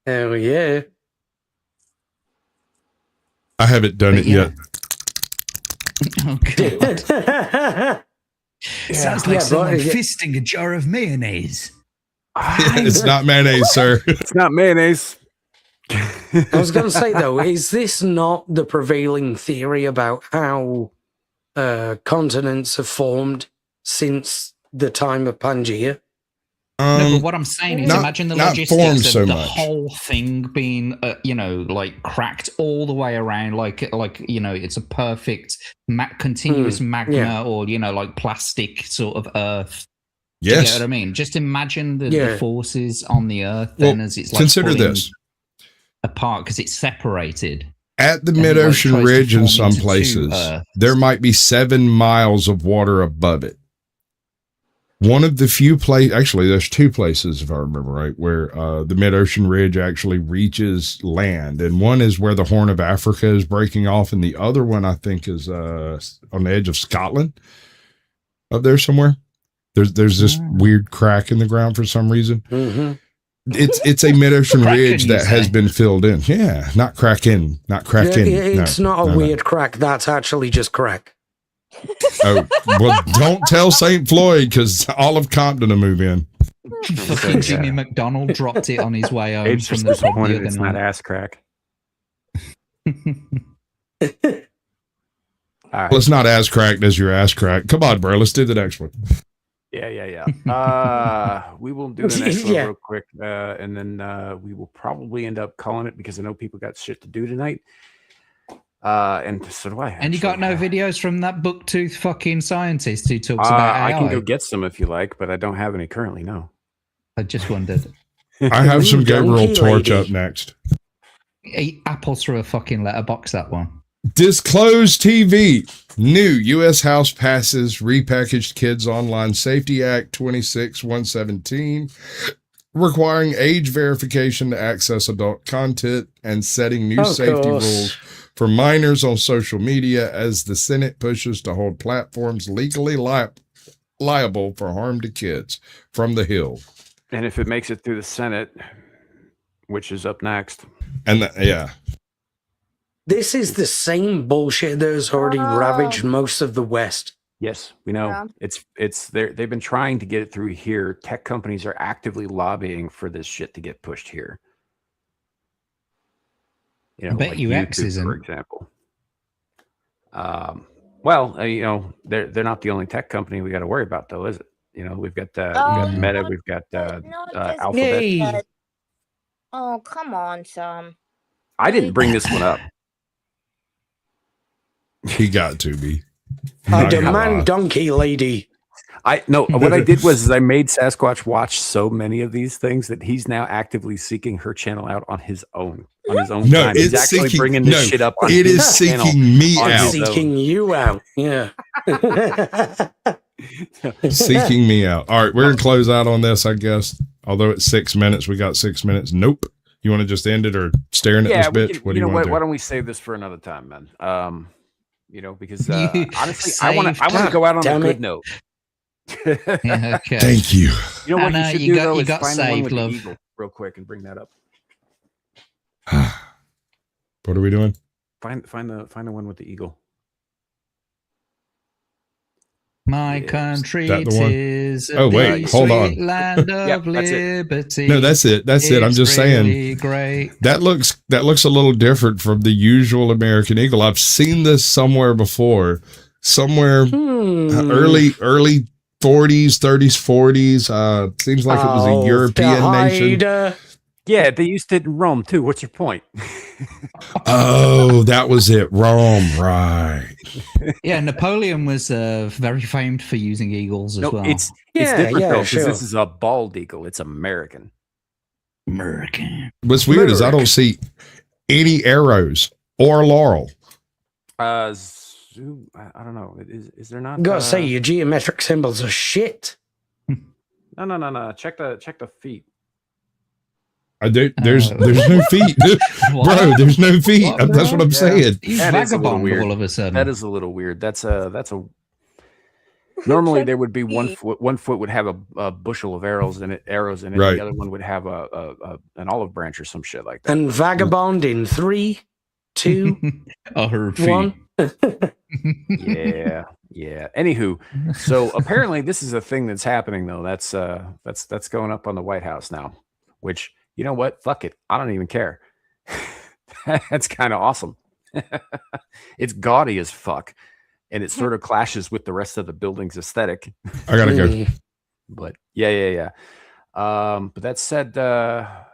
Hell yeah. I haven't done it yet. Oh god. Sounds like Yeah, someone but- fisting a jar of mayonnaise. It's not mayonnaise, sir. It's not mayonnaise. I was going to say, though, is this not the prevailing theory about how continents have formed since the time of Pangaea? No, but what I'm saying is, not- imagine the not formed logistics of so the much. whole thing being, like cracked all the way around, like it's a perfect continuous magma, yeah. or like plastic sort of Earth. Do you Yes. get what I mean? Just imagine the Yeah. forces on the Earth Well, then as it's like consider pulling this. apart because it's separated. At the And it, like, mid-ocean tries to ridge in form some into two places, Earths. there might be 7 miles of water above it. One of the few places, actually, there's 2 places, if I remember right, where the mid-ocean ridge actually reaches land. And one is where the Horn of Africa is breaking off, and the other one, I think, is on the edge of Scotland, up there somewhere. There's this weird crack in the ground for some reason. It's a mid-ocean Kraken, ridge you that has say? been filled in. Yeah, not Kraken, not Kraken. It's No, not a no, no. weird crack. That's actually just crack. Oh, well, don't tell St. Floyd because all of Compton will move in. Fucking Jimmy McDonald dropped it on his way home Abe's from just the pub the disappointed other it's not night. ass crack. All right. Well, it's not as cracked as your ass crack. Come on, bro. Let's do the next one. Yeah. We will do the next one Yeah. real quick, and then we will probably end up calling it because I know people got shit to do tonight. And so do I. And you got no videos from that booktooth fucking scientist who talks Uh, about AI? I can go get some if you like, but I don't have any currently. No. I just wondered. I have some Gabriel donkey Torch lady. up next. Eat apples through a fucking letterbox, that one. Disclose TV. New U.S. House passes Repackaged Kids Online Safety Act 26117, requiring age verification to access adult content and setting new Of safety course. rules for minors on social media as the Senate pushes to hold platforms legally liable for harm to kids. From the Hill. And if it makes it through the Senate, which is up next. And yeah. This is the same bullshit that has already ravaged most of the West. Yes, we know. Yeah. It's they've been trying to get it through here. Tech companies are actively lobbying for this shit to get pushed here. You know, I bet like you X YouTube, isn't. for example. Well, you know, they're not the only tech company we got to worry about, though, is it? You know, we've got Meta, we've got Alphabet. Yay. Oh, come on, Sam. I didn't bring this one up. He got to be. I Not gonna lie. demand donkey lady. What I did was I made Sasquatch watch so many of these things that he's now actively seeking her channel out on his own. No, Time. He's it's actually seeking, bringing this shit up on it his is channel. seeking me on out. his own. Seeking you out. Yeah. Seeking me out. All right, we're gonna close out on this, I guess. Although it's 6 minutes, we got 6 minutes. Nope. You want to just end it or staring at Yeah, this we bitch? can- What do you know want what? to do? Why don't we save this for another time, man? You know, because You honestly, I want to saved. go out on a Damn good it. note. Yeah, okay. Thank you. You know what And, you should you do got- though you is got find the one saved, with love. the eagle real quick and bring that up. What are we doing? Find the one with the eagle. My Yes. country That the one? is a Oh, wait, big, hold sweet on. land of Yeah, that's it. liberty. No, that's it. That's it. I'm It's just saying really great. that looks a little different from the usual American Eagle. I've seen this somewhere before. Somewhere early 40s, 30s, 40s. Seems like it was a European nation. Yeah, they used it in Rome too. What's your point? Oh, that was it. Rome, right. Yeah, Napoleon was very famed for using eagles as No, well. it's Yeah, different yeah, though because sure. this is a bald eagle. It's American. American. What's weird is I don't see any arrows or laurel. I don't know. Is there not? Gotta say, your geometric symbols are shit. No. Check the feet. There's no feet, bro. There's no feet. What, That's what I'm Yeah. saying. He's That is a little vagabond weird. all of a sudden. That is a little weird. That's a. Normally there would be one foot. One foot would have a bushel of arrows in it. Right. The other one would have an olive branch or some shit like that. And vagabond in 3, 2, her feet. 1. Yeah. Anywho, so apparently this is a thing that's happening though. That's going up on the White House now. Which, you know what? Fuck it. I don't even care. That's kind of awesome. It's gaudy as fuck, and it sort of clashes with the rest of the building's aesthetic. I gotta go. But yeah. But that said, I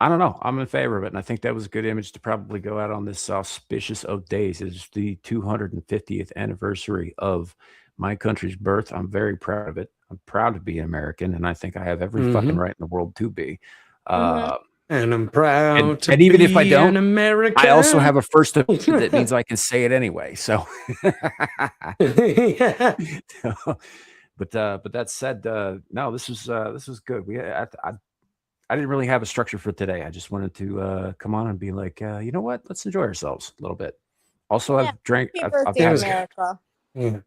don't know. I'm in favor of it, and I think that was a good image to probably go out on this auspicious of days. It's the 250th anniversary of my country's birth. I'm very proud of it. I'm proud to be an American, and I think I have every fucking right in the world to be. And I'm proud to and even be if I don't, an American. I also have a First Amendment that means I can say it anyway. So, but that said, no, this was good. I didn't really have a structure for today. I just wanted to come on and be like, you know what? Let's enjoy ourselves a little bit. Also, Yeah, I've drank. Happy I've birthday, had- America. Yeah.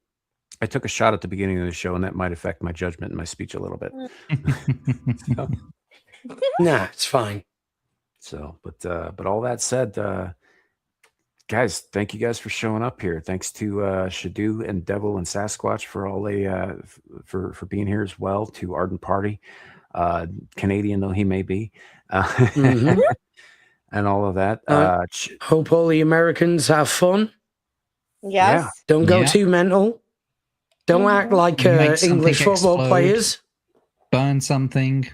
I took a shot at the beginning of the show, and that might affect my judgment and my speech a little bit. So, Nah, it's fine. So, but all that said, guys, thank you guys for showing up here. Thanks to Shadu and Devil and Sasquatch for all they for being here as well. To Ardent Party, Canadian though he may be, Mhm. and all of that. Hope all the Americans have fun. Yes. Don't go Yeah. too mental. Don't act like Make something English football explode. players. Burn something.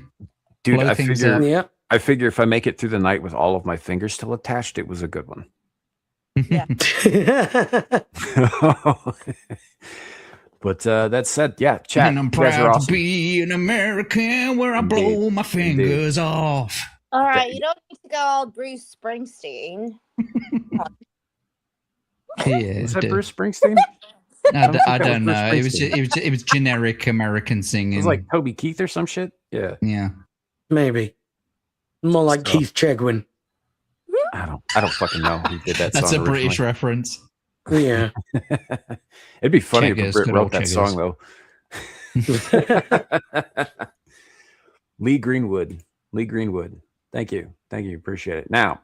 Dude, blow I things figure, up. Yeah. I figure if I make it through the night with all of my fingers still attached, it was a good one. But that said, yeah, chat. And I'm you guys are proud to awesome. be an American where I Indeed. blow my fingers off. All right, you don't need to go all Bruce Springsteen. Yeah, Is that d- Bruce Springsteen? I don't think that was don't Bruce know. It was, Springsteen. it was generic American singing. It was like Toby Keith or some shit. Yeah. Yeah. Maybe. More like So- Keith Chegwin. I don't fucking know who did that That's song a British originally. reference. Yeah. It'd be funny if Cheggers, a Brit good wrote old that song though. Lee Greenwood. Thank you. Appreciate it. Now,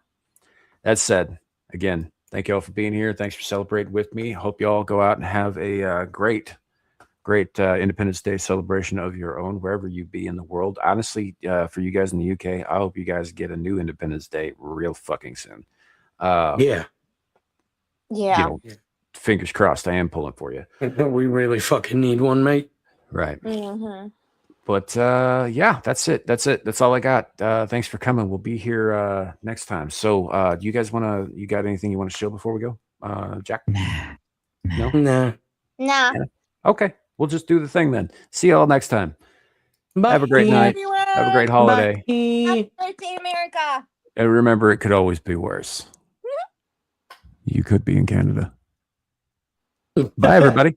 that said, again, thank you all for being here. Thanks for celebrating with me. Hope you all go out and have a great Independence Day celebration of your own, wherever you be in the world. Honestly, for you guys in the UK, I hope you guys get a new Independence Day real fucking soon. Yeah. Yeah. You know, fingers crossed, I am pulling for you. We really fucking need one, mate. Right. Mm-hmm. But yeah, that's it. That's all I got. Thanks for coming. We'll be here next time. So do you guys you got anything you want to show before we go? Jack? No? Nah. Nah. Okay. We'll just do the thing then. See you all next time. Bye. Have a great night. Have a great holiday. Happy birthday, America. And remember, it could always be worse. You could be in Canada. Bye, everybody.